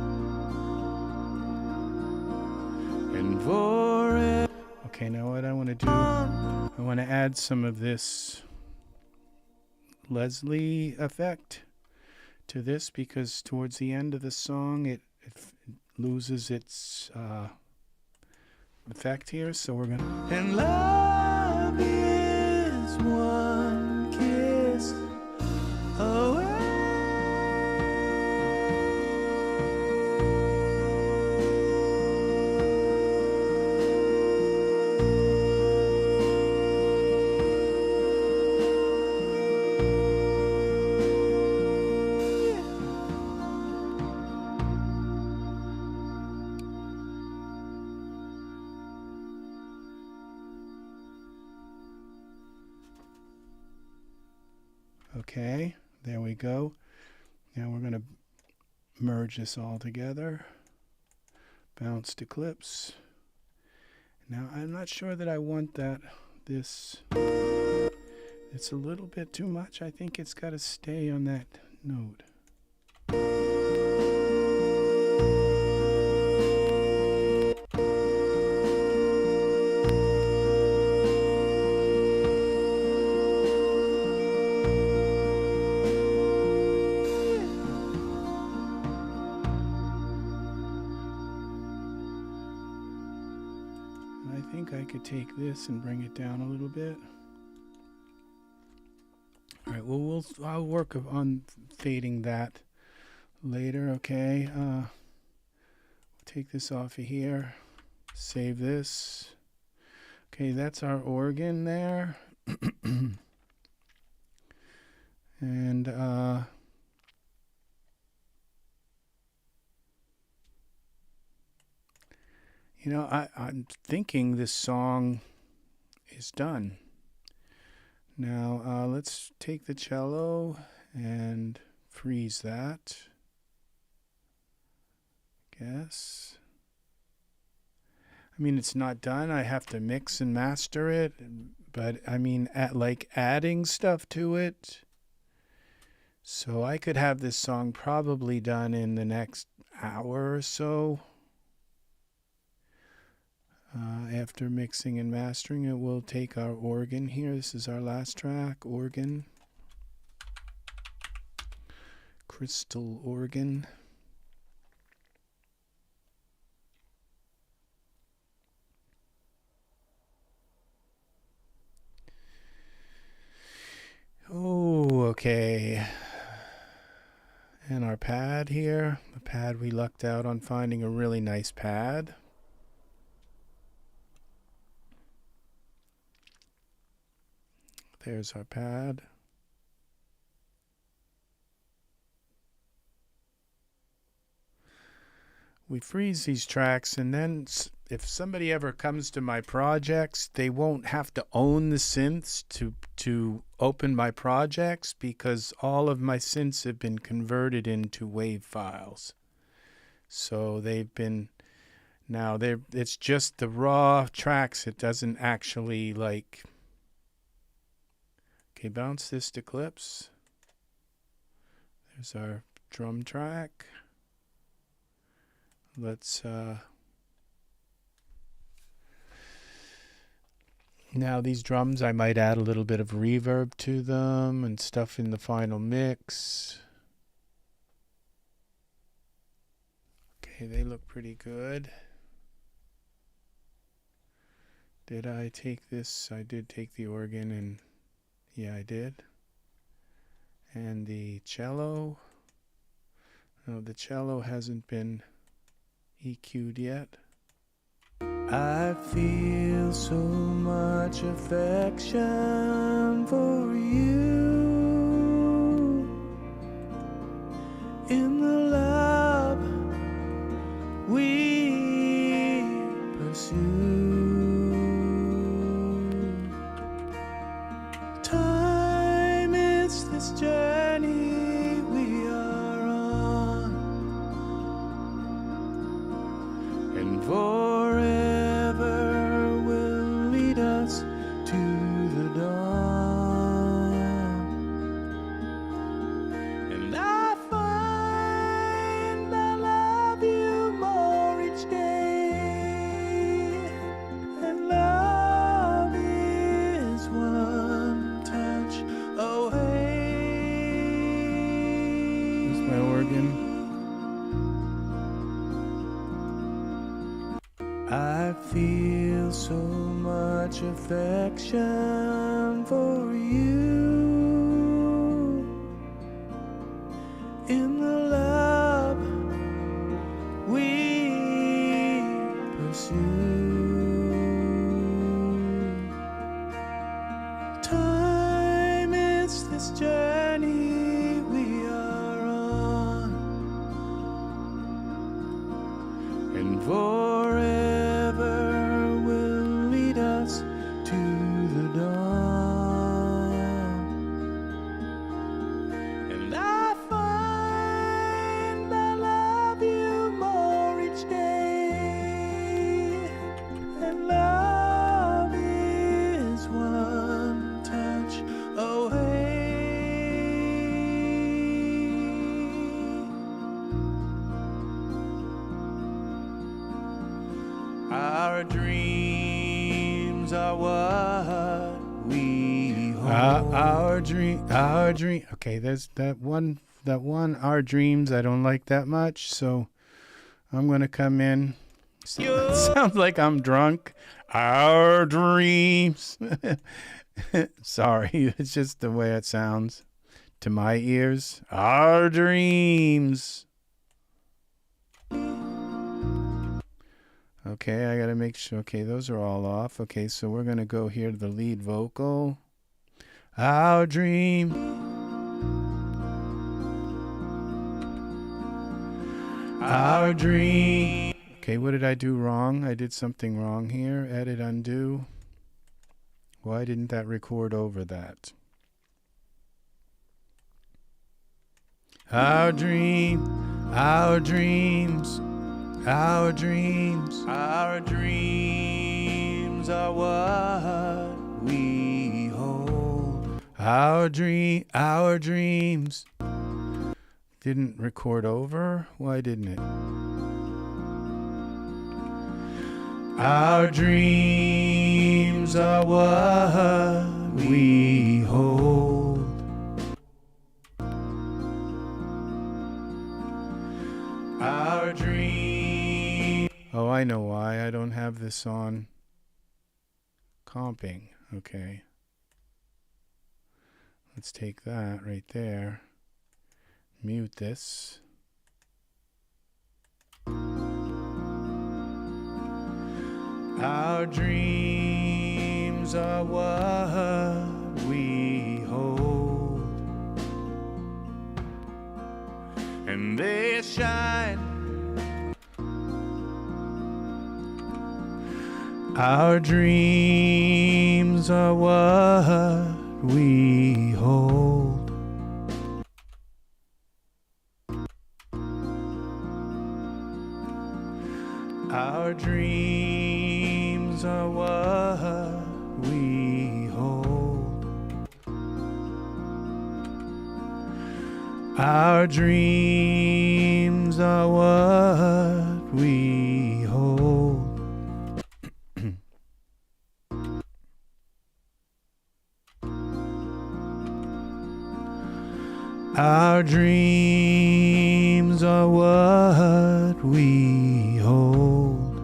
And for it. Okay, now what I want to do, I want to add some of this Leslie effect to this, because towards the end of the song it loses its effect here, so we're gonna. and love is one kiss away. Okay, there we go. Now we're going to merge this all together. Bounce to clips. Now I'm not sure that I want that. It's a little bit too much. I think it's got to stay on that note. I could take this and bring it down a little bit. All right, well, I'll work on fading that later. Okay, take this off of here, save this. Okay, that's our organ there. And you know, I'm thinking this song is done. Now, let's take the cello and freeze that. Guess. I mean, it's not done. I have to mix and master it. But, I mean, like adding stuff to it. So I could have this song probably done in the next hour or so. After mixing and mastering it, we'll take our organ here. This is our last track, organ. Crystal organ. Oh, okay. And our pad here. The pad, we lucked out on finding a really nice pad. There's our pad. We freeze these tracks, and then if somebody ever comes to my projects, they won't have to own the synths to open my projects, because all of my synths have been converted into WAV files. So they've been, now it's just the raw tracks. It doesn't actually like. Okay, bounce this to clips. There's our drum track. Let's now these drums, I might add a little bit of reverb to them and stuff in the final mix. Okay, they look pretty good. Did I take this? I did take the organ, and yeah, I did. And the cello. No, the cello hasn't been EQ'd yet. I feel so much affection for you in the love we pursue. Time is this journey we are on, and forever will lead us to the dawn. And I find I love you more each day, and love is one touch away. That's my organ. I feel so much affection for you in the love we pursue. Time is this journey we are on, and forever will lead us to the dawn. And I find I love you more each day, and love is one touch away. Our dreams are what we hold. Our dream. Okay, there's that one. Our dreams. I don't like that much, so I'm gonna come in. Sounds like I'm drunk. Our dreams. Sorry, it's just the way it sounds to my ears. Our dreams. Okay, I gotta make sure. Okay, those are all off. Okay, so we're gonna go here to the lead vocal. Our dream. Our dream. Okay, what did I do wrong? I did something wrong here. Edit, undo. Why didn't that record over that? Our dream. Our dreams. Our dreams. Our dreams are what we hold. Our dreams. Didn't record over? Why didn't it? Our dreams are what we hold. Our dreams. Oh, I know why. I don't have this on comping. Okay. Let's take that right there. Mute this. Our dreams are what we hold, and they shine. Our dreams are what we hold. Our dreams are what we hold. Our dreams are what we hold. Our dreams are what we hold.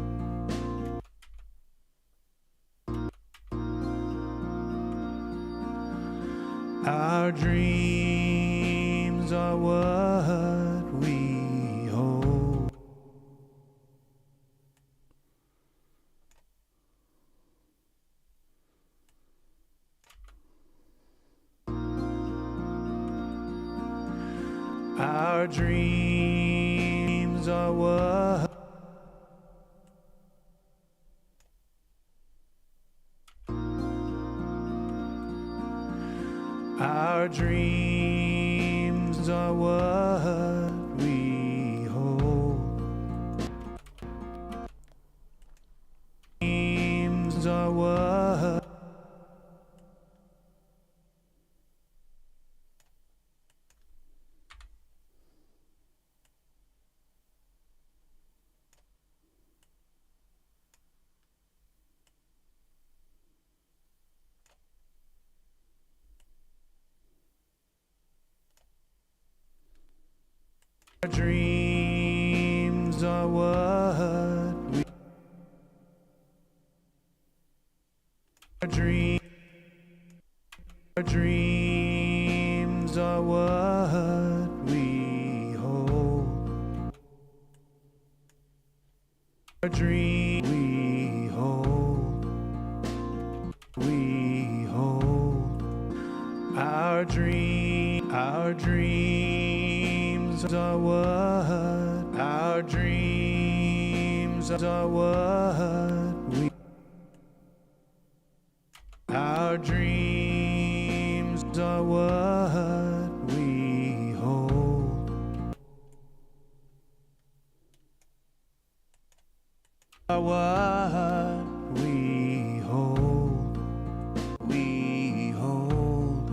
Our dreams are what we hold. Our dreams are what our dreams are what we hold. Dreams are what our dreams are what we our dreams are what we hold. Our dreams we hold. We hold. Our dreams are what our dreams are what we our dreams are what we hold. Are what we hold. We hold.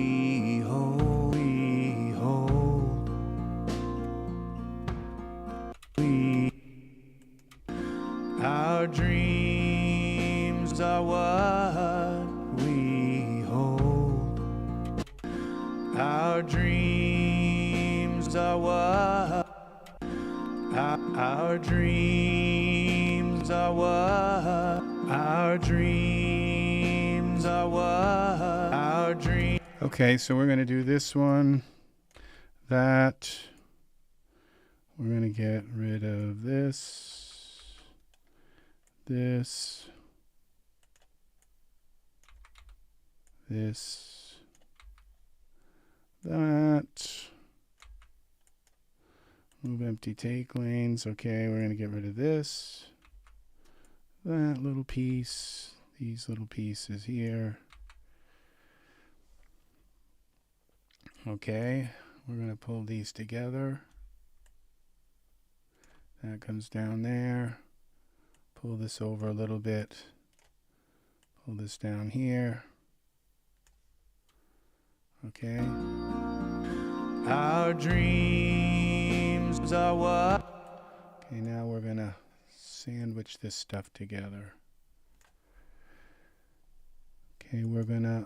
We hold. We hold. We our dreams are what we hold. Our dreams are what our dreams are what our dreams are what our dreams. Okay, so we're going to do this one, that. We're going to get rid of this, this, this, that. Move empty take lanes. Okay, we're going to get rid of this, that little piece, these little pieces here. Okay, we're going to pull these together. That comes down there. Pull this over a little bit. Pull this down here. Okay. Our dreams are what? Okay, now we're going to sandwich this stuff together. Okay, we're going to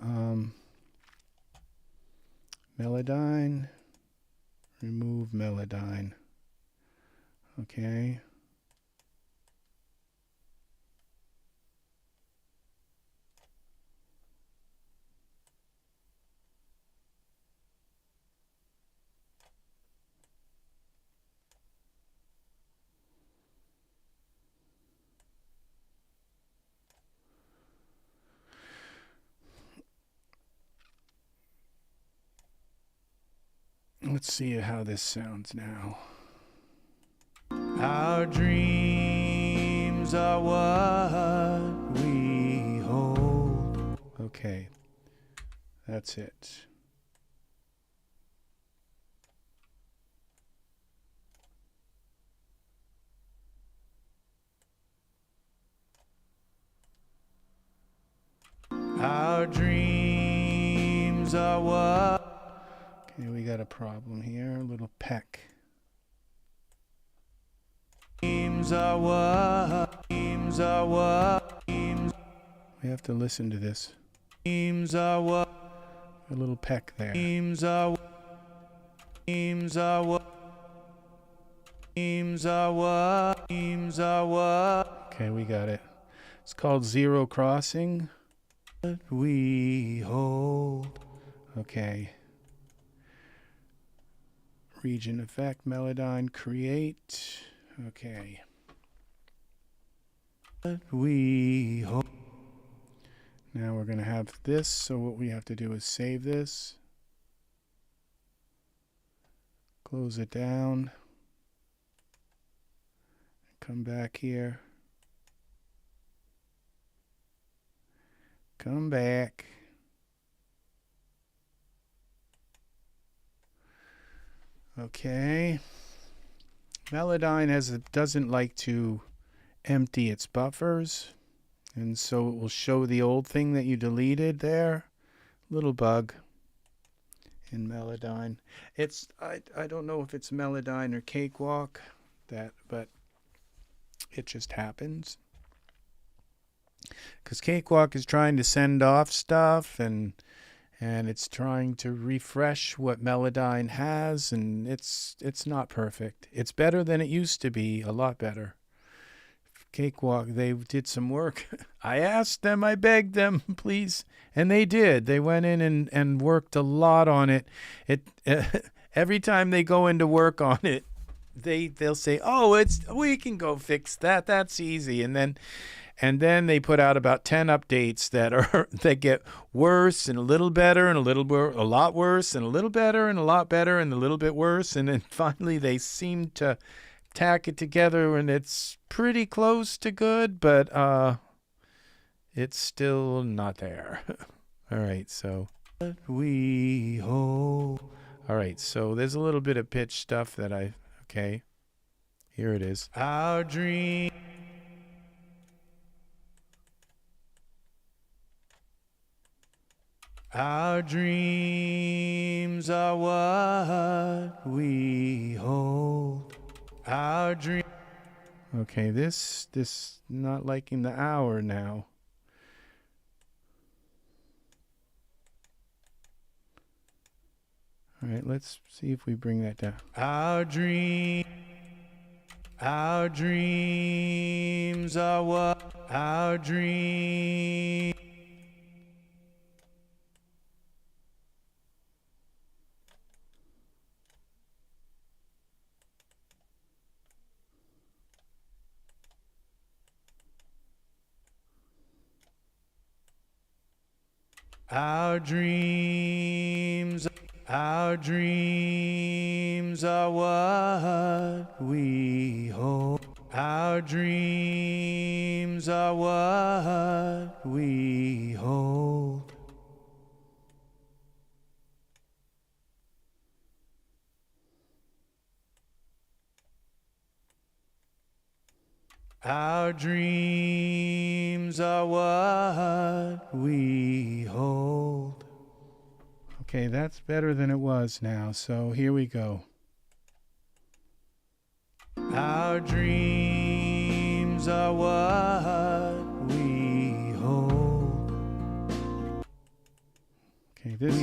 Melodyne, remove Melodyne. Okay. Let's see how this sounds now. Our dreams are what we hold. Okay, that's it. Our dreams are what? Okay, we got a problem here, a little peck. Dreams are what? Dreams are what? Dreams. We have to listen to this. Dreams are what? A little peck there. Dreams are what? Dreams are what? Dreams are what? Dreams are what? Okay, we got it. It's called zero crossing. we hold. Okay. Region effect, Melodyne, create. Okay. We hold. Now we're going to have this, so what we have to do is save this. Close it down. Come back here. Come back. Okay. Melodyne doesn't like to empty its buffers, and so it will show the old thing that you deleted there. Little bug in Melodyne. It's I don't know if it's Melodyne or Cakewalk but it just happens. Because Cakewalk is trying to send off stuff and it's trying to refresh what Melodyne has, and it's not perfect. It's better than it used to be, a lot better. Cakewalk, they did some work. I asked them, I begged them, please, and they did. They went in and worked a lot on it. Every time they go into work on it, they'll say, "Oh, we can go fix that. That's easy." And then they put out about 10 updates that get worse and a little better and a lot worse and a little better and a lot better and a little bit worse, and then finally they seem to tack it together and it's pretty close to good, but it's still not there. All right, so we hold. All right, so there's a little bit of pitch stuff okay, here it is. Our dream. Our dreams are what we hold. Our dream. Okay, this not liking the hour now. All right, let's see if we bring that down. Our dreams are what our dreams. Our dreams are what we hold. Our dreams are what we hold. Our dreams are what we hold. Okay, that's better than it was now, so here we go. Our dreams are what we hold. Okay, this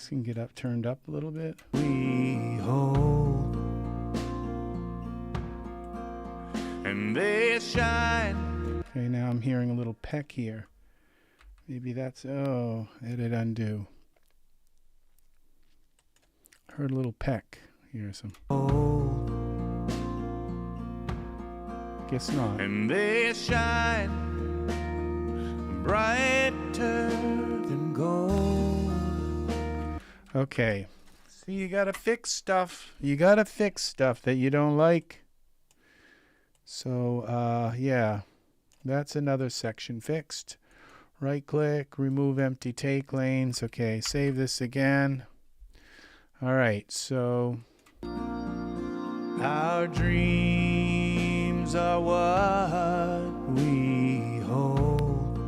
can get turned up a little bit. We hold. And they shine. Okay, now I'm hearing a little peck here. Maybe that's, edit undo. Heard a little peck. Here's some. Guess not. And they shine brighter than gold. Okay. See, you gotta fix stuff. You gotta fix stuff that you don't like. So, yeah, that's another section fixed. Right click, remove empty take lanes. Okay, save this again. All right, so our dreams are what we hold,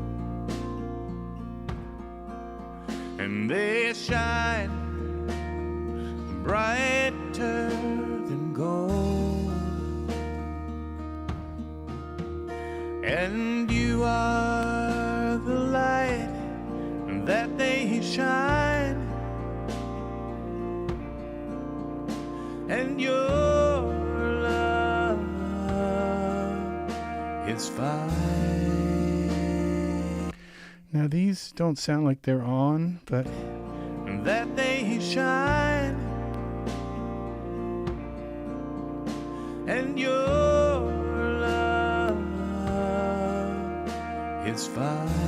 and they shine brighter than gold. And you are the light that they shine, and your love is fine. Now these don't sound like they're on, but that they shine, and your love is fine.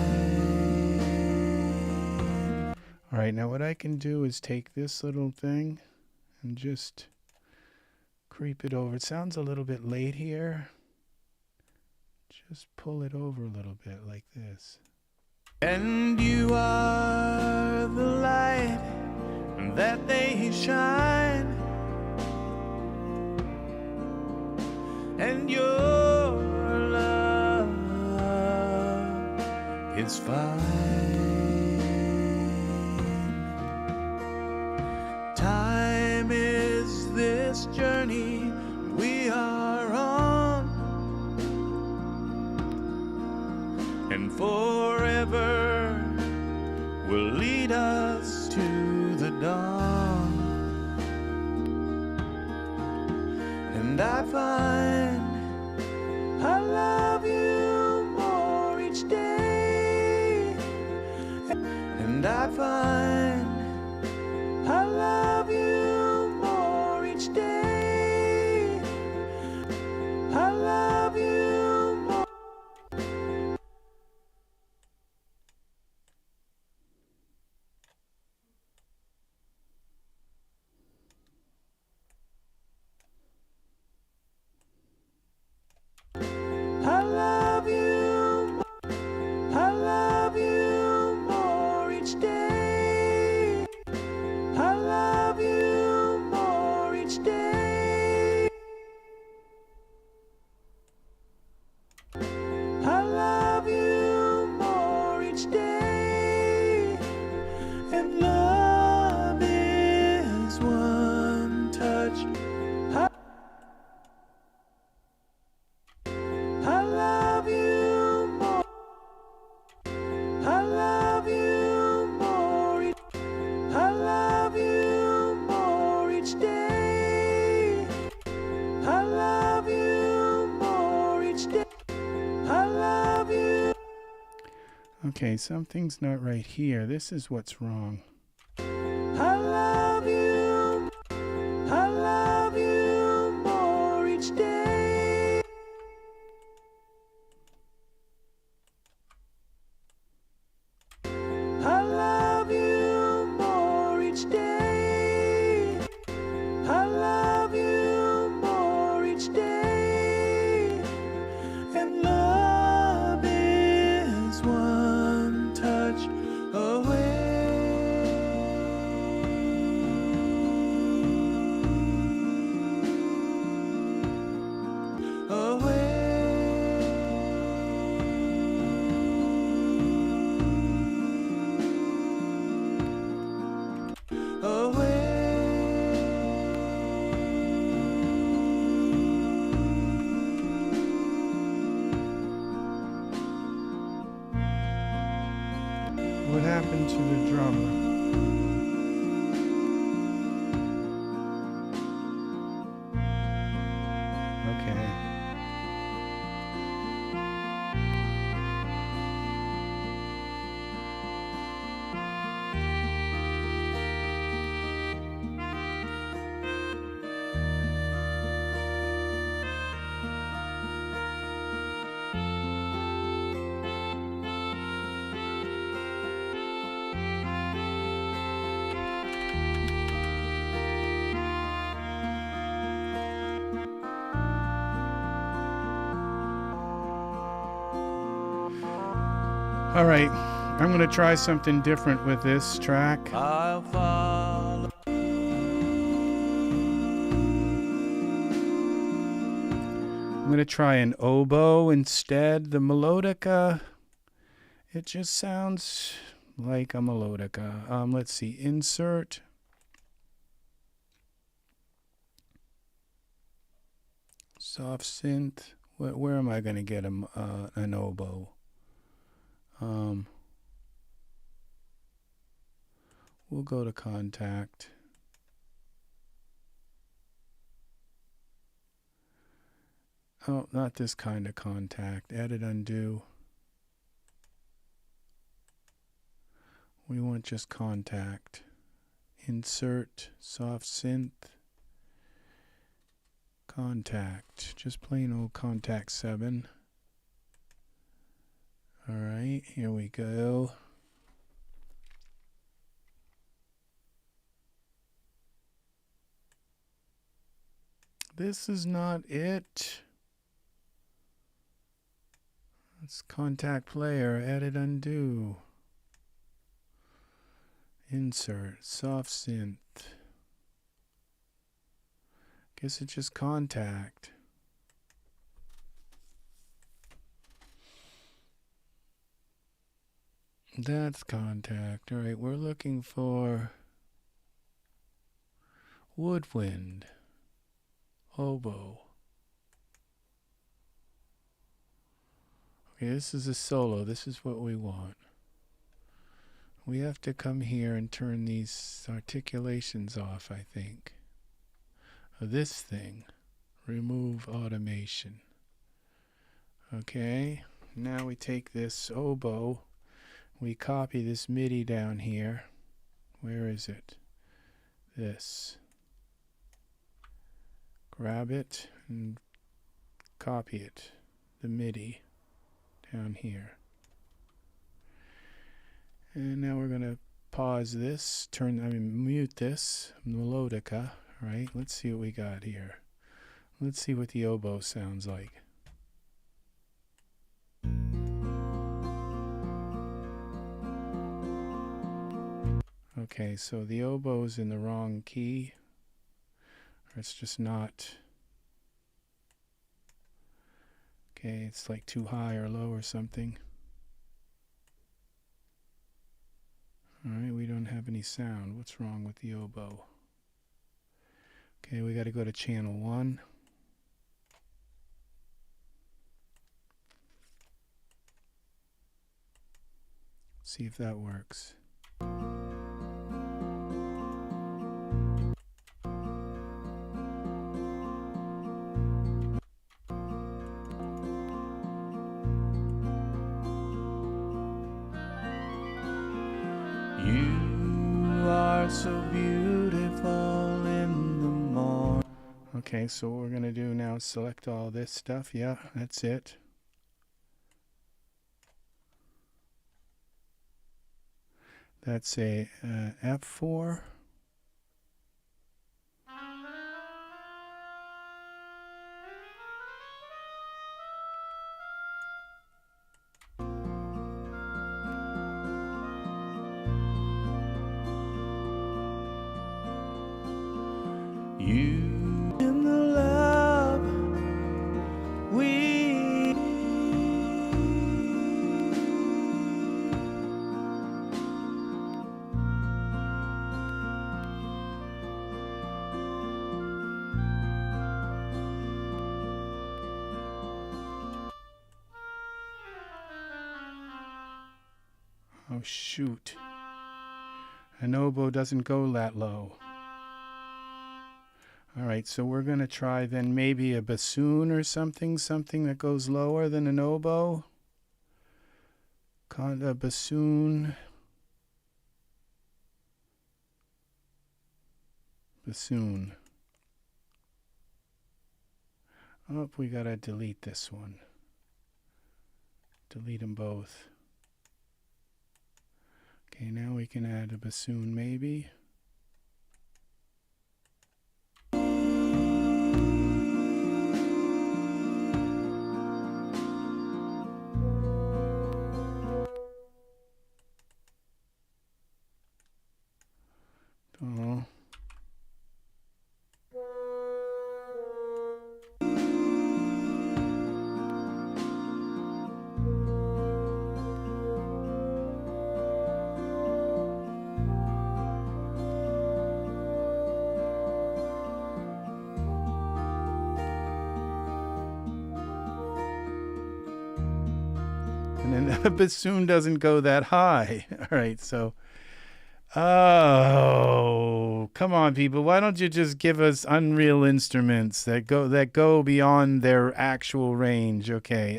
all right, now what I can do is take this little thing and just creep it over. It sounds a little bit late here. Just pull it over a little bit like this. And you are the light that they shine, and your love is fine. Time is this journey we are on, and forever will lead us to the dawn. And I find I love you more each day, and I find I love you more each day. I love you more. I love you. I love you more each day. I love you more each day. I love you more each day. And love is one touch. I love you more. I love you more. I love you more each day. I love you more each day. I love you. Okay, something's not right here. This is what's wrong. I love you. I love you more each day. I love you more each day. I love you more each day. And love is one touch away. What happened to the drum? Okay. All right, I'm going to try something different with this track. I'll follow. I'm going to try an oboe instead. The melodica, it just sounds like a melodica. Let's see, insert. Soft synth. Where am I going to get an oboe? We'll go to Kontakt. Oh, not this kind of Kontakt. Edit, undo. We want just Kontakt. Insert, soft synth, Kontakt. Just plain old Kontakt 7. Alright, here we go. This is not it. Let's Kontakt player, edit, undo. Insert, soft synth. Guess it's just Kontakt. That's Kontakt. Alright, we're looking for woodwind, oboe. Okay, this is a solo. This is what we want. We have to come here and turn these articulations off, I think. This thing. Remove automation. Okay, now we take this oboe. We copy this MIDI down here. Where is it? This. Grab it and copy it. The MIDI down here. And now we're going to pause this, mute this, melodica, right? Let's see what we got here. Let's see what the oboe sounds like. Okay, so the oboe's in the wrong key. Or it's just not. Okay, it's like too high or low or something. Alright, we don't have any sound. What's wrong with the oboe? Okay, we got to go to channel 1. See if that works. You are so beautiful in the morning. Okay, so what we're going to do now is select all this stuff. Yeah, that's it. That's a F4. You in the love we Oh shoot. An oboe doesn't go that low. Alright, so we're going to try then maybe a bassoon or something that goes lower than an oboe. A bassoon. Bassoon. Oh, we got to delete this one. Delete them both. Okay, now we can add a bassoon maybe. Oh. And then the bassoon doesn't go that high. All right, so oh, come on, people. Why don't you just give us unreal instruments that go beyond their actual range? Okay.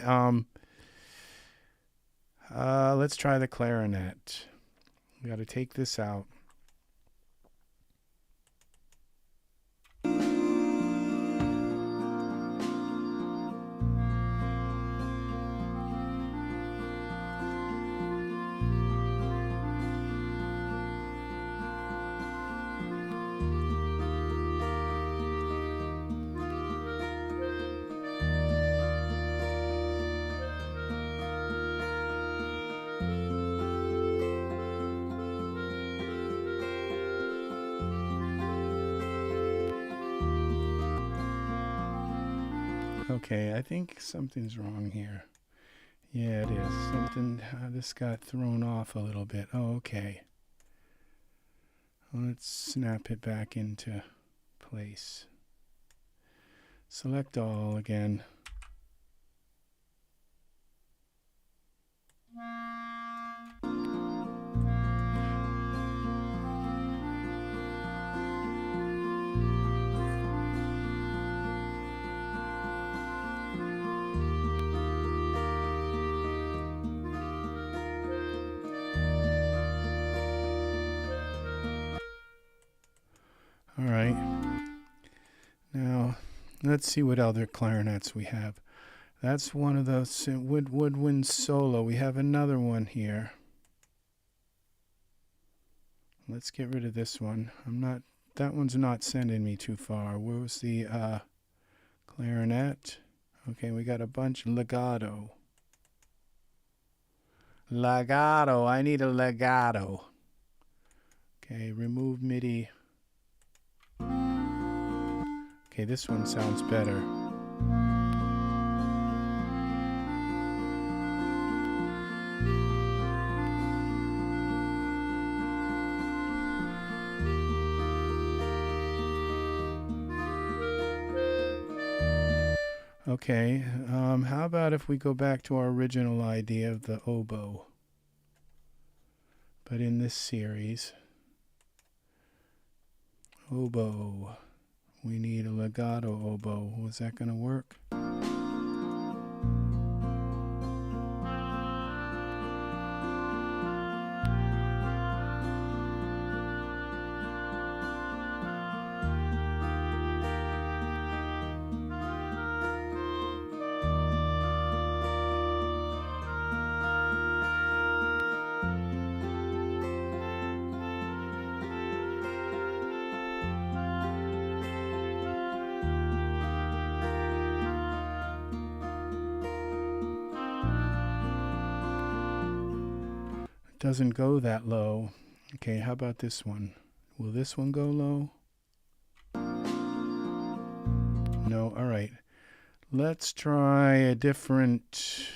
Let's try the clarinet. We got to take this out. Okay, I think something's wrong here. Yeah, it is. Something, this got thrown off a little bit. Oh, okay. Let's snap it back into place. Select all again. All right. Now, let's see what other clarinets we have. That's one of those woodwinds solo. We have another one here. Let's get rid of this one. That one's not sending me too far. Where was the clarinet? Okay, we got a bunch. Legato. Legato. I need a legato. Okay, remove MIDI. Okay, this one sounds better. Okay, how about if we go back to our original idea of the oboe, but in this series, oboe, we need a legato oboe. Was that going to work? Doesn't go that low. Okay, how about this one? Will this one go low? No, all right. Let's try a different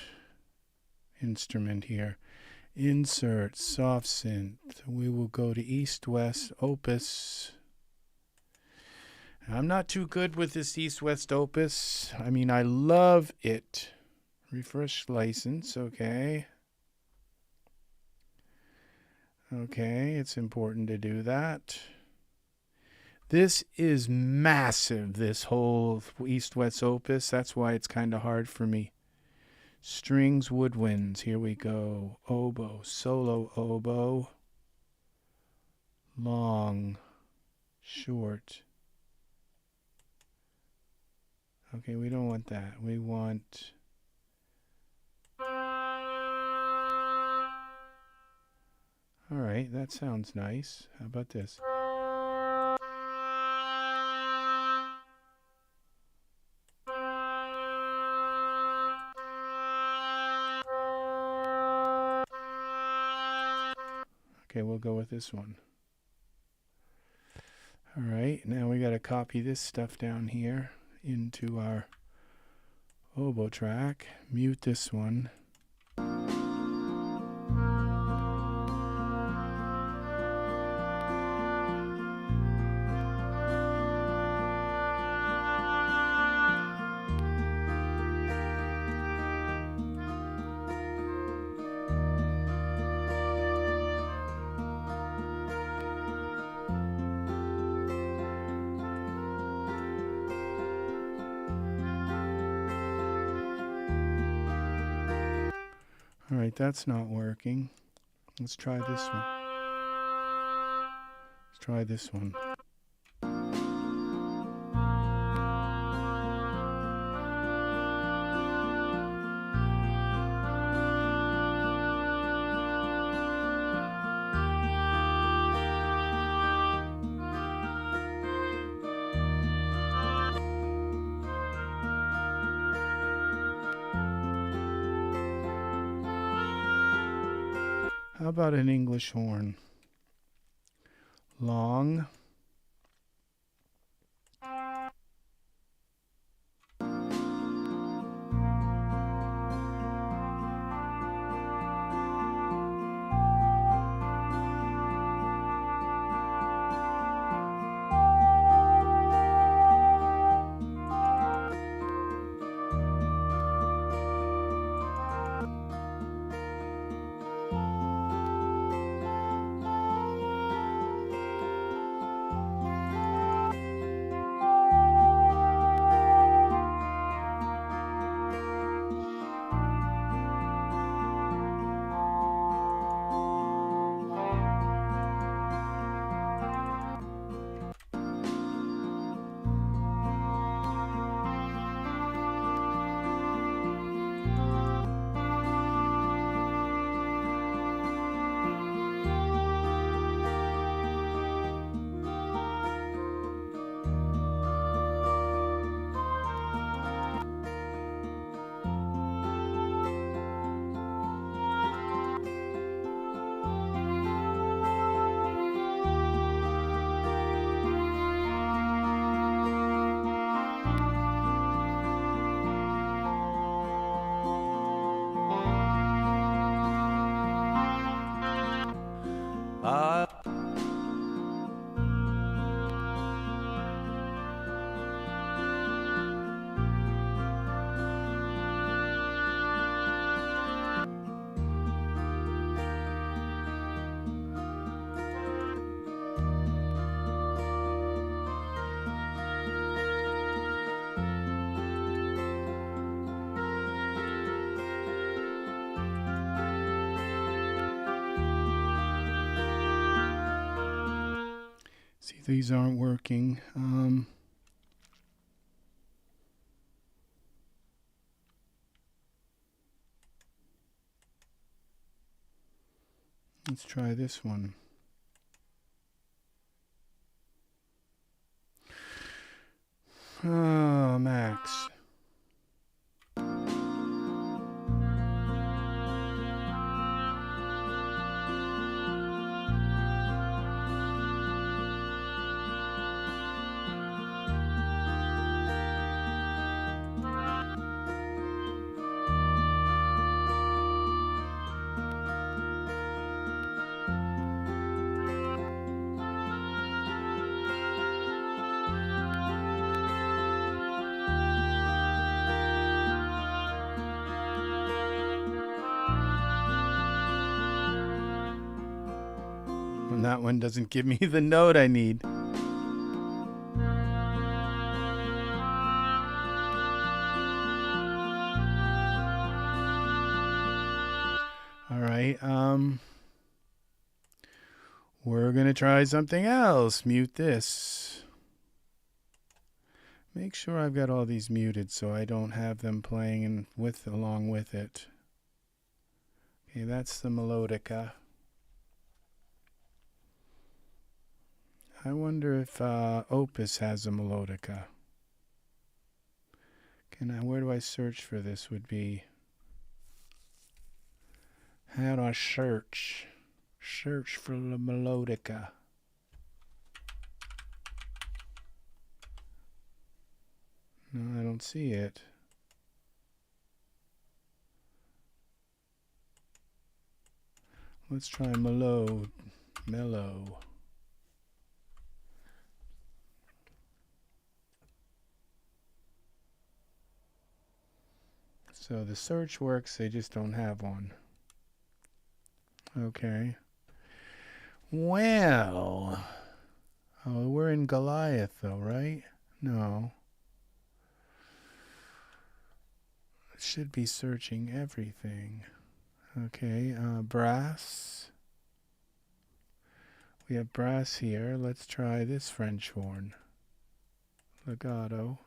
instrument here. Insert, soft synth. We will go to EastWest Opus. I'm not too good with this EastWest Opus. I mean, I love it. Refresh license, okay. Okay, it's important to do that. This is massive, this whole EastWest Opus. That's why it's kind of hard for me. Strings, woodwinds. Here we go. Oboe, solo oboe. Long, short. Okay, we don't want that. We want... All right, that sounds nice. How about this? Okay, we'll go with this one. All right, now we got to copy this stuff down here into our oboe track. Mute this one. All right, that's not working. Let's try this one. try this one. How about an English horn? Long. See, these aren't working. Let's try this one. Oh, Max. And that one doesn't give me the note I need. All right, we're gonna try something else. Mute this. Make sure I've got all these muted so I don't have them playing along with it. Okay, that's the melodica. I wonder if Opus has a melodica. Where do I search for this? Would be, how do I search? Search for the melodica. No, I don't see it. Let's try mellow. So the search works, they just don't have one. Okay. Well, oh, we're in Goliath though, right? No. It should be searching everything. Okay, brass. We have brass here. Let's try this French horn. Legato.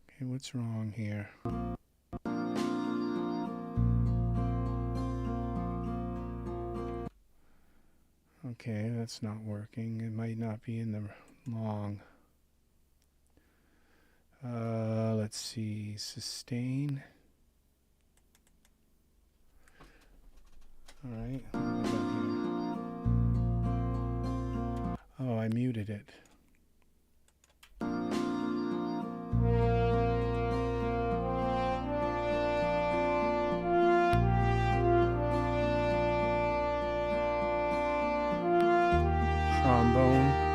Okay, what's wrong here? Okay, that's not working. It might not be in the long. Let's see, sustain. All right, what do we got here? Oh, I muted it. Trombone.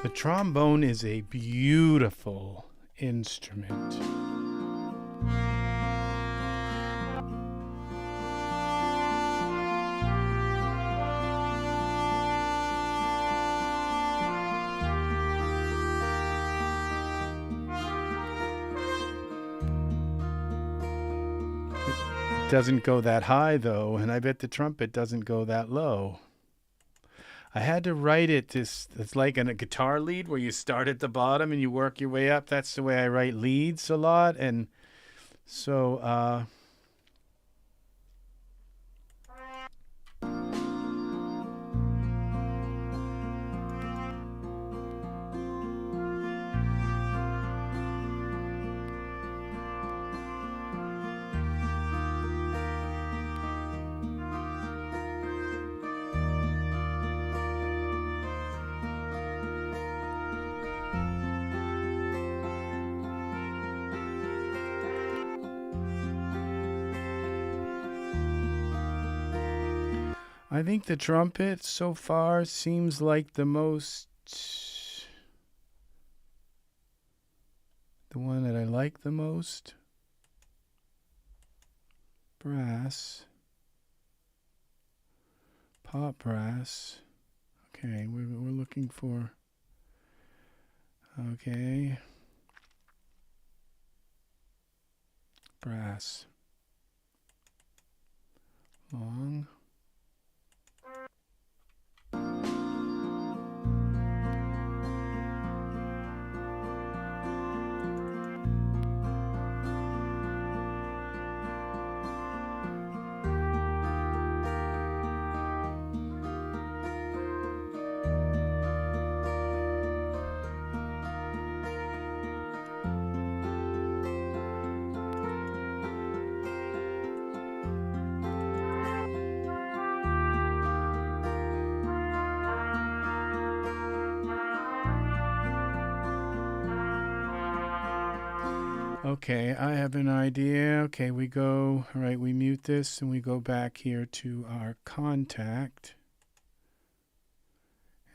The trombone is a beautiful instrument. It doesn't go that high though, and I bet the trumpet doesn't go that low. I had to write it it's like in a guitar lead where you start at the bottom and you work your way up. That's the way I write leads a lot. And so I think the trumpet so far seems like the one that I like the most. Brass. Pop brass. Okay, we're looking for, okay. Brass. Long. Okay, I have an idea. Okay, we go, all right, we mute this and we go back here to our Kontakt.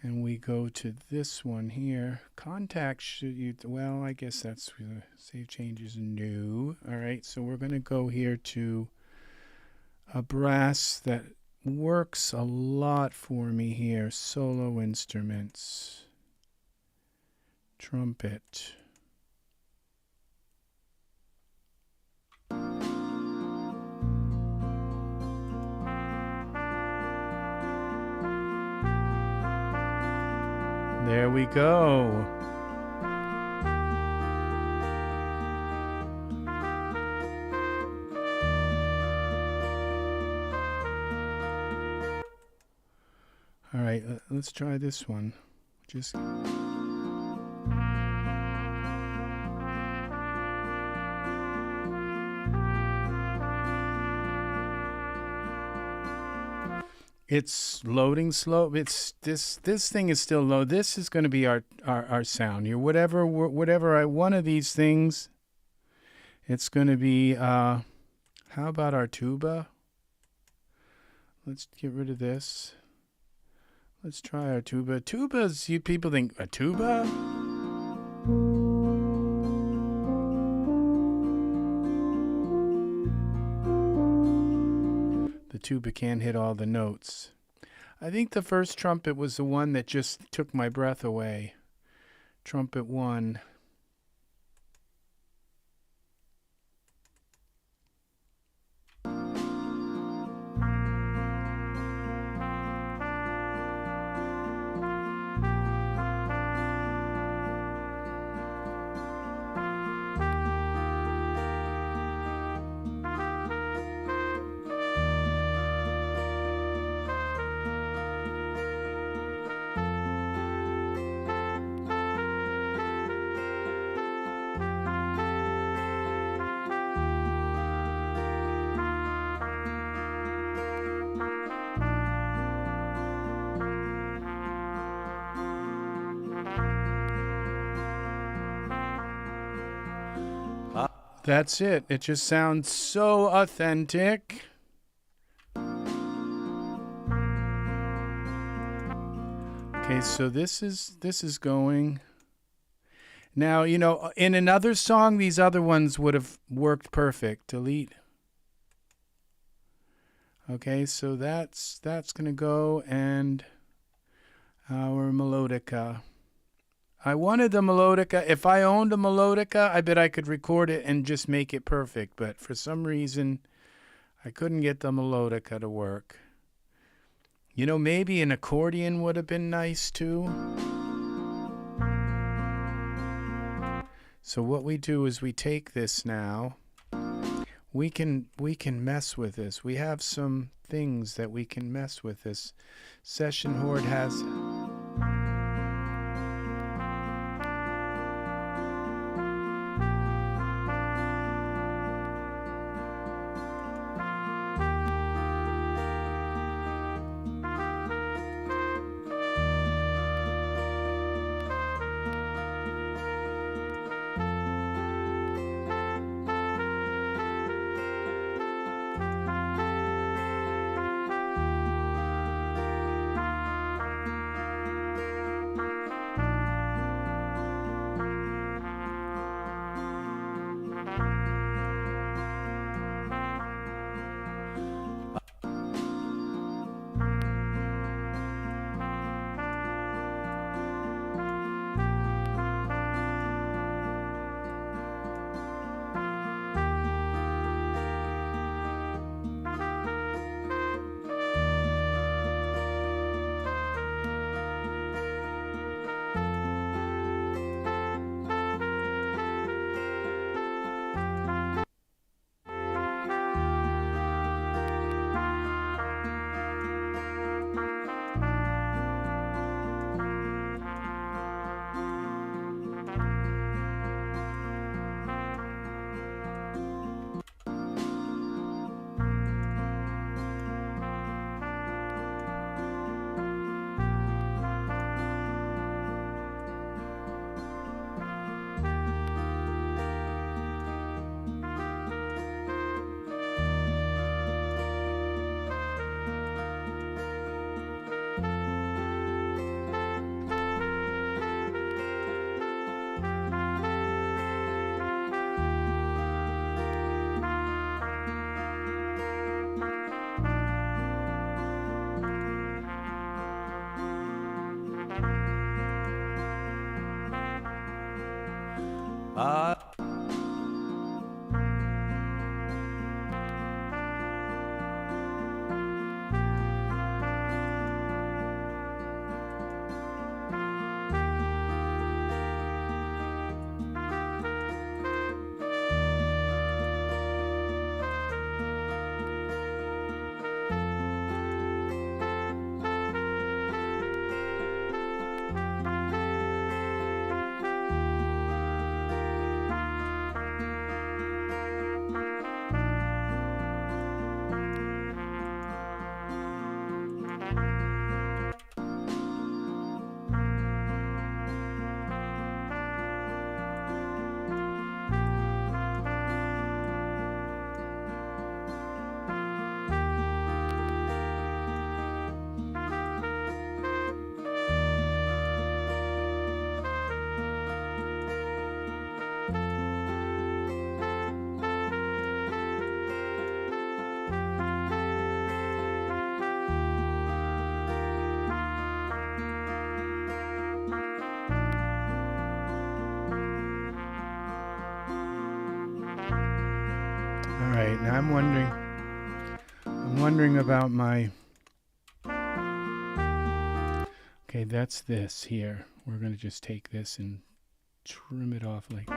And we go to this one here. Kontakt should, well, I guess that's save changes new. All right, so we're going to go here to a brass that works a lot for me here. Solo instruments. Trumpet. There we go. All right, let's try this one. Just it's loading slow. It's this thing is still low. This is going to be our sound here. Whatever one of these things, it's going to be how about our tuba? Let's get rid of this. Let's try our tuba. Tubas, you people think, a tuba? The tuba can't hit all the notes. I think the first trumpet was the one that just took my breath away. Trumpet 1. That's it. It just sounds so authentic. Okay, so this is going. Now, you know, in another song, these other ones would have worked perfect. Delete. Okay, so that's going to go, and our melodica. I wanted the melodica. If I owned a melodica, I bet I could record it and just make it perfect. But for some reason, I couldn't get the melodica to work. You know, maybe an accordion would have been nice too. So what we do is we take this now. We can mess with this. We have some things that we can mess with this. Session Horde has... I'm wondering about my, okay, that's this here. We're going to just take this and trim it off like,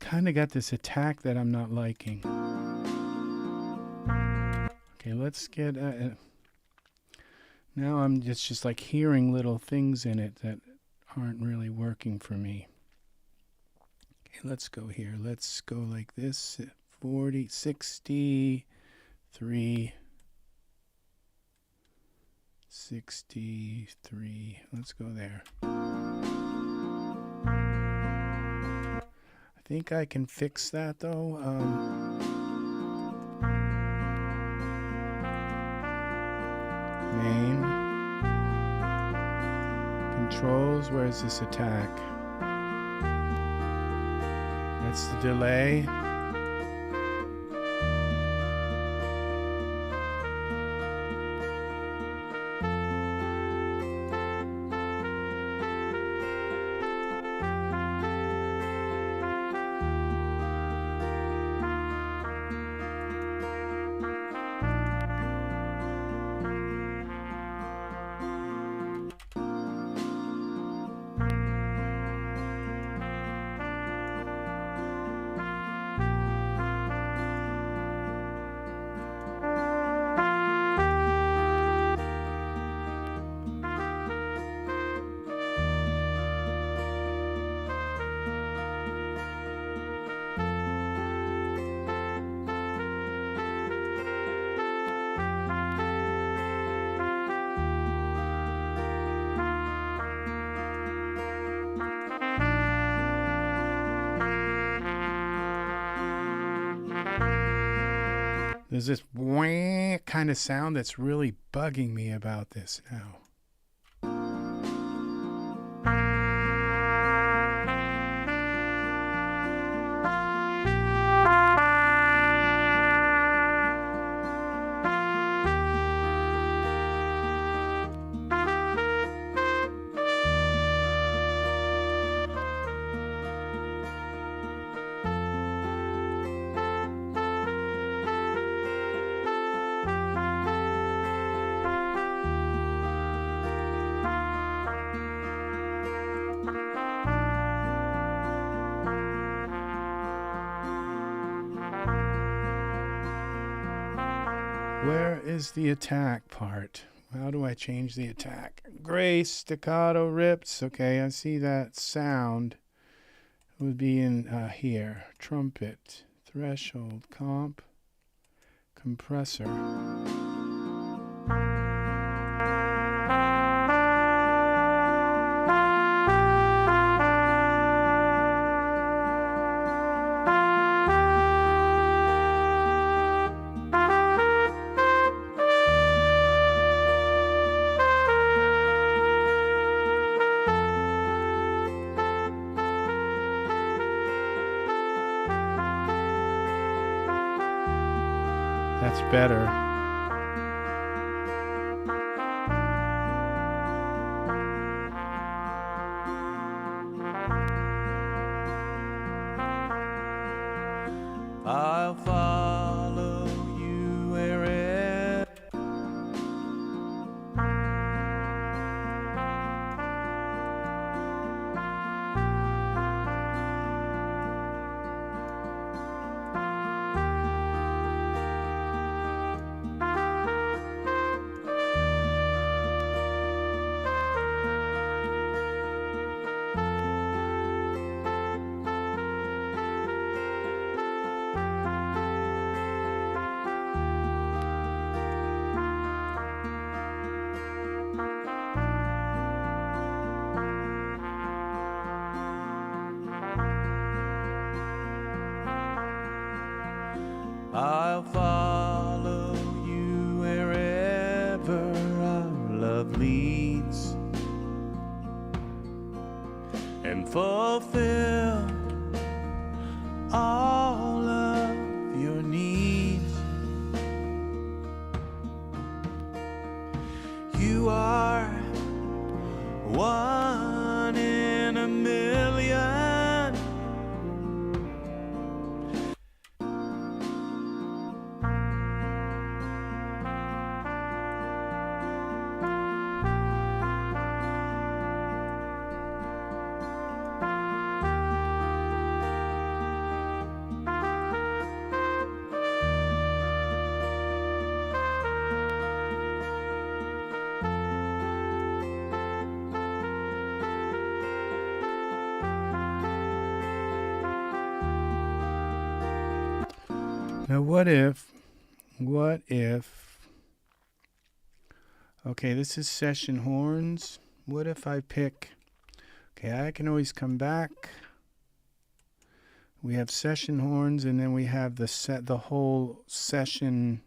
kind of got this attack that I'm not liking. Okay, let's get now I'm just like hearing little things in it that aren't really working for me. Okay, let's go here. Let's go like this. 40, 63, 63. Let's go there. I think I can fix that though. Main. Controls, where's this attack? That's the delay. There's this wah kind of sound that's really bugging me about this now. Where is the attack part? How do I change the attack? Grace, staccato, rips. Okay, I see that sound. It would be in here. Trumpet, threshold, comp, compressor. That's better. I'll follow you wherever. I'll follow you wherever our love leads, and fulfill all of your needs. You are one in a million. Now what if, okay, this is session horns. What if I pick, okay, I can always come back. We have session horns, and then we have the whole session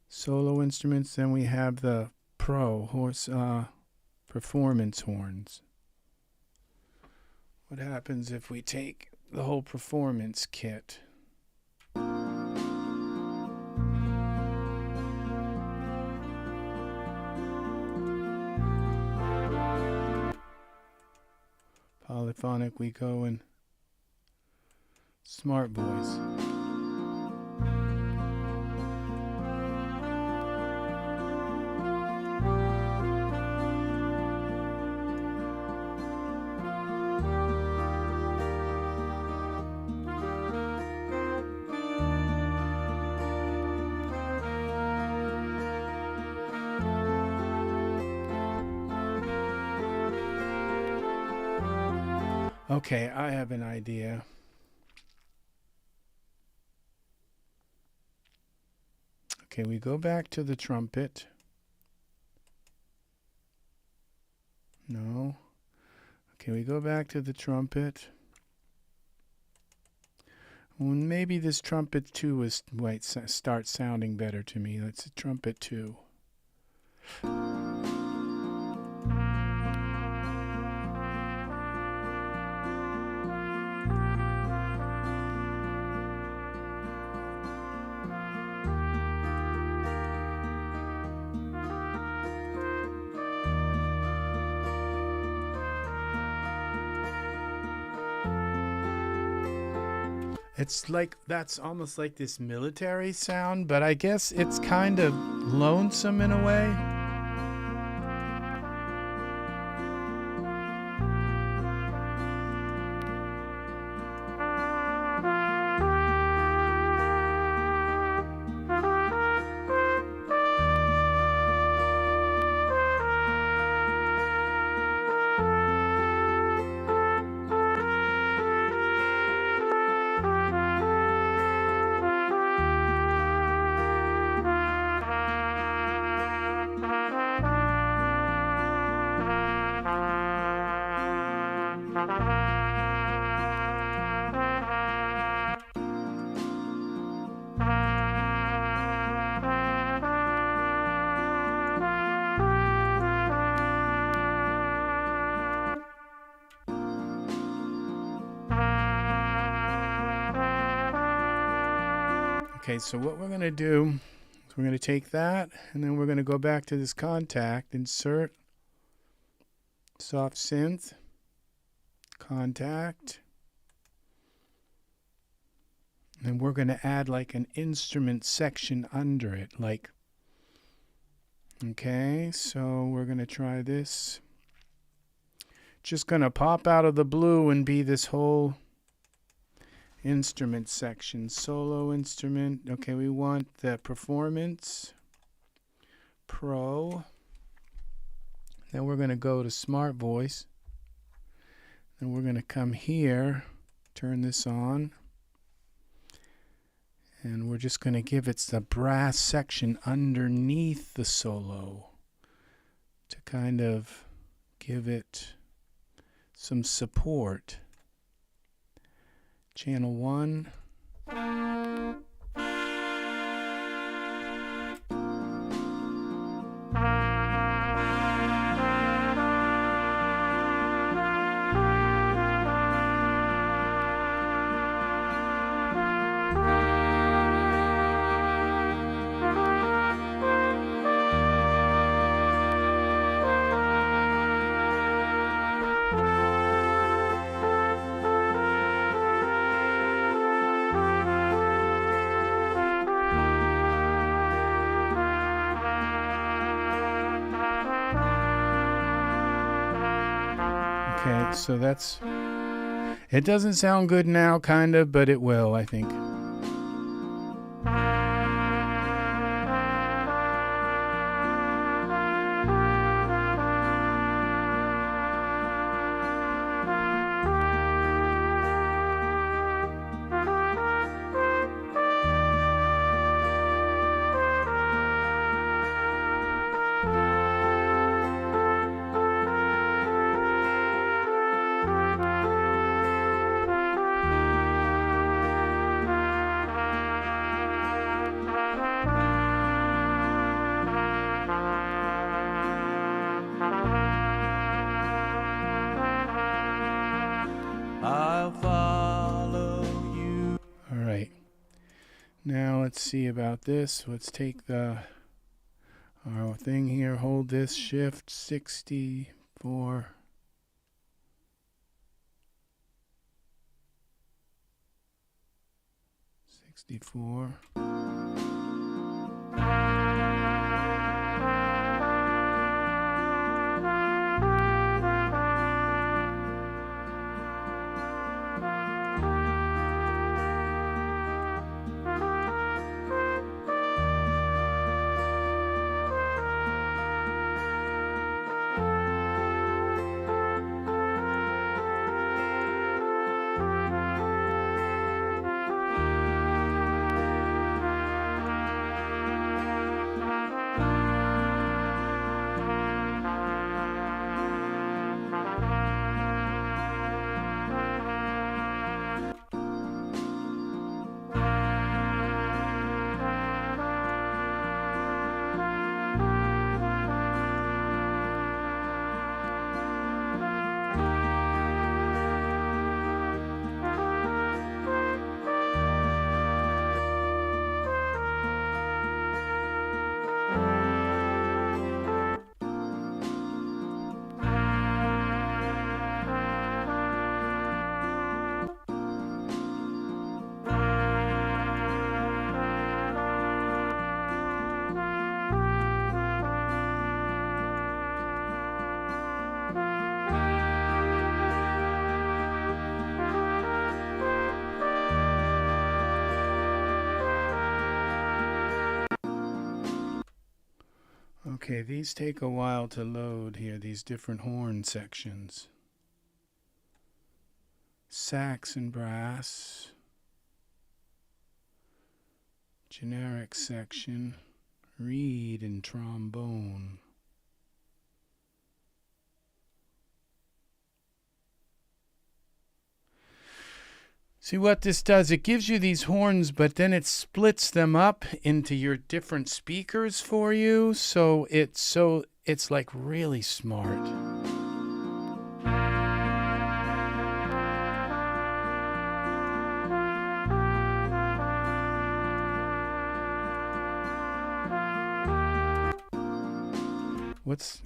solo instruments. Then we have the performance horns. What happens if we take the whole performance kit? Polyphonic, we go in smart voice. Okay, I have an idea. Okay, we go back to the trumpet. No. Okay, we go back to the trumpet. Well, maybe this trumpet 2 might start sounding better to me. That's a trumpet 2. It's like, that's almost like this military sound, but I guess it's kind of lonesome in a way. Okay, so what we're going to do is we're going to take that, and then we're going to go back to this Kontakt, insert, soft synth, Kontakt, and we're going to add like an instrument section under it, like, okay, so we're going to try this. Just going to pop out of the blue and be this whole instrument section, solo instrument. Okay, we want the performance, pro. Then we're going to go to smart voice. Then we're going to come here, turn this on. And we're just going to give it the brass section underneath the solo to kind of give it some support. channel 1. Okay, so that's, it doesn't sound good now, kind of, but it will, I think. I'll follow you. All right. Now let's see about this. Let's take our thing here, hold this, shift 64. Okay, these take a while to load here, these different horn sections. Sax and brass. Generic section. Reed and trombone. See what this does, it gives you these horns, but then it splits them up into your different speakers for you, so it's like really smart. What's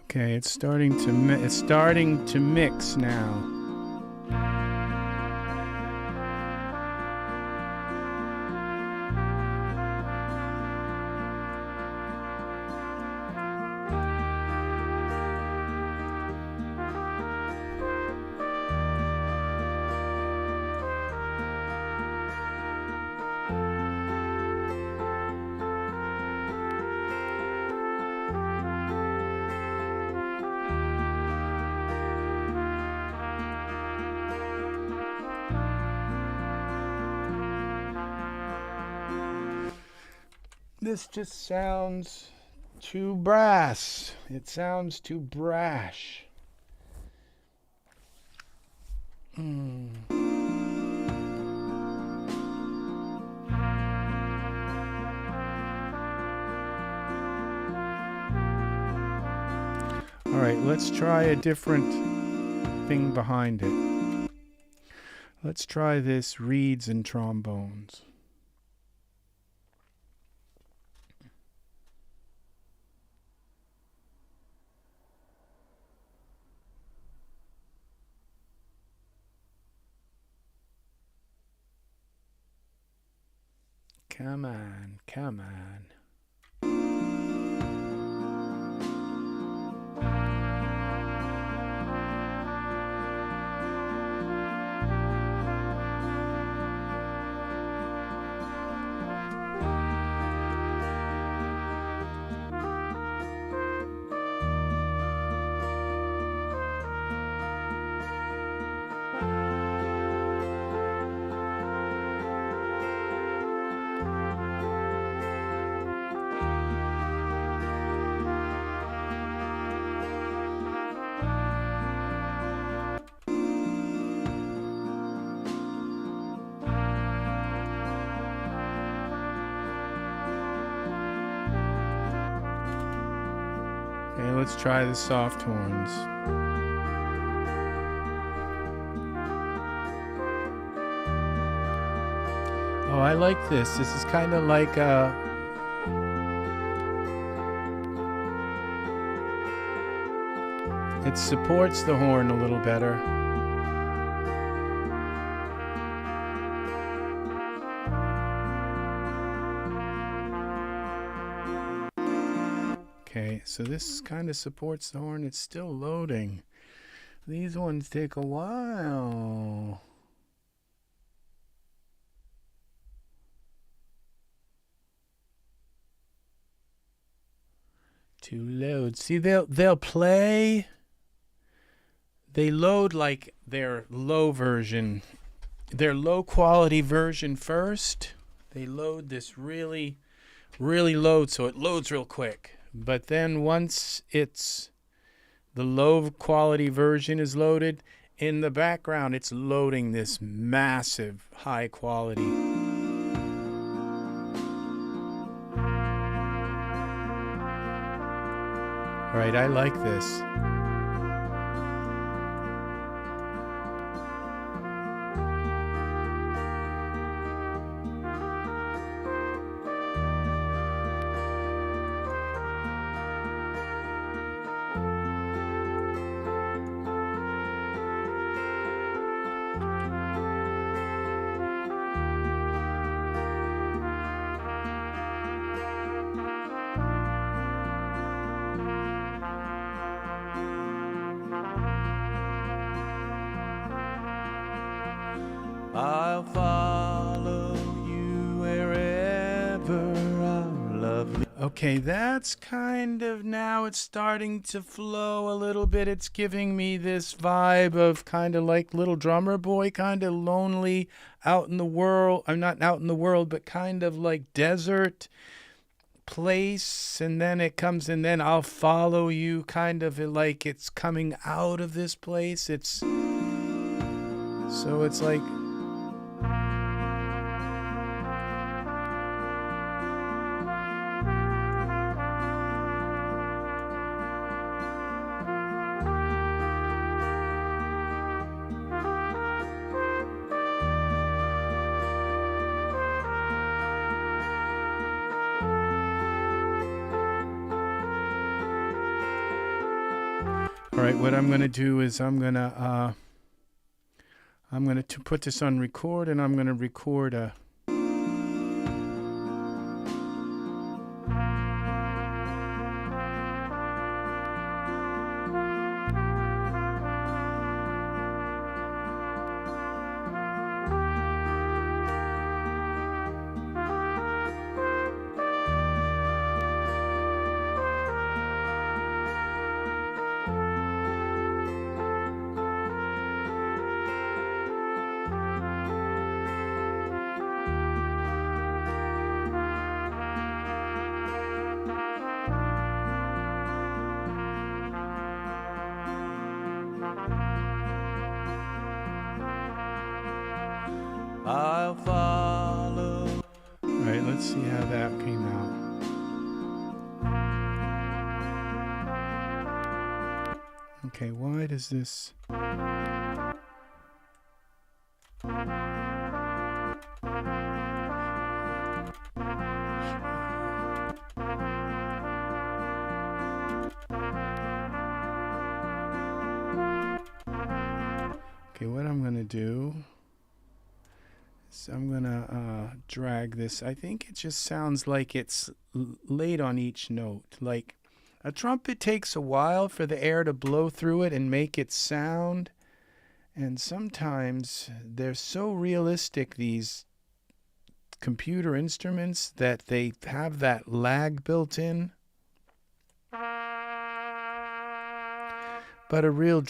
Okay, it's starting to mix now. This just sounds too brass. It sounds too brash. All right, let's try a different thing behind it. Let's try this reeds and trombones. Come on, come on. Okay, let's try the soft horns. Oh, I like this. This is kind of like it supports the horn a little better. Okay, so this kind of supports the horn. It's still loading. These ones take a while to load. See, they'll play. They load like their low version, their low quality version first. They load this really low, so it loads real quick. But then once it's the low quality version is loaded, in the background it's loading this massive high quality. All right, I like this. I'll follow you wherever our lovely. Okay, that's kind of, now it's starting to flow a little bit. It's giving me this vibe of kind of like Little Drummer Boy, kind of lonely out in the world. I'm not out in the world, but kind of like desert place. And then it comes, and then I'll follow you, kind of like it's coming out of this place. It's, so it's like, All right, what I'm gonna do is I'm gonna put this on record, and I'm gonna record a. I'll follow. All right, let's see how that came out. Okay, why does this? Okay, what I'm gonna do is I'm gonna drag this. I think it just sounds like it's late on each note. Like a trumpet takes a while for the air to blow through it and make it sound. And sometimes they're so realistic, these computer instruments, that they have that lag built in. But a real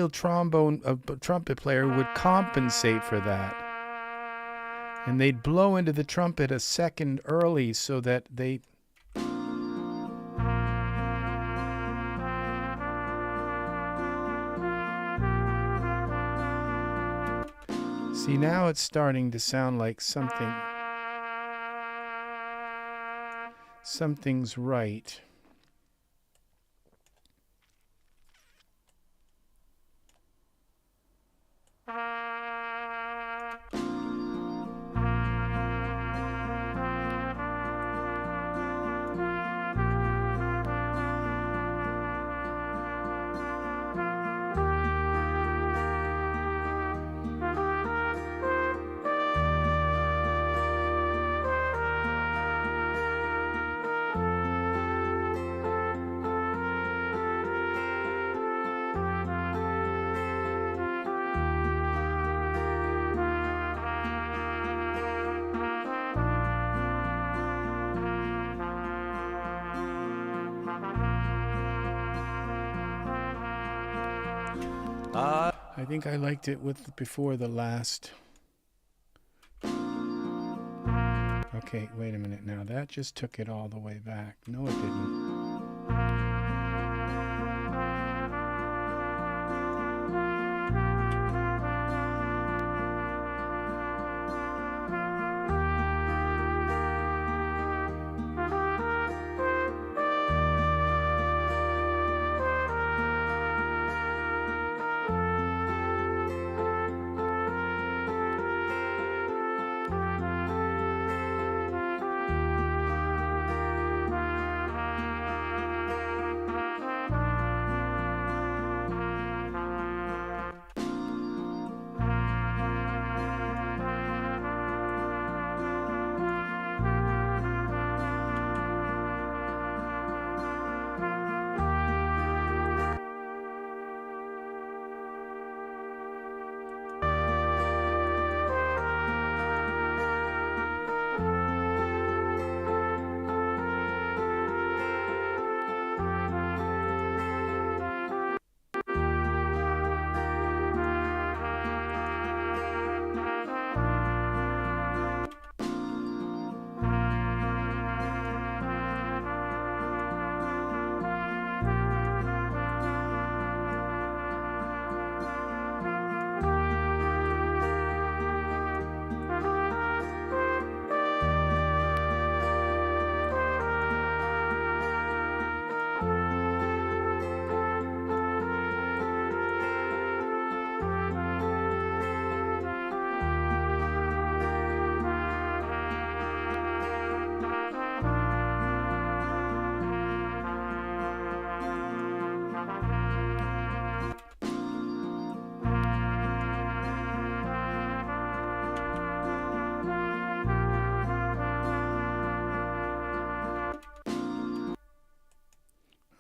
trumpet player would compensate for that. And they'd blow into the trumpet a second early so that they... See, now it's starting to sound like something's right. I think I liked it with before the last. Okay, wait a minute now. That just took it all the way back. No, it didn't.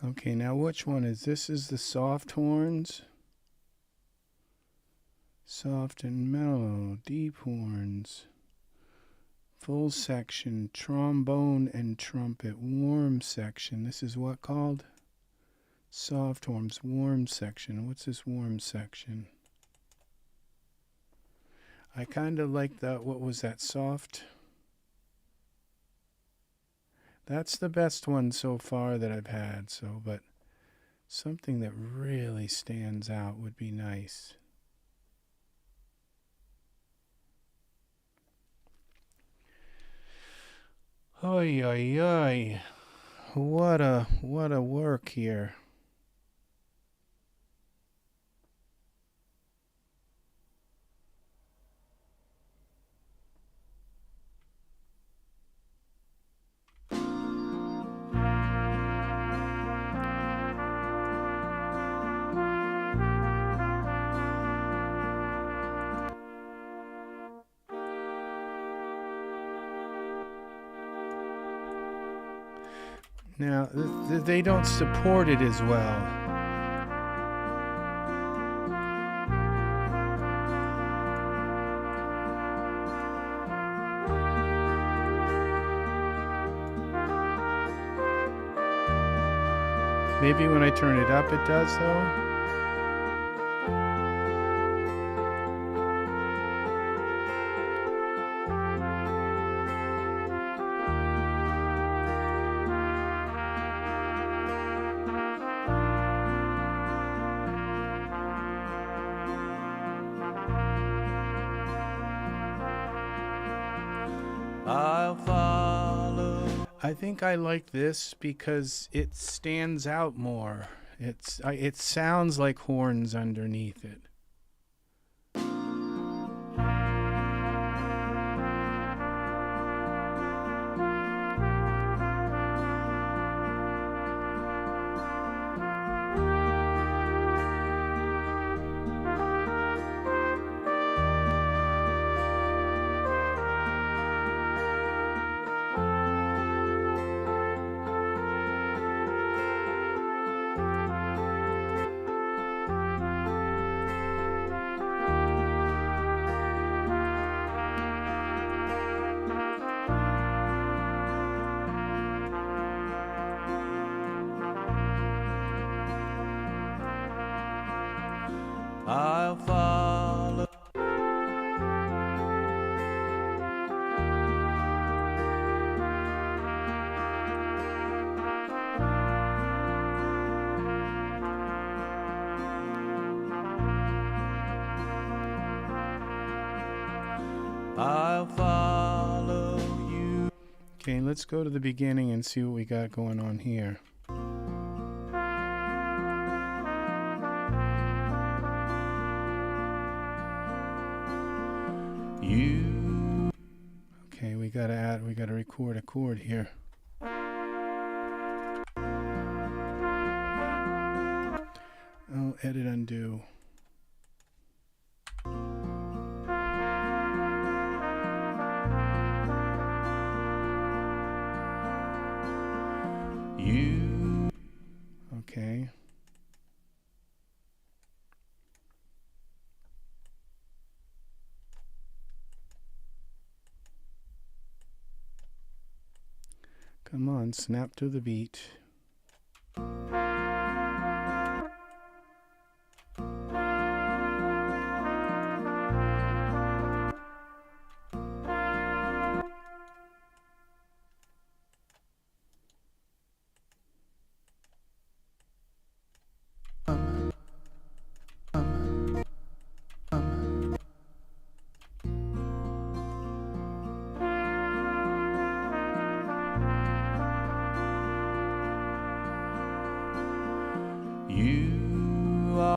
Okay, now which one is this? Is the soft horns? Soft and mellow, deep horns. Full section, trombone and trumpet, warm section. This is what called? Soft horns, warm section. What's this warm section? I kind of like that. What was that? Soft? That's the best one so far that I've had. So, but something that really stands out would be nice. Oy, oy, oy. What a work here. Now, they don't support it as well. Maybe when I turn it up, it does, though. I'll follow. I think I like this because it stands out more. It sounds like horns underneath it. I'll follow. I'll follow you. Okay, let's go to the beginning and see what we got going on here. You. Okay, we gotta record a chord here. Oh, edit undo. You. Okay. Come on, snap to the beat. You are.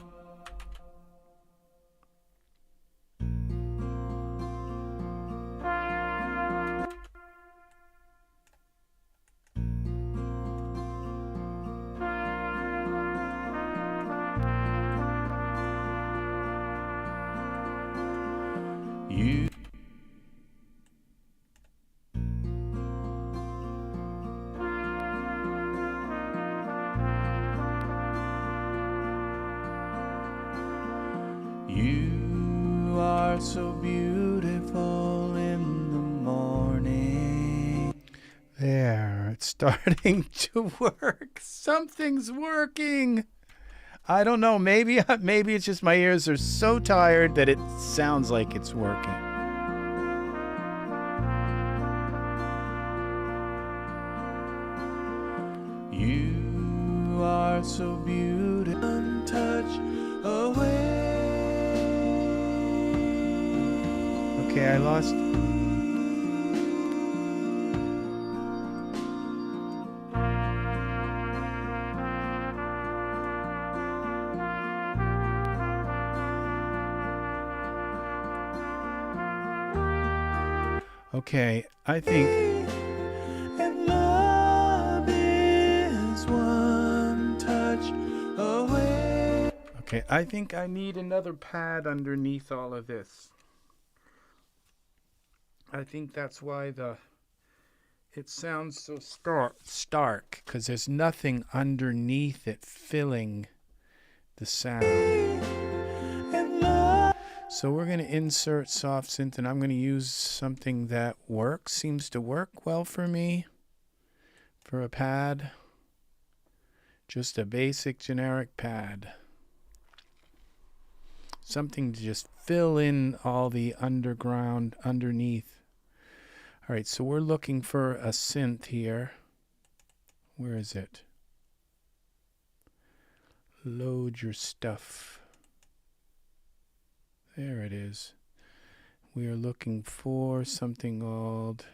You. so beautiful in the morning. There, it's starting to work. Something's working. I don't know, maybe it's just my ears are so tired that it sounds like it's working. You are so beautiful, untouched away. Okay, I lost. Okay, I think. And love is one touch away. Okay, I think I need another pad underneath all of this. I think that's why it sounds so stark, because there's nothing underneath it filling the sound. So we're going to insert soft synth, and I'm going to use something that seems to work well for me for a pad. Just a basic generic pad. Something to just fill in all the underground underneath. All right, so we're looking for a synth here. Where is it? Load your stuff. There it is. We are looking for something called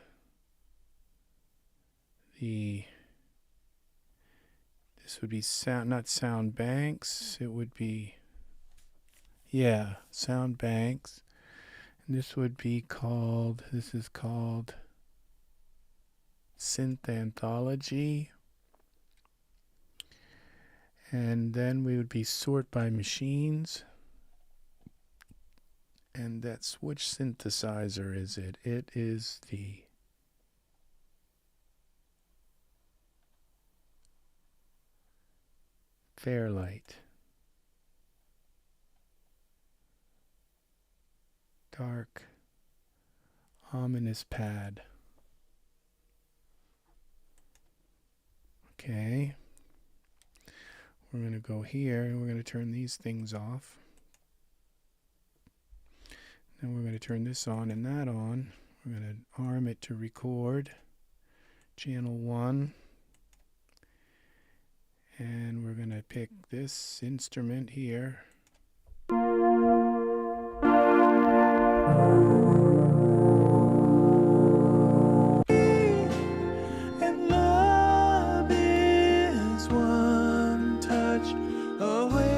this would be not sound banks. It would be, yeah, sound banks. And this would be called, this is called Synth Anthology. And then we would be sort by machines. And that's, which synthesizer is it? It is the Fairlight. Dark, ominous pad. Okay. We're going to go here and we're going to turn these things off. Then we're going to turn this on and that on. We're going to arm it to record channel 1. And we're going to pick this instrument here. And love is one touch away.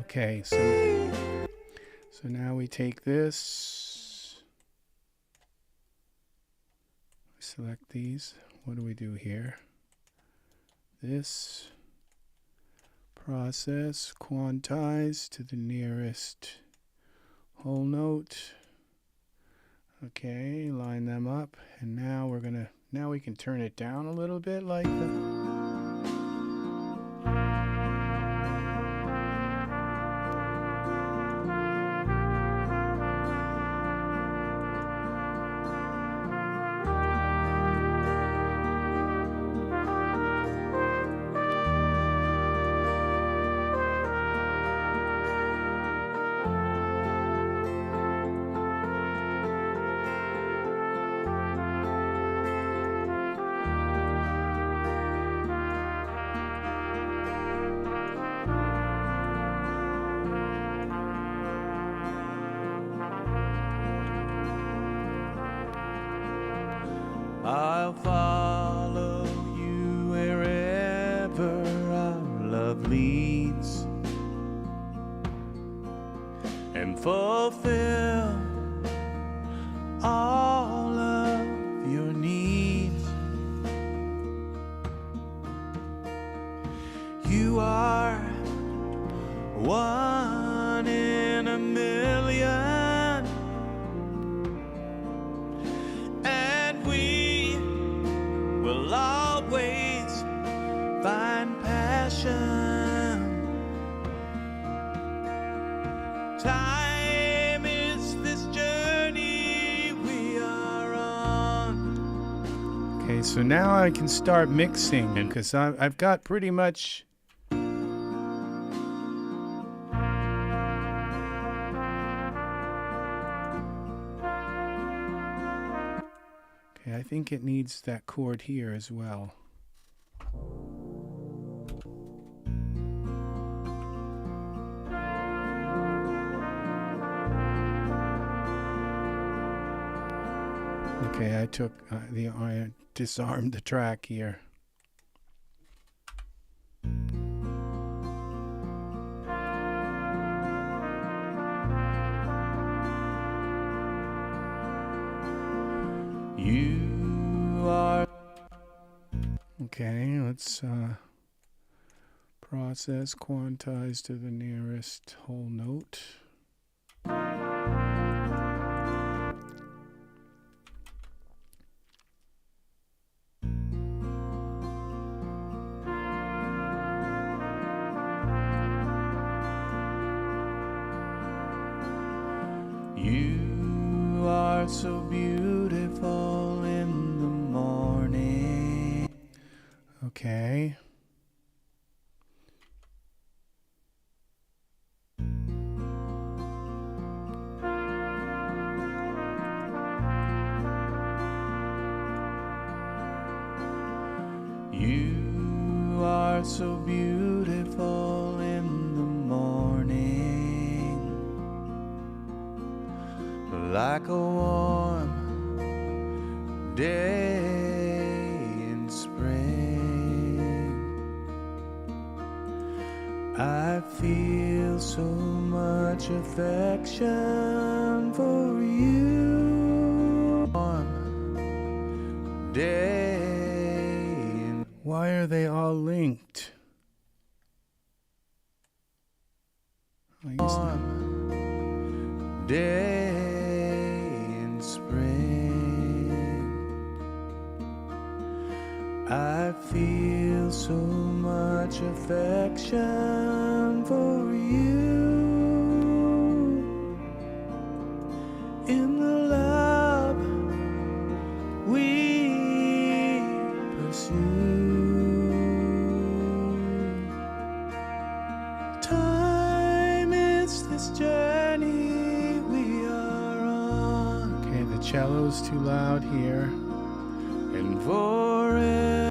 Okay, so now we take this, select these. What do we do here? This, process, quantize to the nearest whole note. Okay, line them up, and now we can turn it down a little bit like that. I'll follow you wherever our love leads, and fulfill all of your needs. You are one in a million, and we will always find passion. Time is this journey we are on. Okay, so now I can start mixing because I've got pretty much. Okay, I think it needs that chord here as well. Okay, I took I disarmed the track here. You are. Okay, let's process, quantize to the nearest whole note. You are so beautiful in the morning. Okay. You are so beautiful in the morning, like a warm day in spring. I feel so much affection for you. Warm day. Why are they all linked? Warm day in spring. I feel so much affection for you. In the love we pursue. Time is this journey we are on. Okay, the cello's too loud here. And forever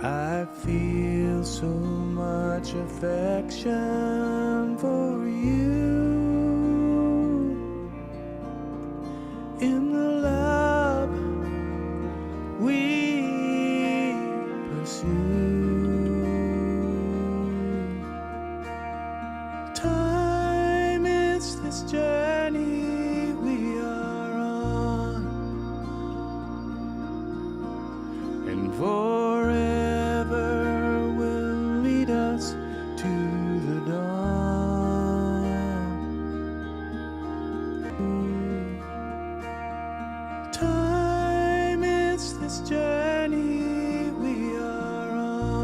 I feel so much affection for you. In the love we pursue. Time is this journey we are on, and forever will lead us to the dawn. Time is this journey we are on.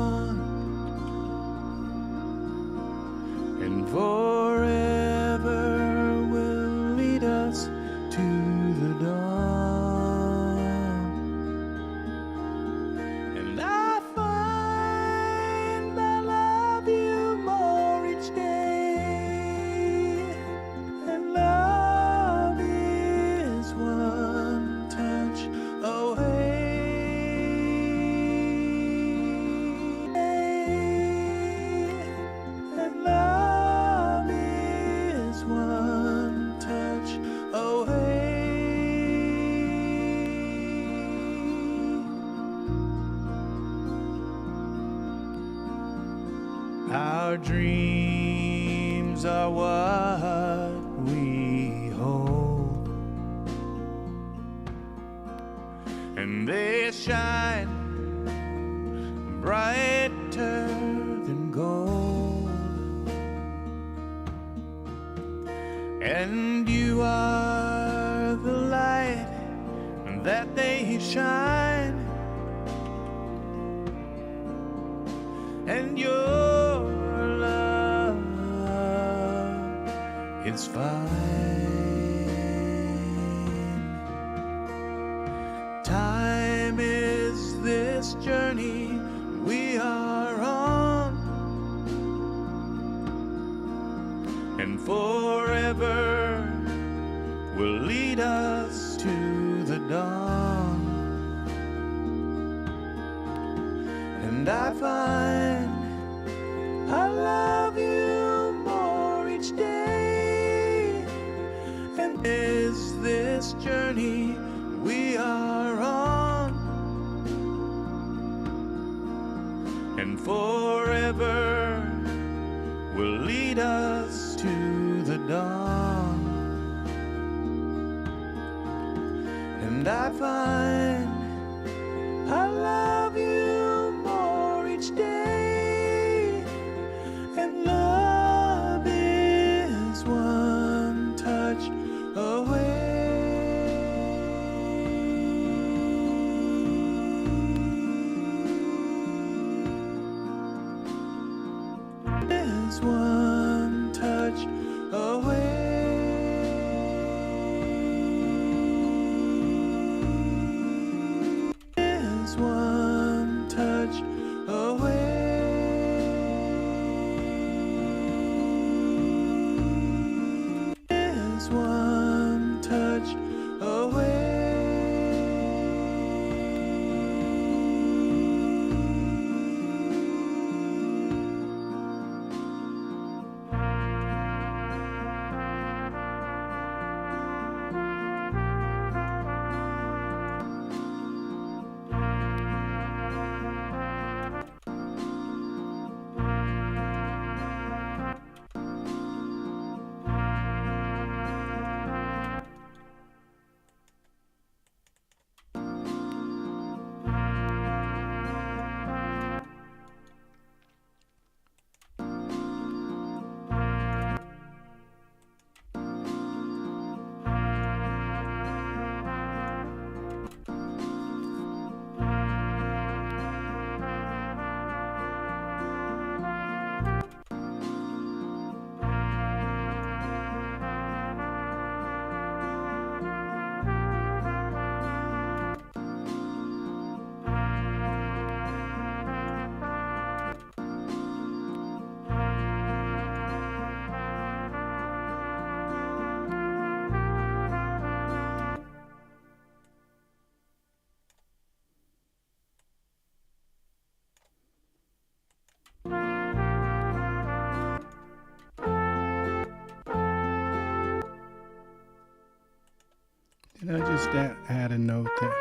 Our dreams are what we hold, and they shine brighter than gold. And you are the light that they shine, and your love is fine. Time is this journey we are on, and forever will lead us to the dawn. And I find I love you more each day, and is this journey we are on, and forever will lead us to the dawn. And I find I love you more each day, and love is one touch away. Is one touch away. Is one touch away. Is one touch away. Did I just add a note there?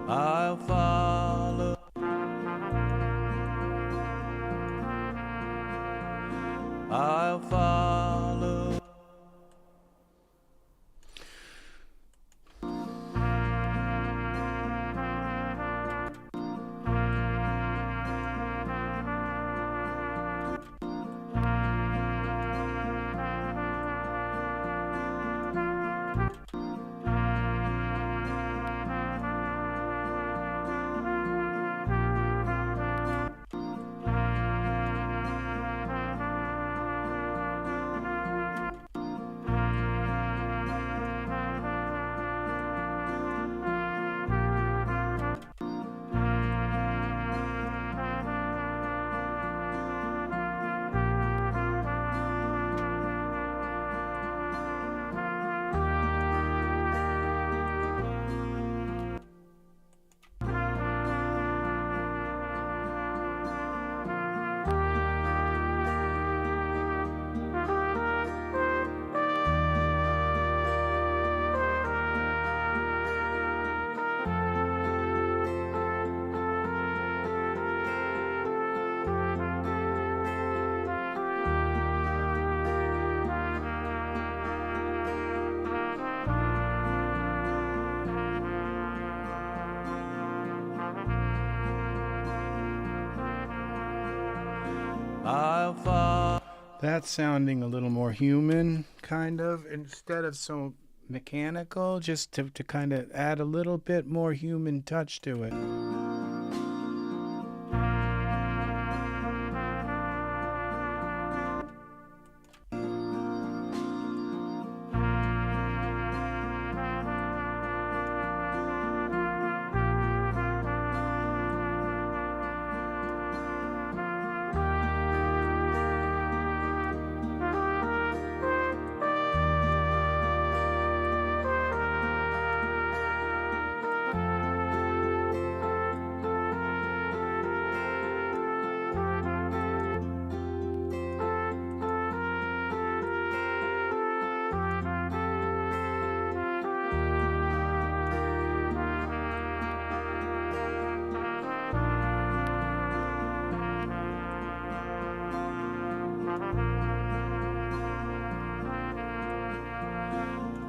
I'll follow. I'll follow. That's sounding a little more human, kind of, instead of so mechanical, just to kind of add a little bit more human touch to it.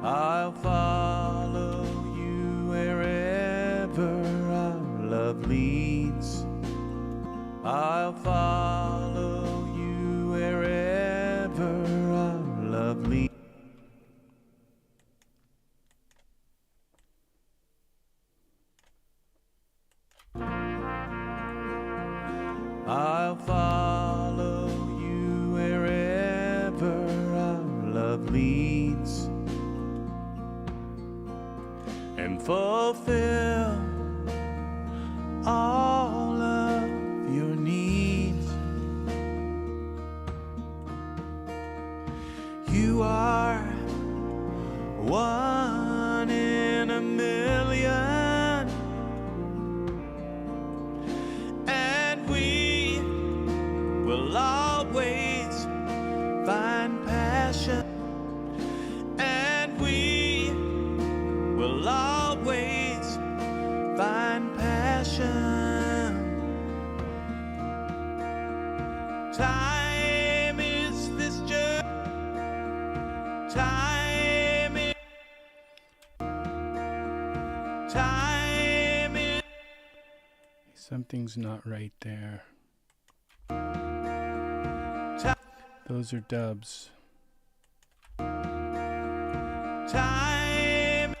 I'll follow you wherever our love leads. I'll follow you wherever our love leads. I'll follow you wherever our love leads, and fulfill all of your needs. You are one in a million, and we will always find passion, and we will always find passion. Time is this journey. Time is. Time is. Something's not right there. Those are dubs. Time.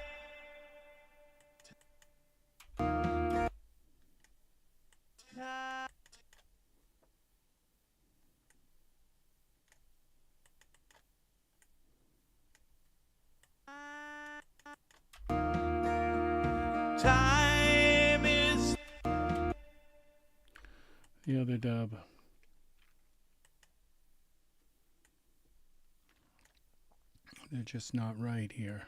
Time is. The other dub. They're just not right here.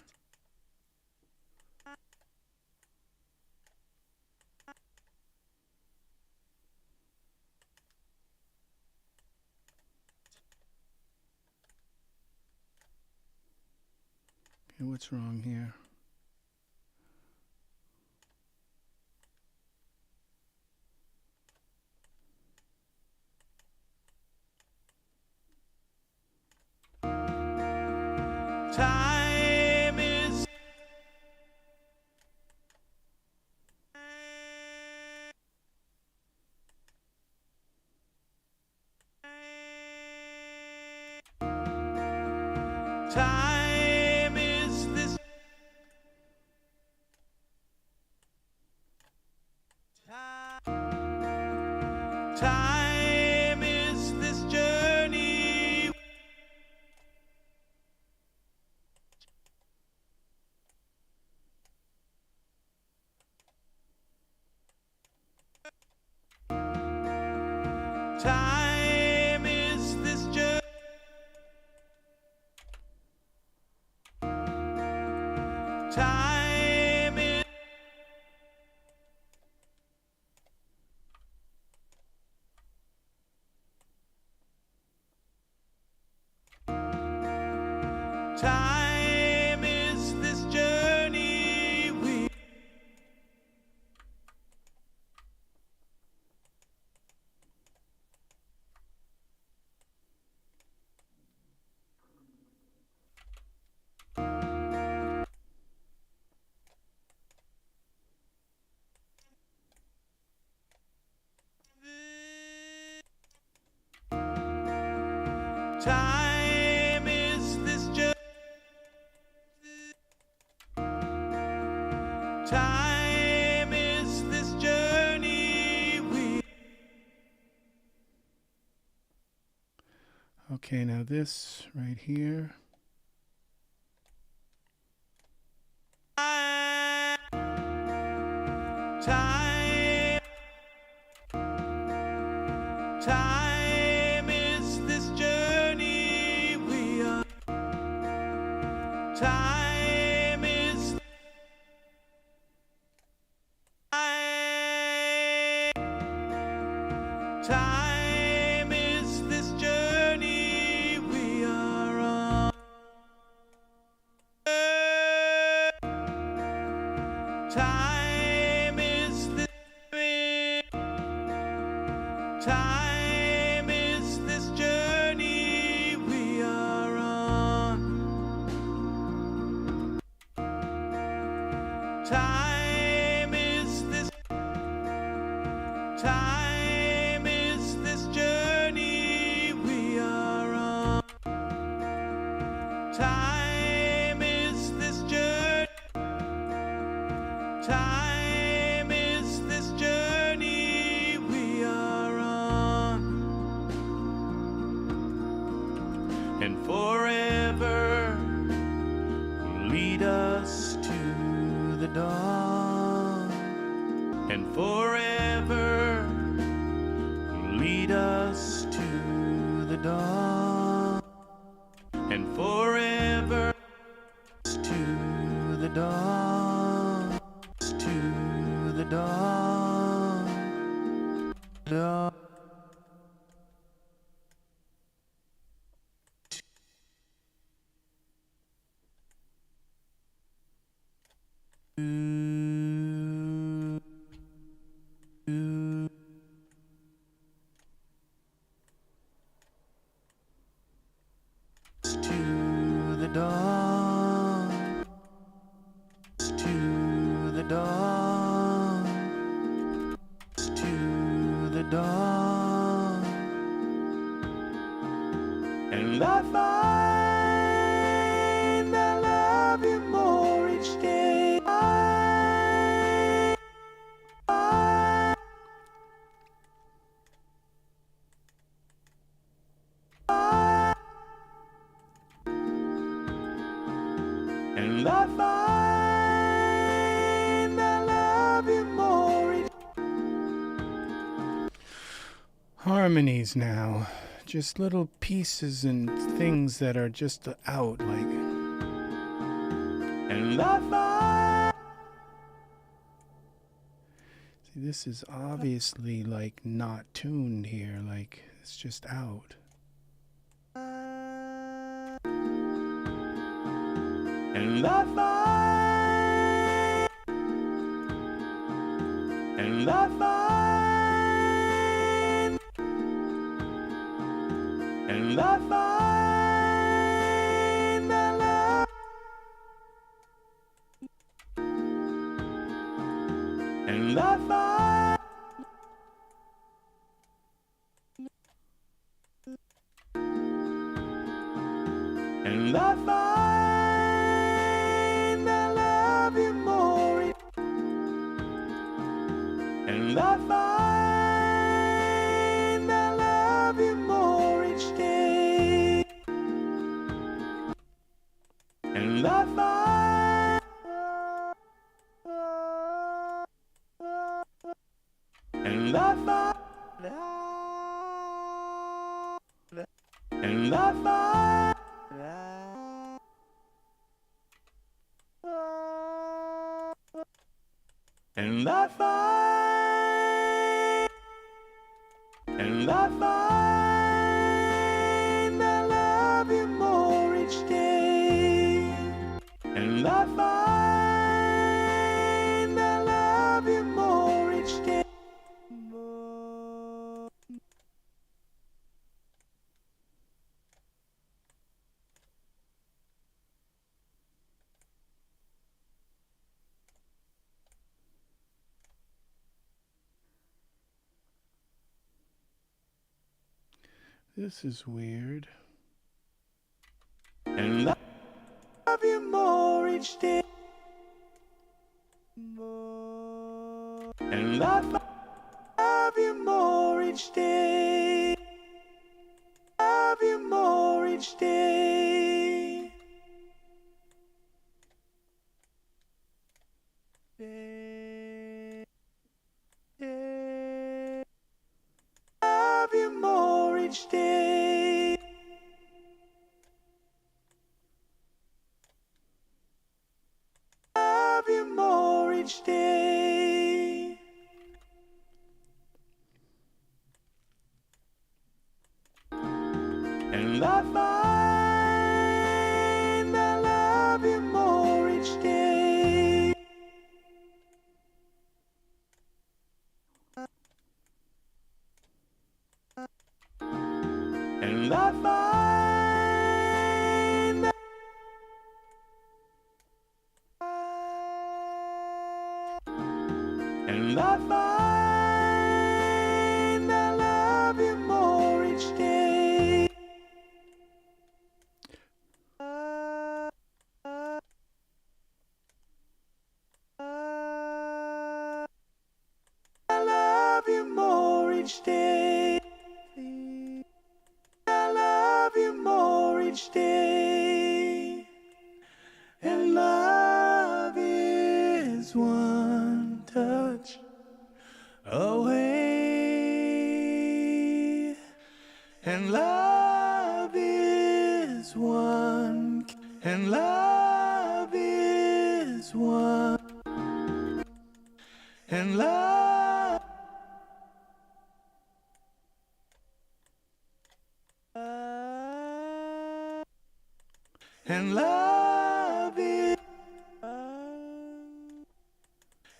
Okay, what's wrong here? Time is. Time is this. Time is this journey. Time is this journey. Time is. Time is this journey we. Time is this journey. Time is this journey we. Okay, now this right here. Time. Time is this journey we are. Time is. Time is this journey we are on. Time is this. Time is this journey we are on. Time is this. Time is this journey we are on. Time is this journey. Time is this journey we are on. And forever will lead us to the dawn. And forever will lead us to the dawn. And forever to the dawn. To the dawn. Dawn. To the dawn. To the dawn. To the dawn. And I find I love you more each day. And I find I love you more each. Harmonies now. Just little pieces and things that are just out, like. And I find. See, this is obviously like not tuned here, like it's just out. And I find. And I find. And I find I love. And I find. And I find I love you more. And I find I love you more each day. And I find. And I find. And I find. And I find. And I find I love you more each day. And I find I love you more each day. This is weird. and love you more each day, and love you more each day, love you more each day. Love you more each day. Love you more each day. And I find I love you more each day. And I find and I find I love you more each day. I love you more each day. I love you more each day. And love is one touch away. And love is one. And love is one. And love and love is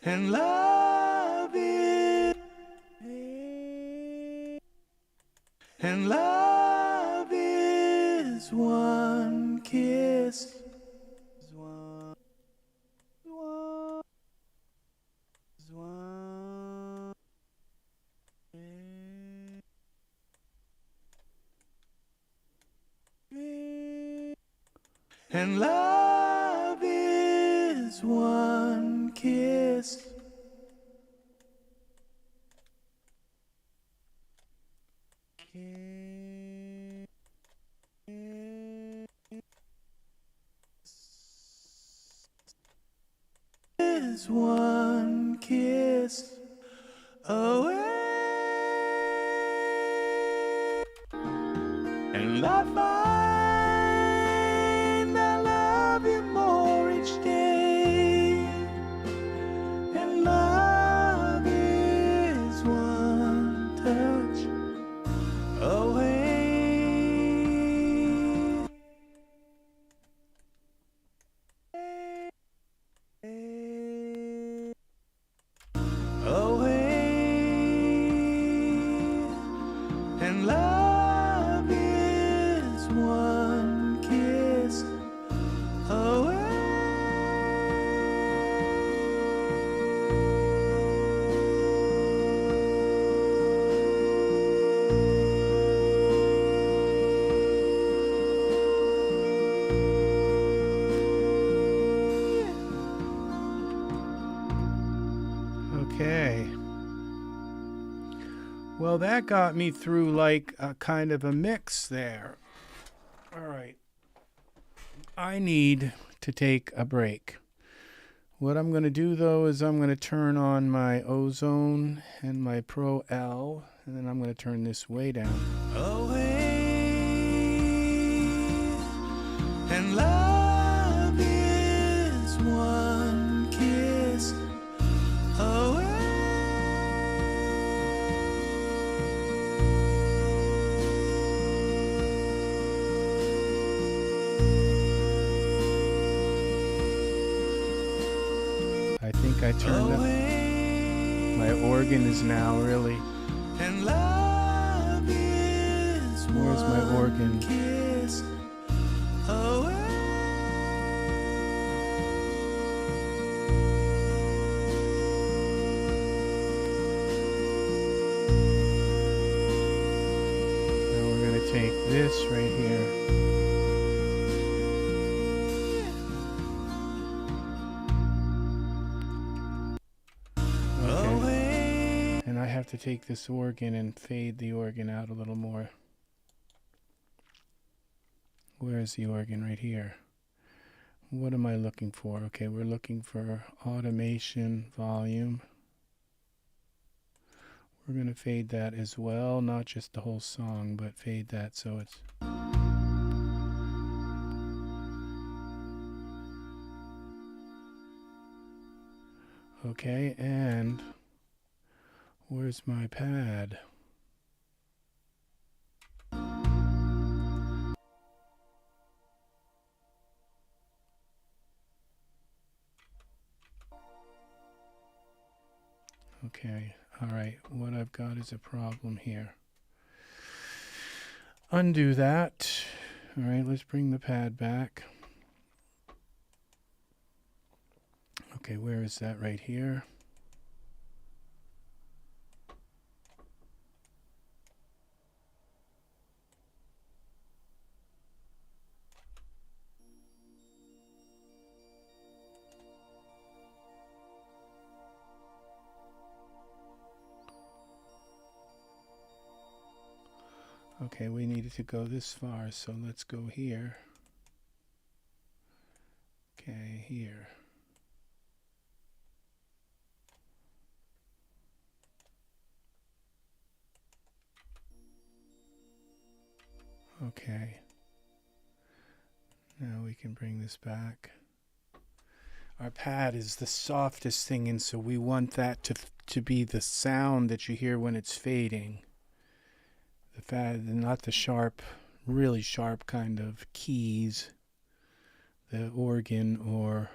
and love is and love is one kiss. And love is one kiss. Is one kiss away. And I find I love you more each day. And love is one touch away. And love is one kiss away. Okay. Well, that got me through like a kind of a mix there. All right. I need to take a break. What I'm going to do, though, is I'm going to turn on my Ozone and my Pro L, and then I'm going to turn this way down. Away. And love is one kiss away. I think I turned up. My organ is now really. And love is Where's my organ? kiss away. Now we're going to take this right here. have to take this organ and fade the organ out a little more. Where's the organ? Right here. What am I looking for? Okay, we're looking for automation, volume. We're going to fade that as well, not just the whole song, but fade that so it's... Okay, and where's my pad? Okay, all right, what I've got is a problem here. Undo that. All right, let's bring the pad back. Okay, where is that? Right here. Okay, we needed to go this far, so let's go here. Okay, here. Okay. Now we can bring this back. Our pad is the softest thing, and so we want that to be the sound that you hear when it's fading. The pad, not the sharp, really sharp kind of keys. The organ or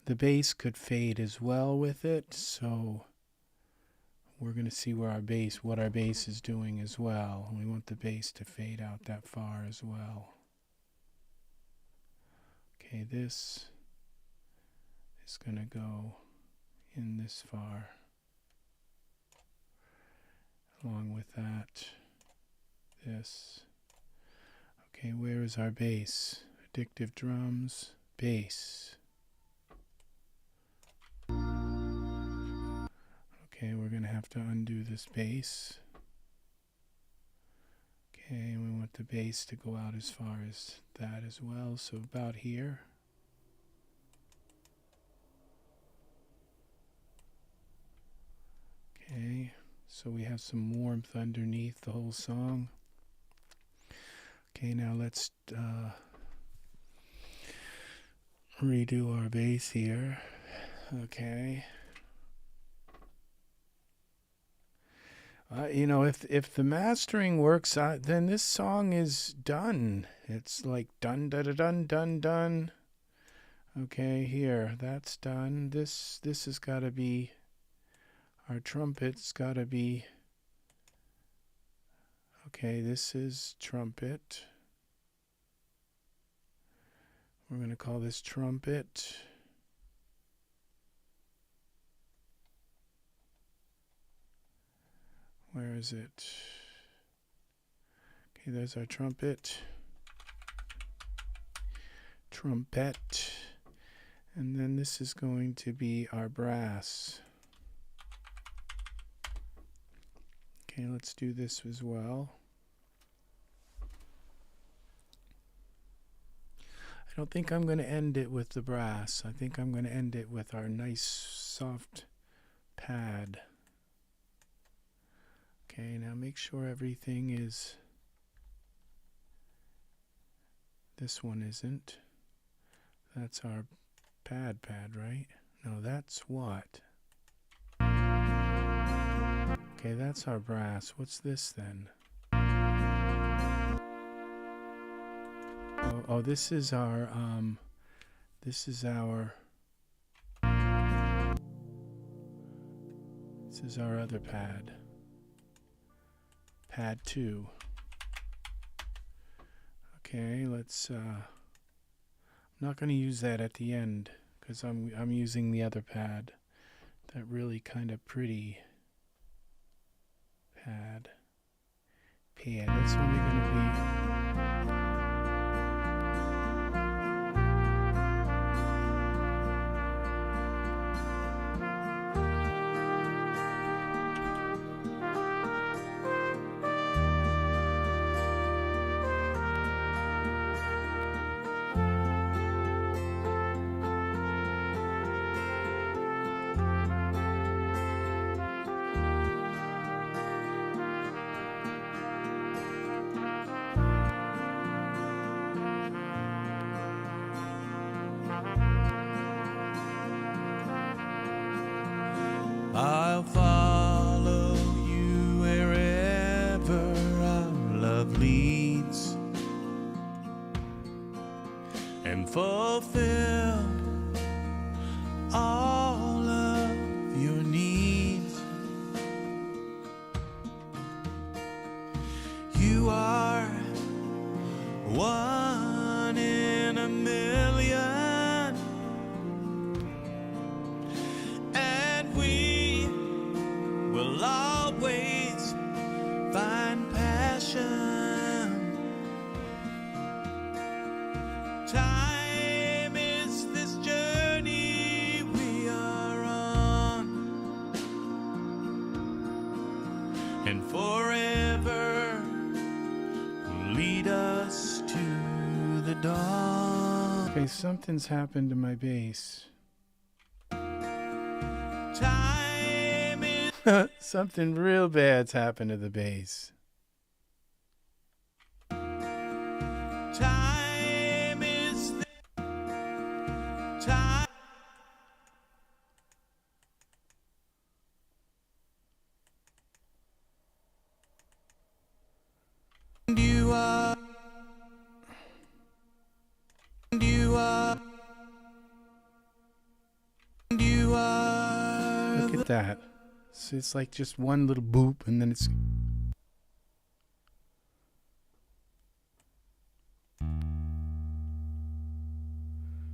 the bass could fade as well with it, so we're going to see where our bass, what our bass is doing as well. We want the bass to fade out that far as well. Okay, this is going to go in this far. Along with that, this. Okay, where is our bass? Addictive Drums, bass. Okay, we're going to have to undo this bass. Okay, and we want the bass to go out as far as that as well, so about here. Okay, so we have some warmth underneath the whole song. Okay, now let's redo our bass here. Okay. You know, if the mastering works out, then this song is done. It's like dun da da dun dun dun. Okay, here, that's done. This has got to be, our trumpet's got to be, okay, this is trumpet. We're going to call this trumpet. Where is it? Okay, there's our trumpet. Trumpet. And then this is going to be our brass. Okay, let's do this as well. I don't think I'm going to end it with the brass. I think I'm going to end it with our nice soft pad. Okay, now make sure everything is, this one isn't. That's our pad, right? No, that's what? Okay, that's our brass. What's this then? Oh, this is our, this is our other pad. Pad 2. Okay, let's, I'm not going to use that at the end because I'm using the other pad. That really kind of pretty pad. That's only going to be, I'll follow you wherever our love leads, and fulfill all of your needs. You are one in a million, and we will always find passion. Time is this journey we are on, and forever will lead us to the dawn. Okay, something's happened to my bass. Time is Something real bad's happened to the bass. time is the time. You are. You are. You are. Look at that. So it's like just one little boop and then it's...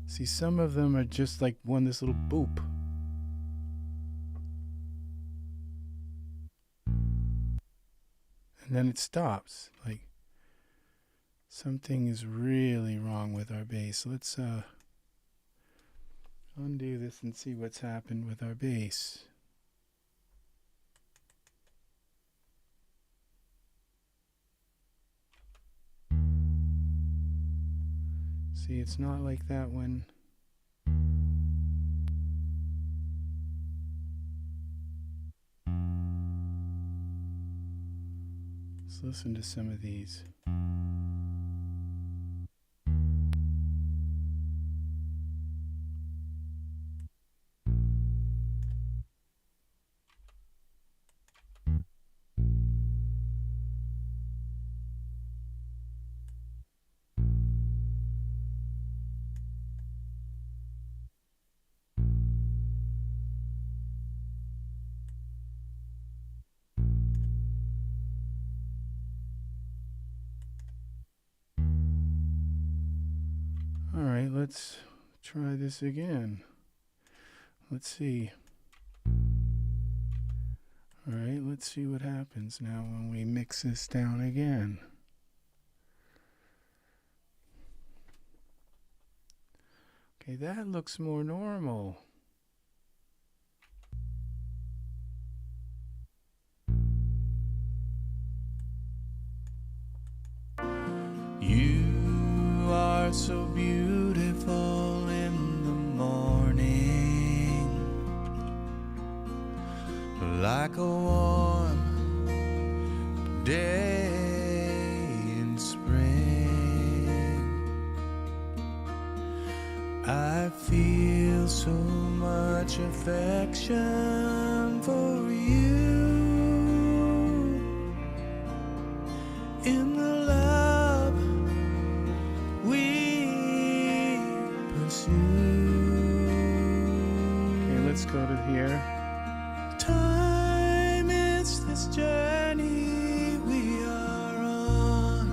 See, some of them are just like this little boop. And then it stops. Like, something is really wrong with our bass. Let's undo this and see what's happened with our bass. See, it's not like that when... Let's listen to some of these. Alright, let's try this again. Let's see. Alright, let's see what happens now when we mix this down again. Okay, that looks more normal. You are so beautiful in the morning, like a warm day in spring. I feel so much affection for you in the love we pursue. Okay, let's go to here. Time is this journey we are on,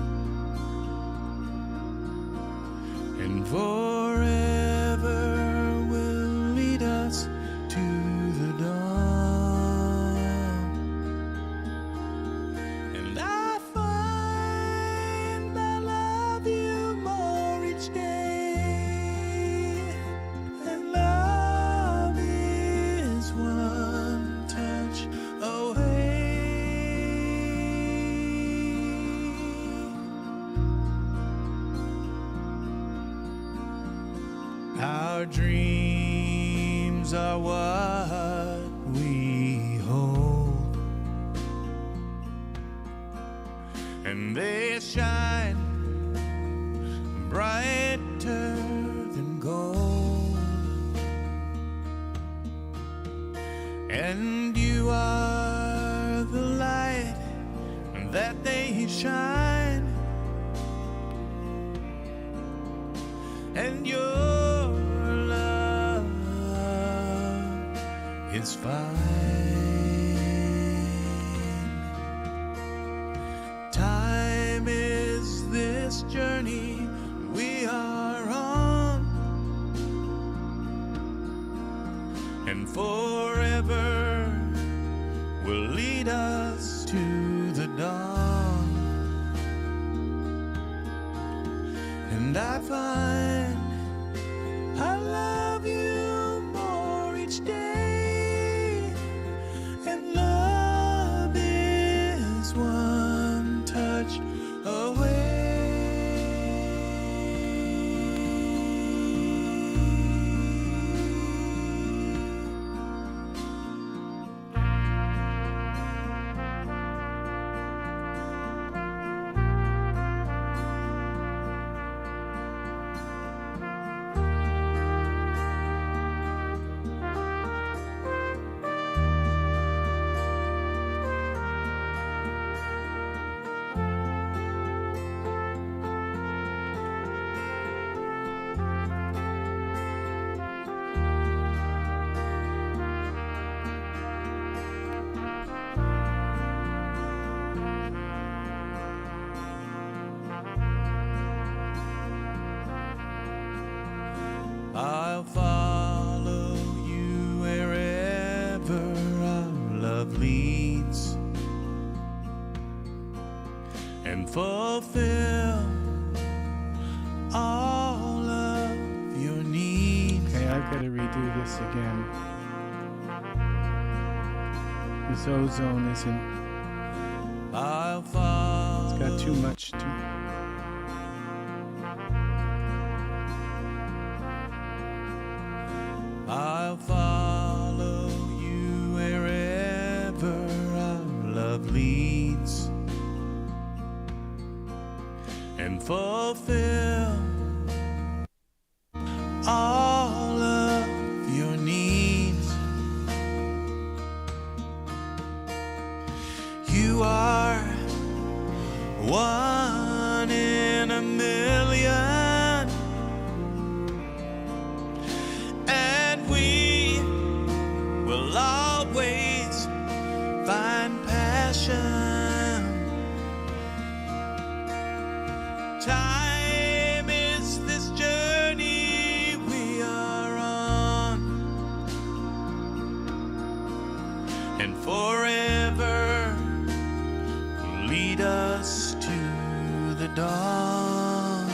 and forever will lead us to the dawn. And I find I love you more each day, and love is one touch away. Our dreams are what we hold, and they shine brighter than gold. And you and your love is fine. Time is this journey we are on, and forever will lead us to the dawn. And I find I love you more each day, and love is one touch away. I'll follow you wherever our love leads, and fulfill all of your needs. Okay, I've got to redo this again. This Ozone isn't. I'll follow. It's got too much to. I'll follow you wherever our love leads, and fulfill all of your needs. You are one in a million, always find passion. Time is this journey we are on, and forever will lead us to the dawn.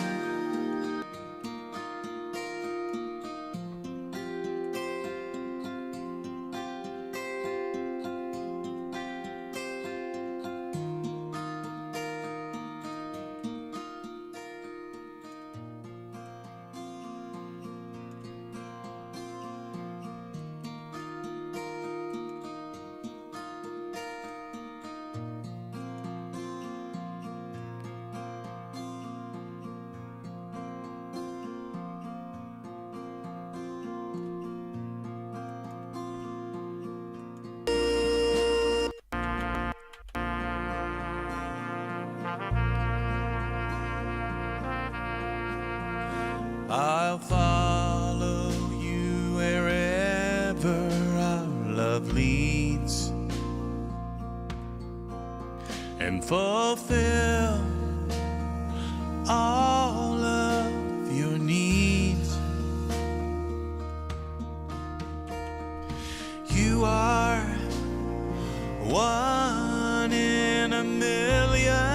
I'll follow you wherever our love leads, and fulfill all of your needs. You are one in a million,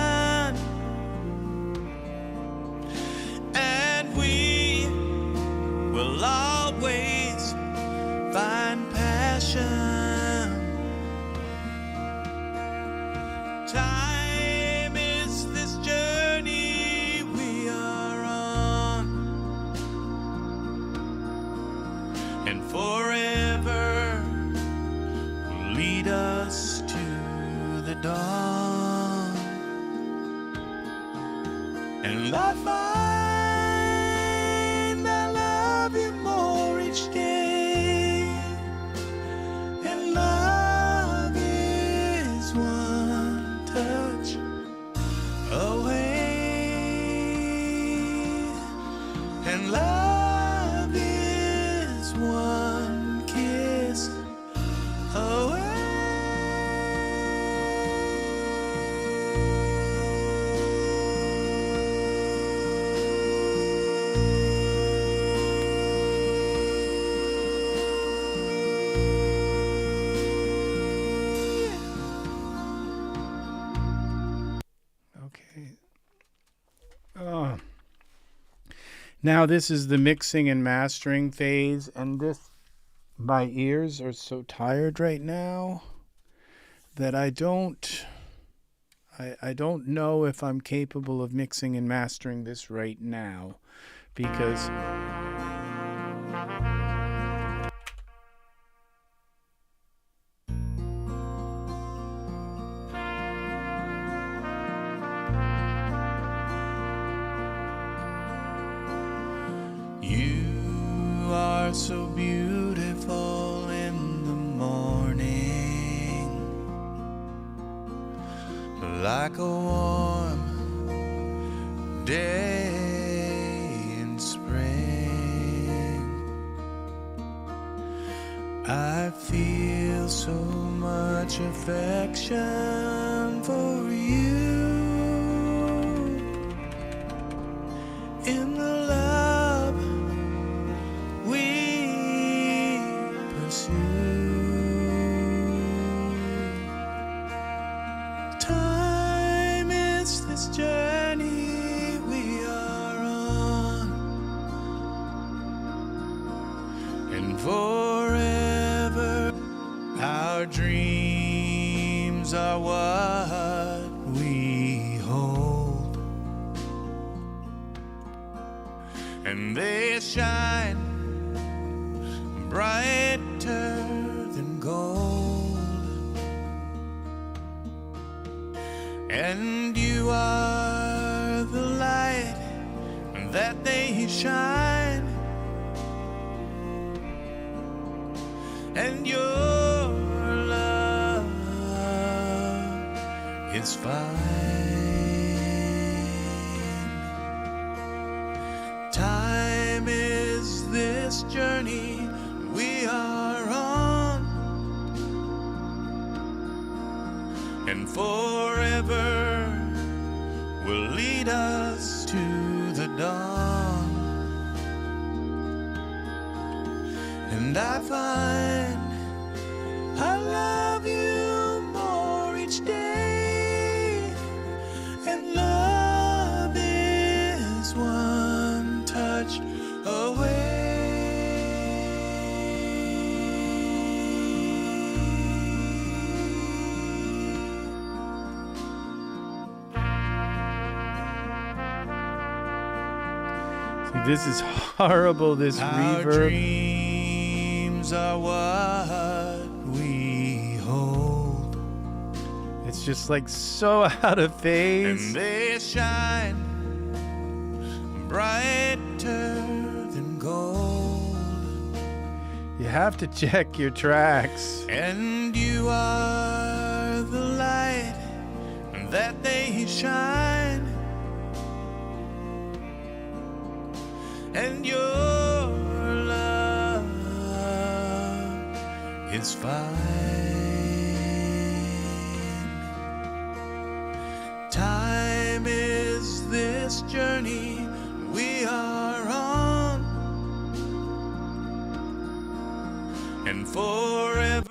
will always find passion. Time is this journey we are on, and forever will lead us to the dawn. And I find I love you more each day, and love is one touch away, and love Now this is the mixing and mastering phase, and my ears are so tired right now that I don't know if I'm capable of mixing and mastering this right now, because you are so beautiful in the morning, like a warm day in spring. I feel so much affection for you in the love we pursue. Time is this journey we are on, and forever our dreams are what we hold, and they shine brighter than gold, and you are the light that they shine, and your love is fine. Time is this journey we are on, and forever will lead us to the dawn. And I find I love you more each day, and love is one touch away. See, this is horrible, this reverb. Our dreams are what we hold. It's just like so out of phase. And they shine brighter than gold. You have to check your tracks. And you are the light that they shine, and your love is fine. Time is this journey we are on, and forever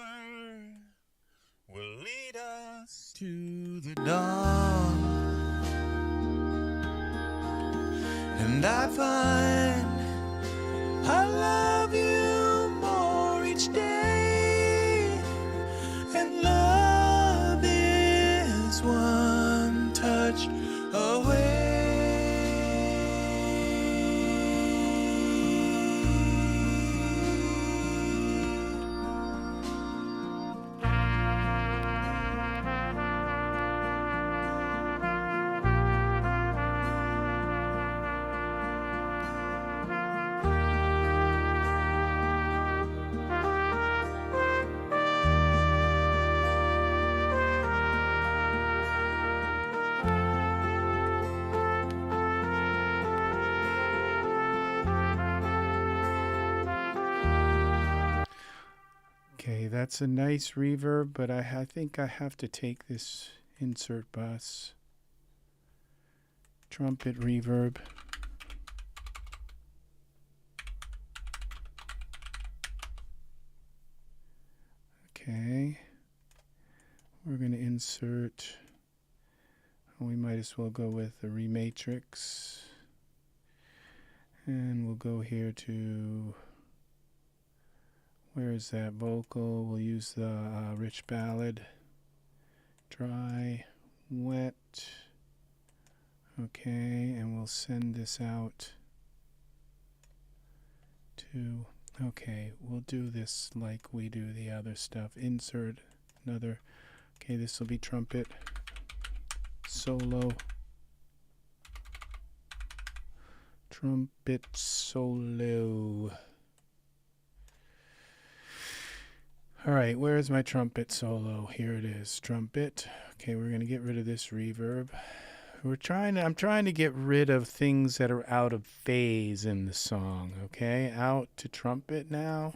will lead us to the dawn. And I find I love you more each day, and love is one touch away. Okay, that's a nice reverb, but I think I have to take this insert bus. Trumpet reverb. Okay. We're going to insert, we might as well go with the REmatrix. And we'll go here to, where is that vocal? We'll use the rich ballad. Dry, wet. Okay, and we'll send this out to, okay, we'll do this like we do the other stuff. Insert another, okay, this will be trumpet, solo, trumpet solo. All right, where is my trumpet solo? Here it is, trumpet. Okay, we're gonna get rid of this reverb. I'm trying to get rid of things that are out of phase in the song, okay? Out to trumpet now.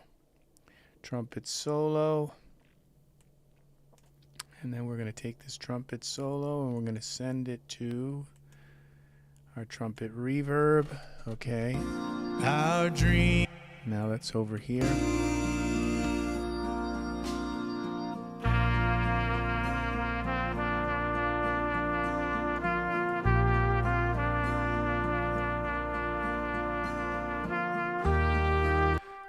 Trumpet solo. And then we're going to take this trumpet solo and we're going to send it to our trumpet reverb, okay? Our dream. Now that's over here.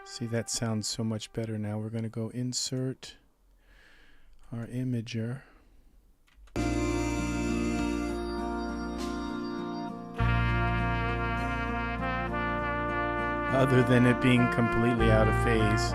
See, that sounds so much better now. We're going to go insert our imager. Other than it being completely out of phase.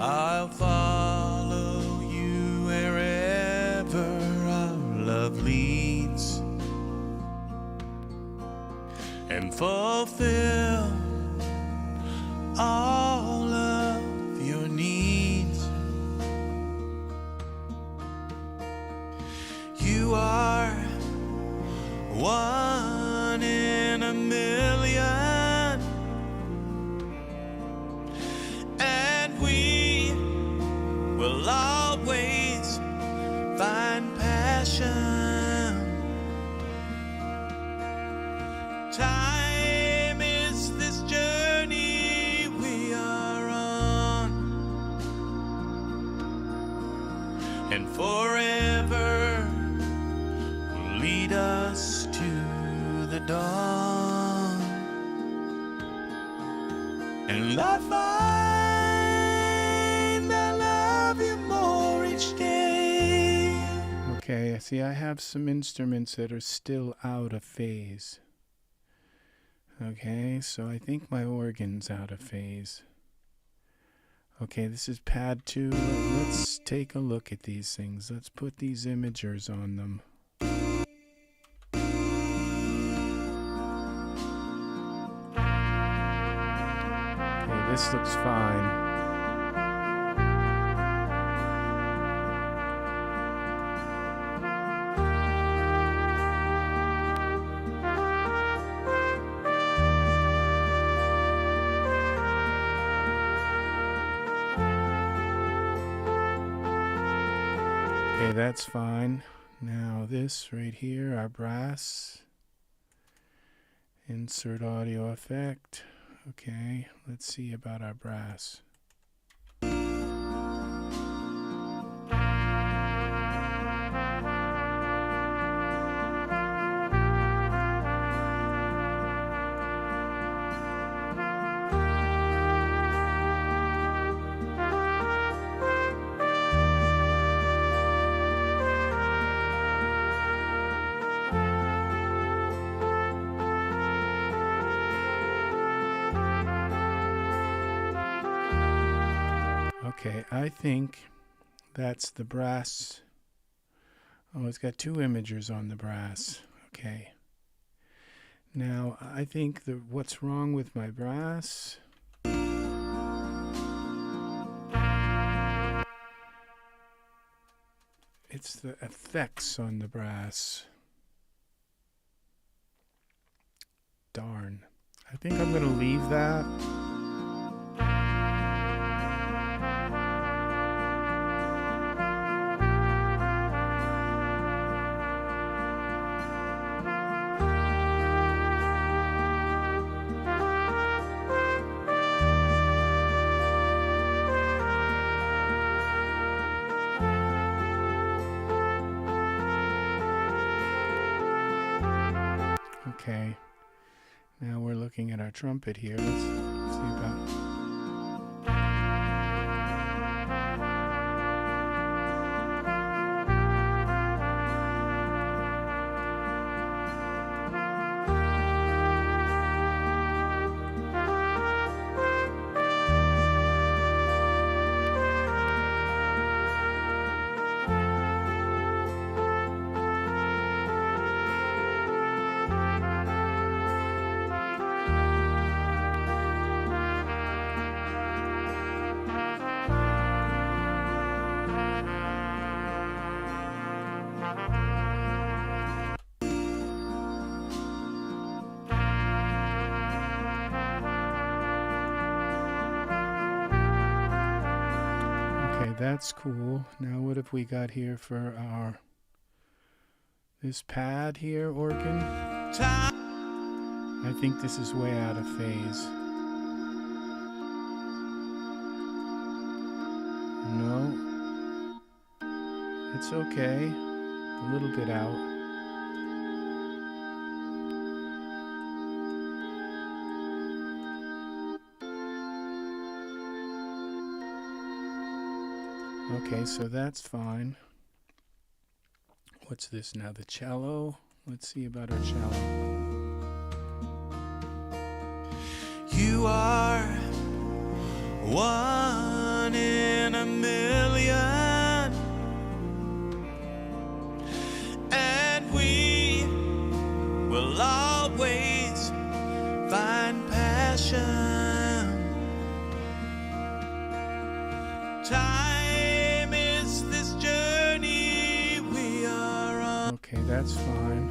I'll follow you wherever our love leads and fulfill all of your needs. You are one in a million. Will always find passion. Time is this journey we are on, and forever will lead us to the dawn. And I find okay, see, I have some instruments that are still out of phase. Okay, so I think my organ's out of phase. Okay, this is pad 2. Let's take a look at these things. Let's put these imagers on them. Okay, this looks fine. Okay, that's fine. Now this right here, our brass. Insert audio effect. Okay, let's see about our brass. Okay, I think that's the brass. Oh, it's got 2 imagers on the brass. Okay. Now, I think what's wrong with my brass? It's the effects on the brass. darn. I think I'm going to leave that. Okay, now we're looking at our trumpet here. Let's see about... That's cool. Now what have we got here for our this pad here, organ? I think this is way out of phase. No. It's okay. A little bit out. Okay, so that's fine. What's this now? The cello? Let's see about our cello. You are one in a million, and we will always find passion. Time is this journey we are on. Okay, that's fine.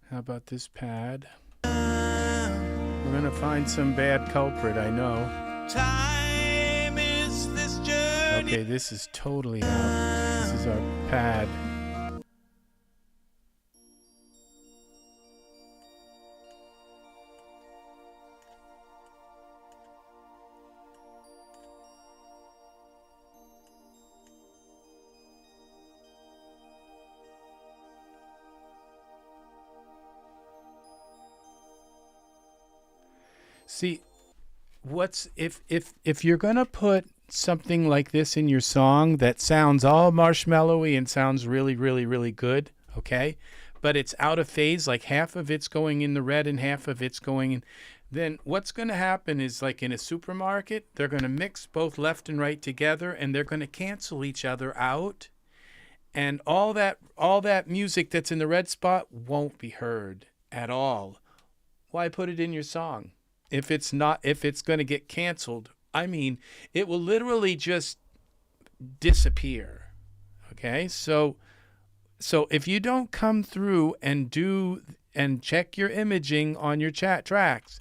How about this pad? We're gonna find some bad culprit, I know. Time is this journey. Okay, this is totally out. This is our pad. See, what's if you're gonna put something like this in your song that sounds all marshmallowy and sounds really, really, really good, okay, but it's out of phase, like half of it's going in the red and half of it's going in, then what's gonna happen is, like in a supermarket, they're gonna mix both left and right together and they're gonna cancel each other out, and all that music that's in the red spot won't be heard at all. Why put it in your song? If it's going to get canceled, I mean, it will literally just disappear. Okay? So if you don't come through and check your imaging on your chat tracks,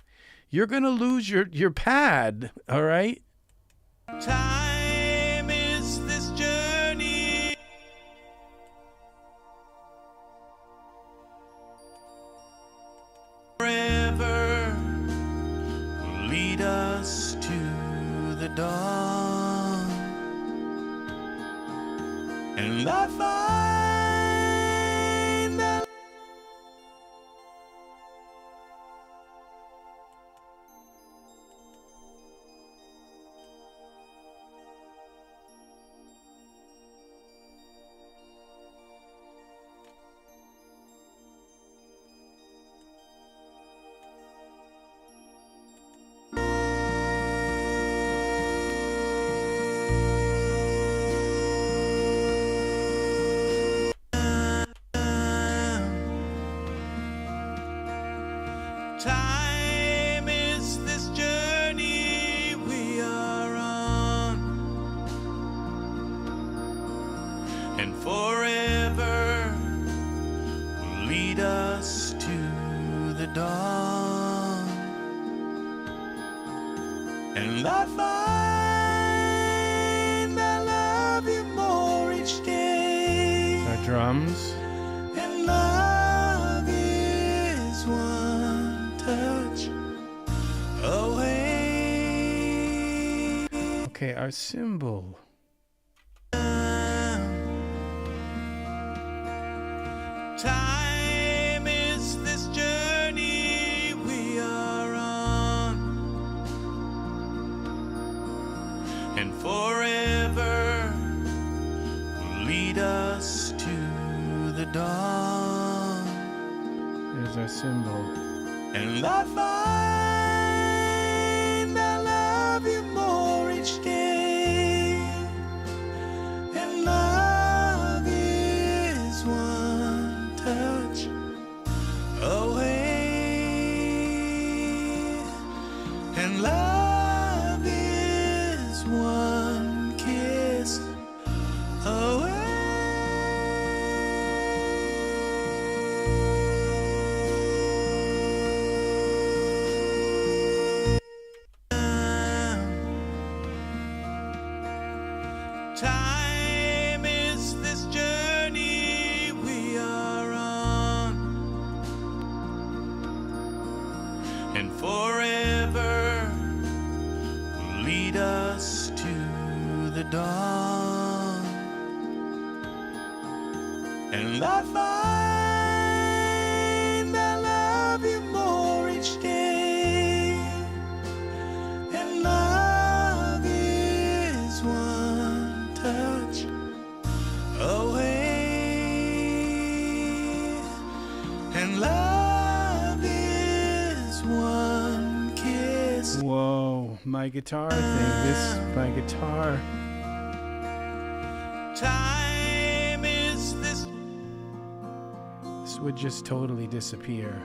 you're going to lose your pad, all right? Time is this journey. Forever will lead us to the dawn. And I find that time is this journey we are on, and forever will lead us to the dawn. and I find I love you more each day. Our drums. And love is one touch away. Okay, our cymbal. Time is this journey we are on, and forever will lead us to the dawn. There's our cymbal. And I find I love you more each day, and love is one touch away, and love is one kiss away. Time is this journey we are on, and forever will lead us to the dawn. And I find I love you more each day, and love is one touch away, and love is one kiss. Whoa, my guitar thing. This, my guitar. Time is this. This would just totally disappear.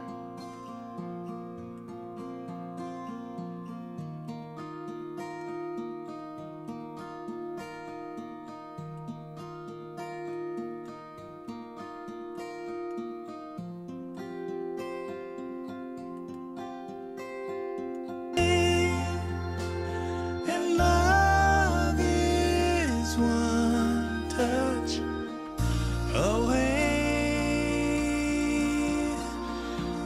And love is one touch away,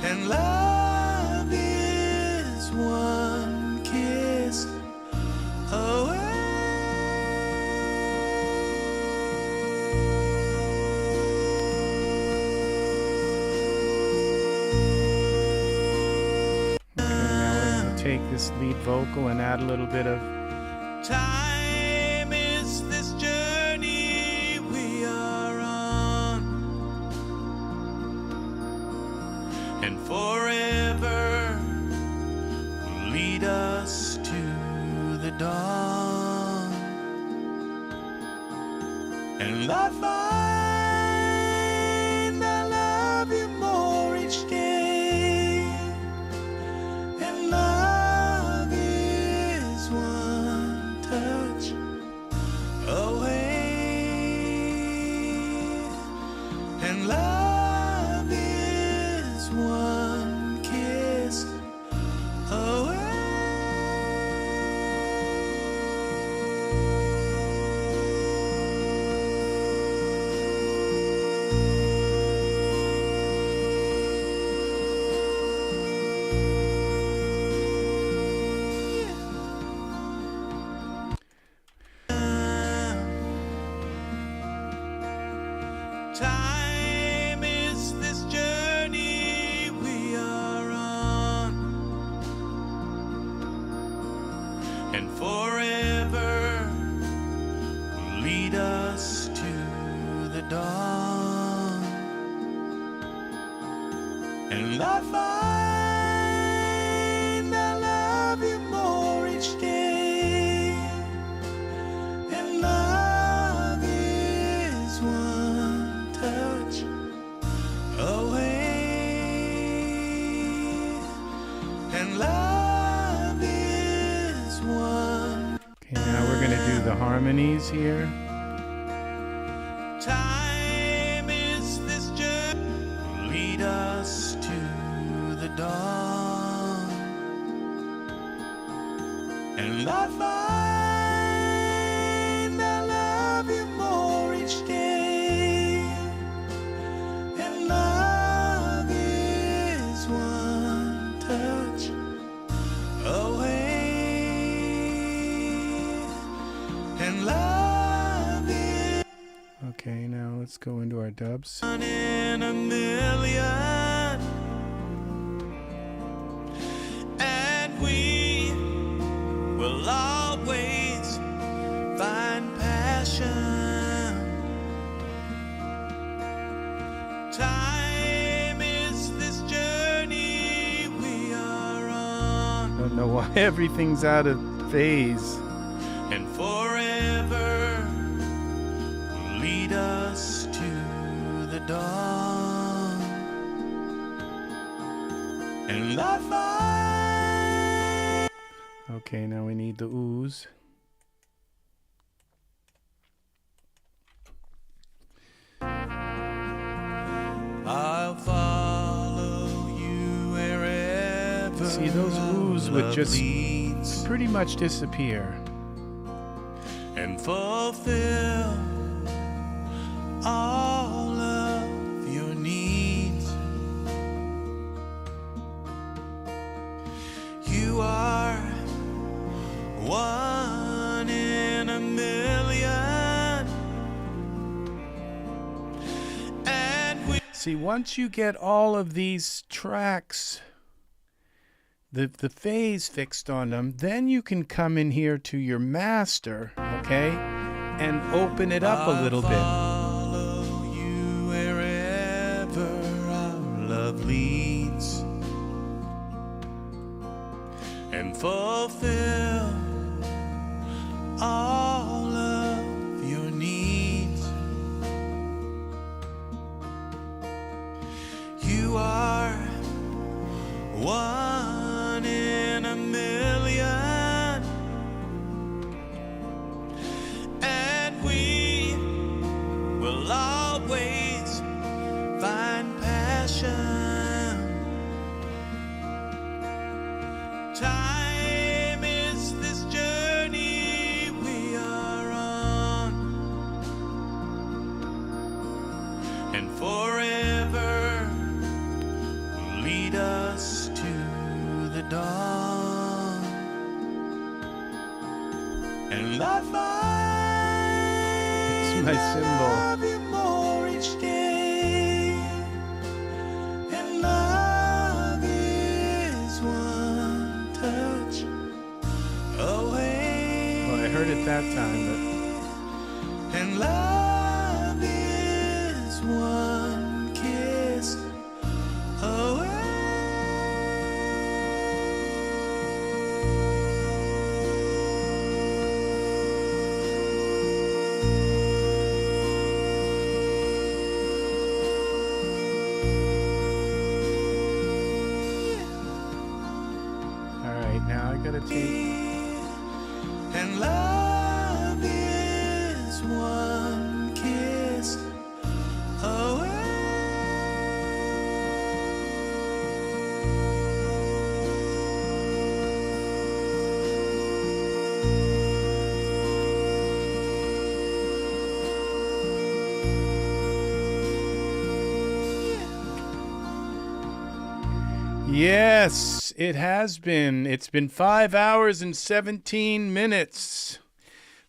and love is one kiss away. Okay, now we're gonna take this lead vocal and add a little bit of. Time is this journey we are on, and forever will lead us to the dawn. And I find I love you more each day, and love is one touch away, and love is one kiss away. Time is this journey we are on, and forever will lead us to the dawn. And I find I love you more each day, and love is one touch away, and love is one. Okay, now we're gonna do the harmonies here. Time is this journey will lead us to the dawn, And I find I love you more each day. And love is one touch away. And love is Okay, now let's go into our dubs. one in a million. And we will always find passion. Time is this journey we are on. Don't know why everything's out of phase. And forever will lead us to the dawn. And I find Okay, now we need the ooze. I'll follow you wherever. See, those ooze our would love just leads, pretty much disappear. and fulfill all of your needs. You are one in a million, and we See, once you get all of these tracks, the phase fixed on them, then you can come in here to your master, okay, and open it up a little bit. follow you wherever our love leads, and fulfill all of your needs. You are one in a million, and we will always find passion. Time is this journey we are on, and forever will lead us to the dawn. And I find It's my symbol. love you more each day. And love is one touch away. Well, I heard it that time, And love is one kiss away. but all right, now I gotta take. And love is one kiss away. Yes, it has been. It's been 5 hours and 17 minutes.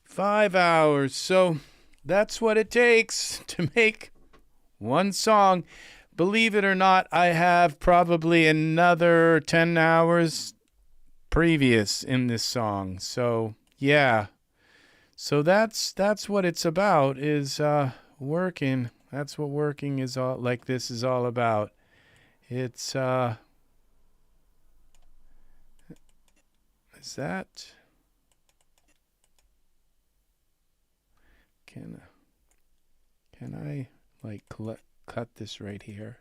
5 hours. So that's what it takes to make one song. Believe it or not, I have probably another 10 hours previous in this song. So, yeah. So that's what it's about, is working. That's what working is all like this is all about. It's is that can I like cut this right here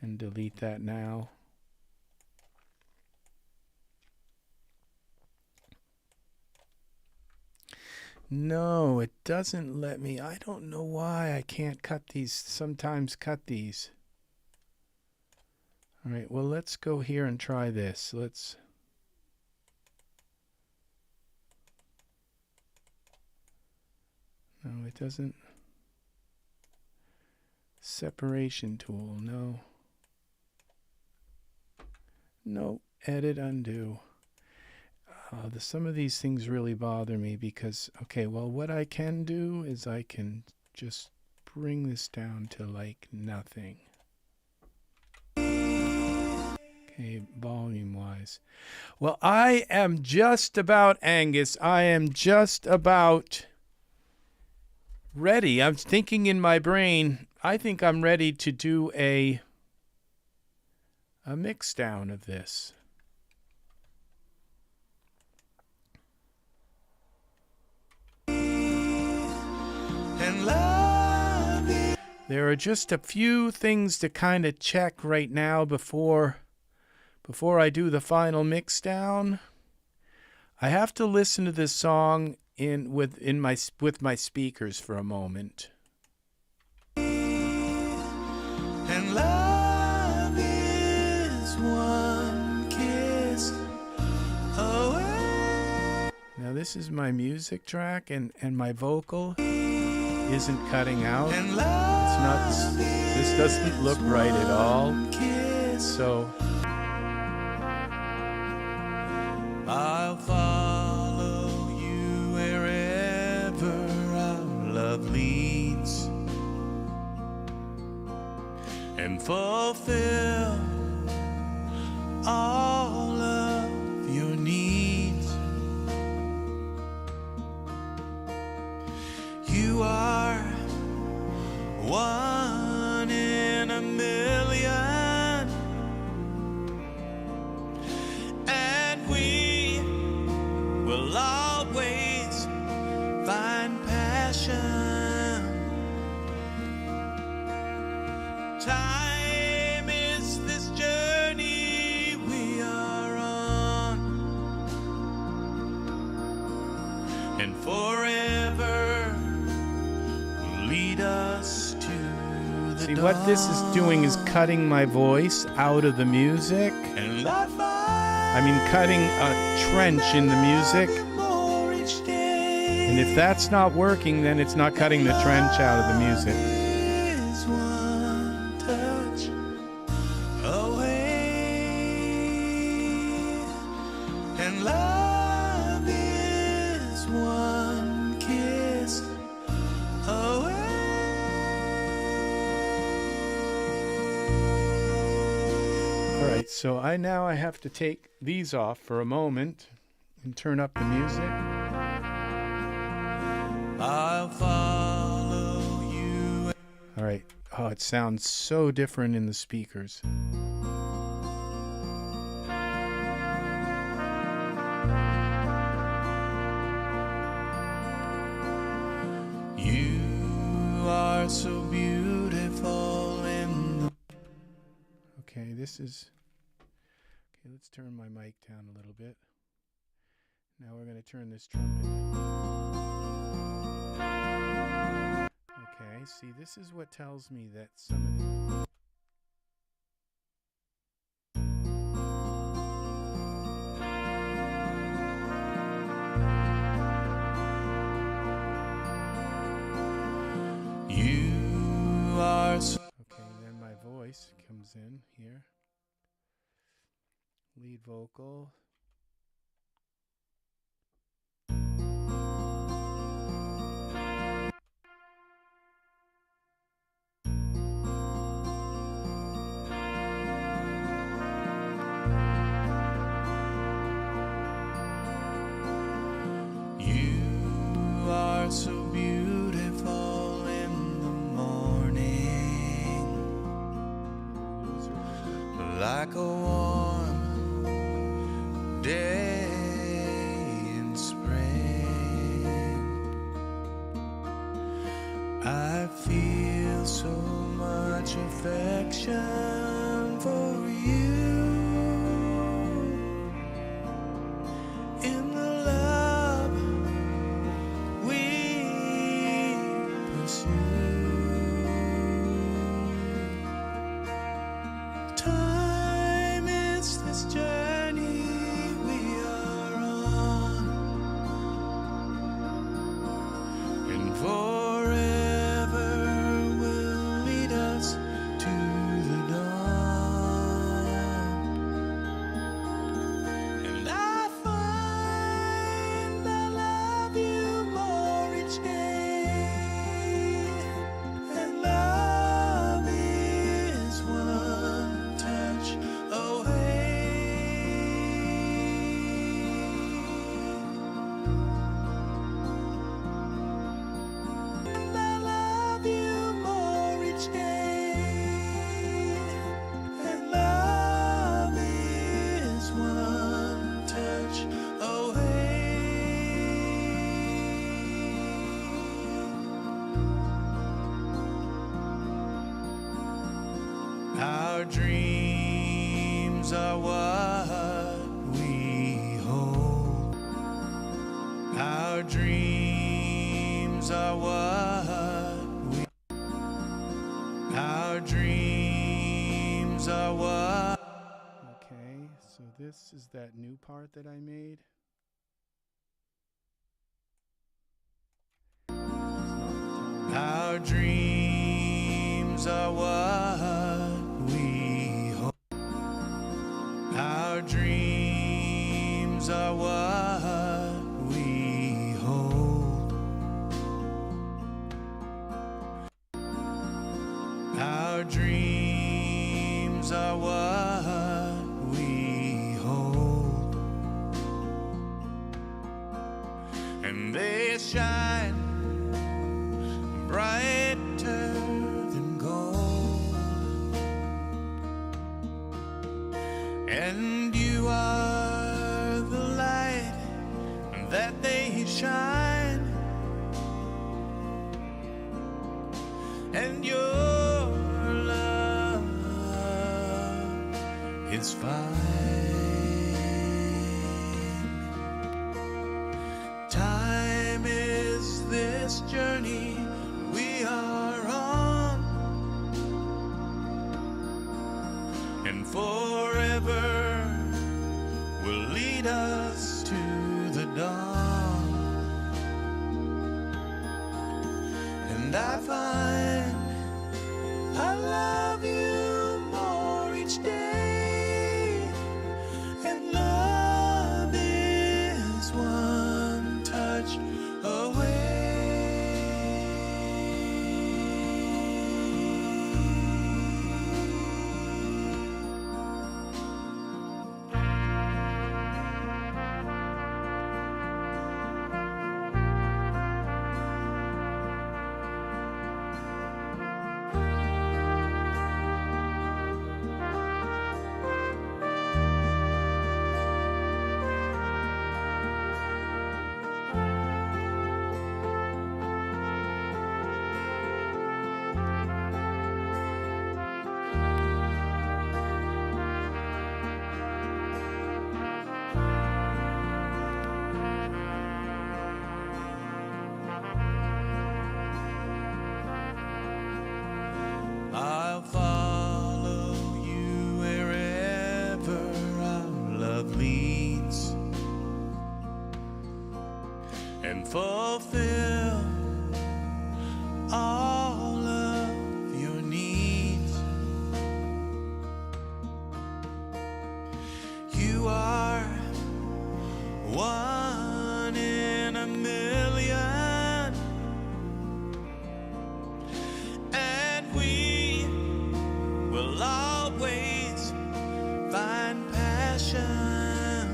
and delete that now? No, it doesn't let me. I don't know why I can't cut these. Sometimes cut these. All right, well, let's go here and try this. No, it doesn't. Separation tool, no. No, edit, undo. Some of these things really bother me because, okay, well, what I can do is I can just bring this down to like nothing. Okay, volume-wise. Well, I am just about, Angus, I am just about ready. I'm thinking in my brain, I think I'm ready to do a mix down of this. There are just a few things to kind of check right now before I do the final mix down. I have to listen to this song with my speakers for a moment. And love is one kiss away. Now this is my music track, and my vocal isn't cutting out. It's not. This doesn't look right at all. So I'll follow you wherever our love leads, and fulfill all of your needs. You are one in a million, and we will always find passion. Time is this journey we are on, and forever will lead us to the See, what this is doing is cutting my voice out of the music. I mean, cutting a trench in the music. And if that's not working, then it's not cutting the trench out of the music. So I have to take these off for a moment and turn up the music. I'll follow you. All right. Oh, it sounds so different in the speakers. You are so beautiful in the... Okay, this is... Okay, let's turn my mic down a little bit. Now we're going to turn this trumpet. Okay, see, this is what tells me that some of the... You are so... Okay, then my voice comes in here. Lead vocal. You are so beautiful in the morning, like a warm day in spring. I feel so much affection for you in the love we pursue. Time is this journey for So this is that new part that I made. Our dreams are what we hope. Our dreams are what we hold. Our dreams are what we hold. And they shine brighter than gold, and you are the light that they shine, and your love is fine. Time is this journey we are on, and forever will lead us to the dawn. And I find I love you more each day, and love is one touch away. I'll follow you wherever our love leads, and fulfill all of your needs. You are one in a million, and we will always find passion.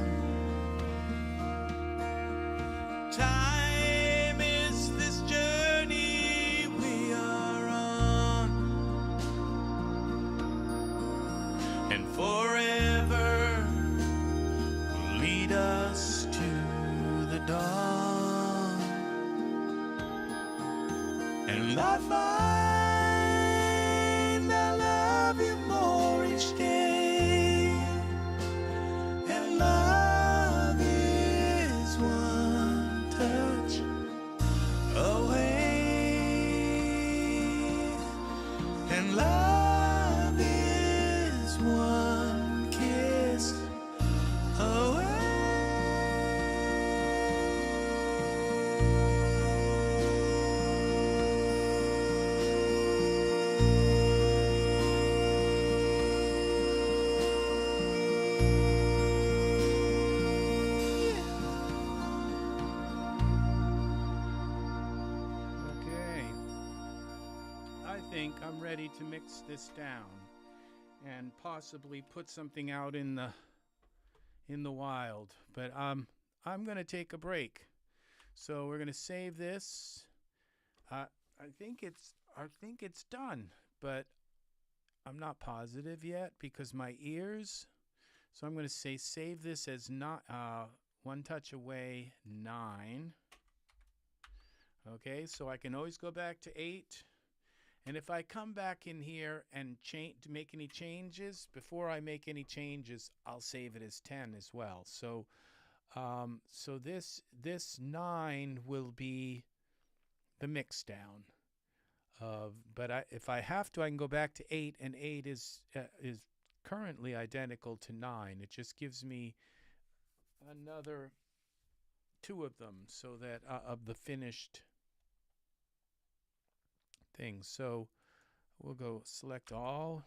Time is this journey we are on, and forever will lead us to the dawn. And I find I love you more each day, and love is one touch away, and love is one kiss away. Okay, I think I'm ready to mix this down and possibly put something out in the wild. But I'm gonna take a break, so we're gonna save this. I think it's done, but I'm not positive yet because my ears. So I'm gonna say save this as not one touch away 9. Okay, so I can always go back to 8. And if I come back in here and change to make any changes, before I make any changes, I'll save it as 10 as well. So so this 9 will be the mix down. But if I have to, I can go back to 8, and 8 is currently identical to 9. It just gives me another 2 of them, so that of the finished thing. So we'll go select all,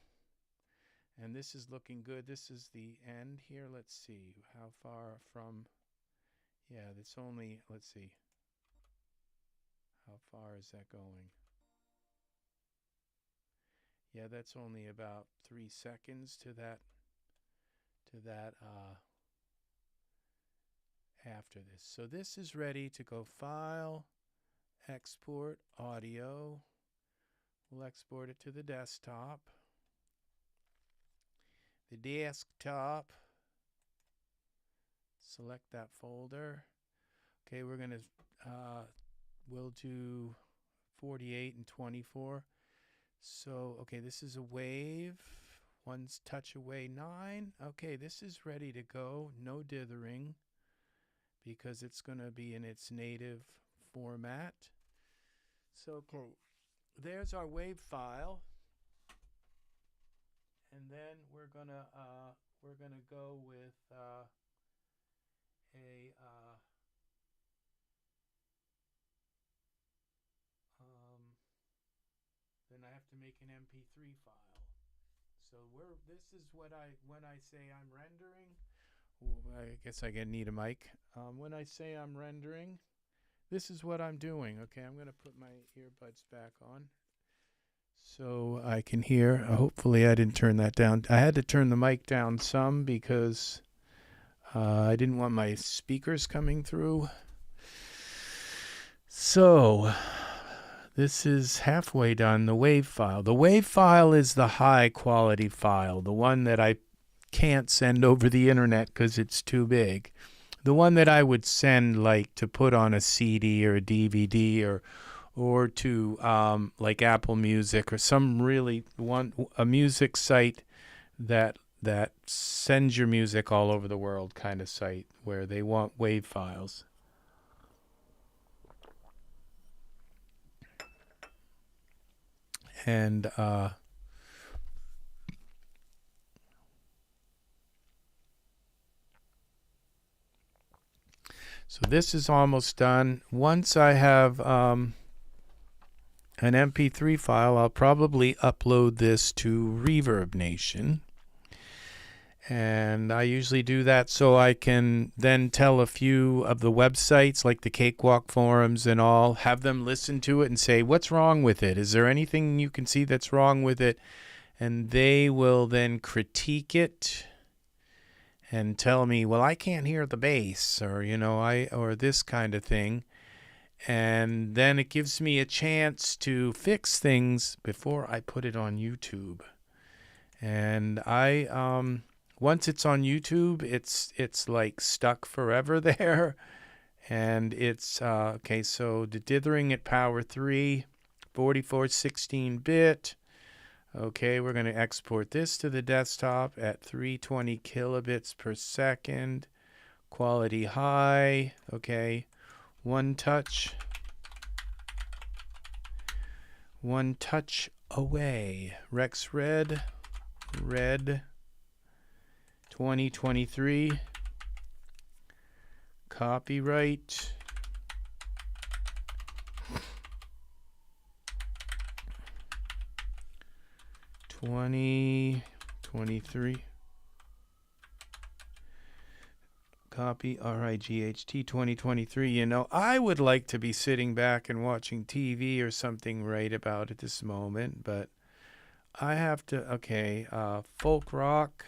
and this is looking good. This is the end here. Let's see how far from, yeah, that's only, let's see, how far is that going? Yeah, that's only about 3 seconds to that after this. So this is ready to go file, export audio. We'll export it to the desktop. The desktop. Select that folder. Okay, we're gonna we'll do 48 and 24. So okay, this is a wave. One's touch away 9. Okay, this is ready to go. No dithering, because it's going to be in its native format. So okay, there's our wave file, and then we're gonna go with then I have to make an MP3 file. So this is what when I say I'm rendering. I guess I need a mic. When I say I'm rendering, this is what I'm doing. Okay, I'm going to put my earbuds back on so I can hear. Hopefully I didn't turn that down. I had to turn the mic down some because I didn't want my speakers coming through. So this is halfway done, the wave file. The wave file is the high quality file, the one that I can't send over the internet because it's too big. The one that I would send, like, to put on a CD or a DVD or to like Apple Music or some really a music site that sends your music all over the world kind of site where they want wave files. And so this is almost done. Once I have an MP3 file, I'll probably upload this to Reverb Nation. And I usually do that so I can then tell a few of the websites, like the Cakewalk forums and all, have them listen to it and say, what's wrong with it? Is there anything you can see that's wrong with it? And they will then critique it and tell me, well, I can't hear the bass, or, you know, or this kind of thing. And then it gives me a chance to fix things before I put it on YouTube. And once it's on YouTube, it's like stuck forever there. And it's okay, so the dithering at power 3, 44 16-bit. Okay, we're going to export this to the desktop at 320 kilobits per second. Quality high. Okay, one touch away. RexRed, red 2023. Copyright. '23. Copy RIGHT 2023. You know, I would like to be sitting back and watching TV or something right about at this moment, but I have to. Okay, folk rock.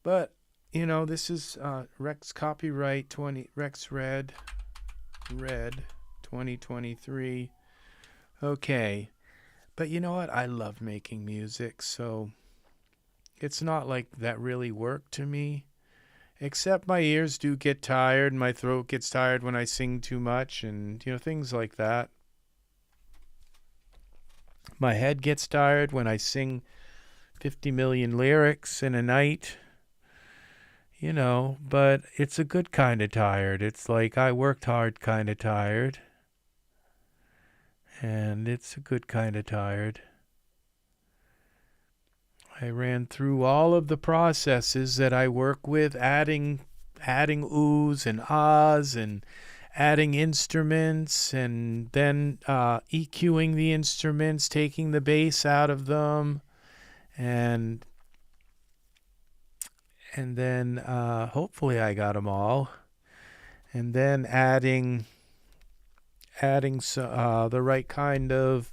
But you know, this is Rex copyright RexRed, red 2023. Okay. But you know what? I love making music, so it's not like that really worked to me. Except my ears do get tired, my throat gets tired when I sing too much, and, you know, things like that. My head gets tired when I sing 50 million lyrics in a night. You know, but it's a good kind of tired. It's like I worked hard kind of tired. And it's a good kind of tired. I ran through all of the processes that I work with, adding oohs and ahs and adding instruments, and then EQing the instruments, taking the bass out of them, and then hopefully I got them all, and then adding the right kind of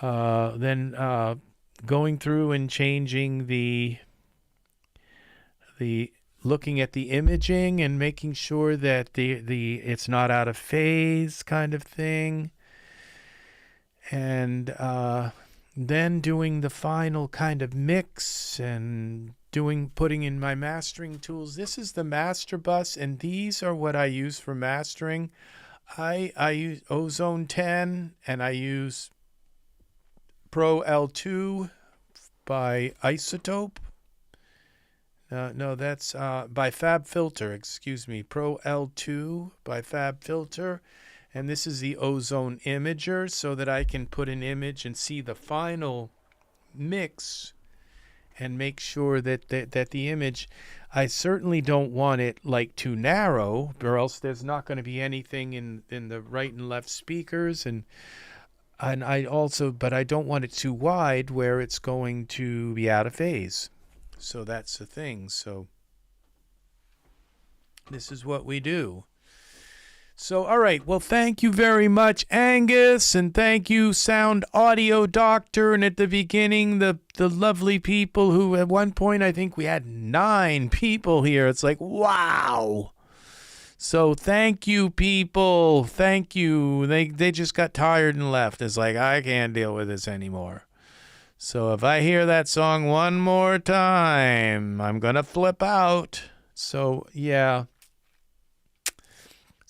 then going through and changing the looking at the imaging and making sure that the it's not out of phase kind of thing, and then doing the final kind of mix and putting in my mastering tools. This is the master bus, and these are what I use for mastering. I use Ozone 10, and I use Pro L2 by Isotope. No, that's by Fab Filter, excuse me. Pro L2 by Fab Filter. And this is the Ozone Imager, so that I can put an image and see the final mix and make sure that the image, I certainly don't want it like too narrow, or else there's not going to be anything in the right and left speakers, and I also, but I don't want it too wide where it's going to be out of phase. So that's the thing. So this is what we do. So, all right. Well, thank you very much, Angus, and thank you, Sound Audio Doctor. And at the beginning, the lovely people who, at one point, I think we had 9 people here. It's like, wow. So thank you, people. Thank you. They just got tired and left. It's like, I can't deal with this anymore. So if I hear that song one more time, I'm going to flip out. So, yeah.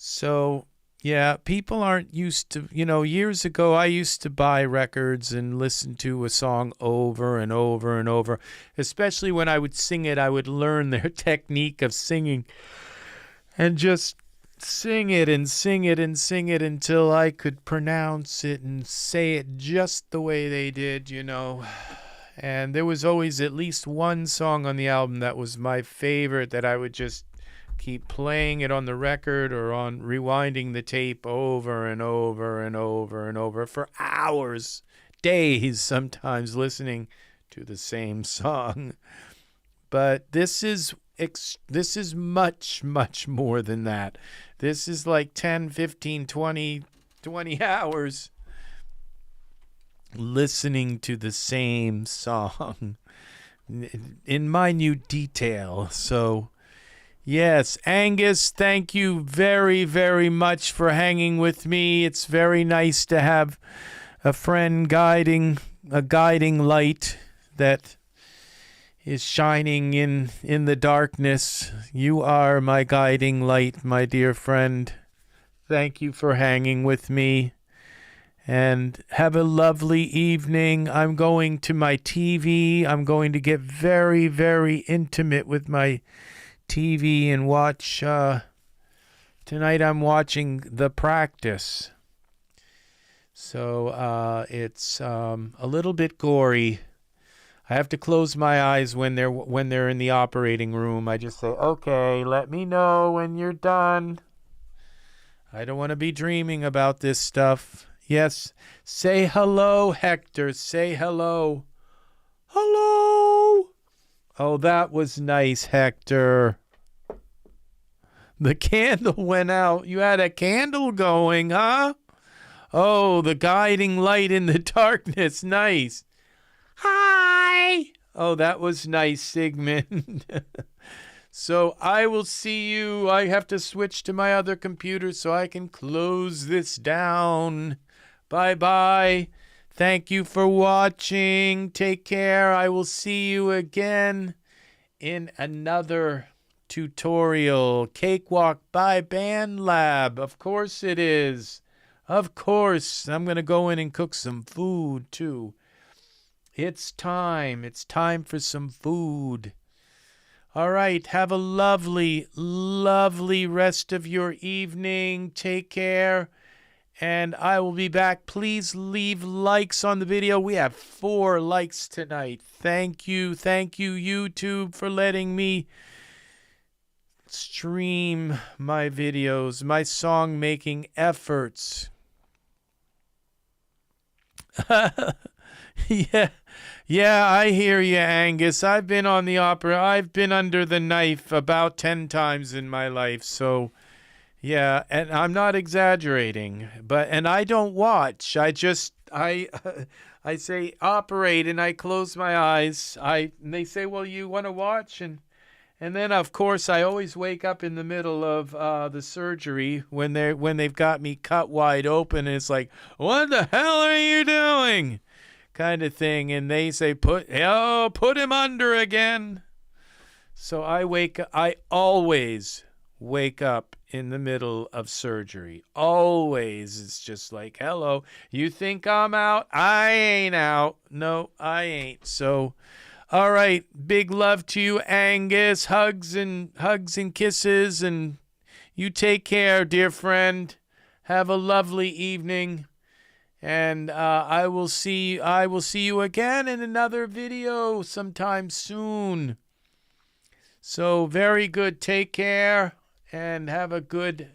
So, yeah, people aren't used to, years ago I used to buy records and listen to a song over and over and over. Especially when I would sing it, I would learn their technique of singing and just sing it and sing it and sing it until I could pronounce it and say it just the way they did, And there was always at least one song on the album that was my favorite that I would just keep playing it on the record or on rewinding the tape over and over and over and over for hours, days sometimes, listening to the same song. But this is much, much more than that. This is like 10, 15, 20 hours listening to the same song in minute detail. So, yes, Angus, thank you very, very much for hanging with me. It's very nice to have a friend guiding light that is shining in the darkness. You are my guiding light, my dear friend. Thank you for hanging with me. And have a lovely evening. I'm going to my TV. I'm going to get very, very intimate with my TV and watch. Tonight I'm watching The Practice. So it's a little bit gory. I have to close my eyes when they're in the operating room. I just say, okay, let me know when you're done. I don't want to be dreaming about this stuff. Yes, say hello, Hector. Say hello. Hello. Oh, that was nice, Hector. The candle went out. You had a candle going, huh? Oh, the guiding light in the darkness. Nice. Hi. Oh, that was nice, Sigmund. So I will see you. I have to switch to my other computer so I can close this down. Bye-bye. Thank you for watching. Take care. I will see you again in another tutorial. Cakewalk by BandLab. Of course it is. Of course. I'm going to go in and cook some food, too. It's time. It's time for some food. All right. Have a lovely, lovely rest of your evening. Take care. And I will be back. Please leave likes on the video. We have 4 likes tonight. Thank you, YouTube, for letting me stream my videos, my song-making efforts. Yeah, I hear you, Angus. I've been on the opera. I've been under the knife about 10 times in my life, so... Yeah, and I'm not exaggerating, and I don't watch. I say operate, and I close my eyes. And they say, well, you want to watch? And then, of course, I always wake up in the middle of the surgery when they've got me cut wide open, and it's like, what the hell are you doing? Kind of thing. And they say, put him under again. So I always wake up in the middle of surgery. Always. It's just like, hello, you think I'm out? I ain't out. No, I ain't. So, all right. Big love to you, Angus. Hugs and kisses, and you take care, dear friend. Have a lovely evening. And I will see you again in another video sometime soon. So very good. Take care. And have a good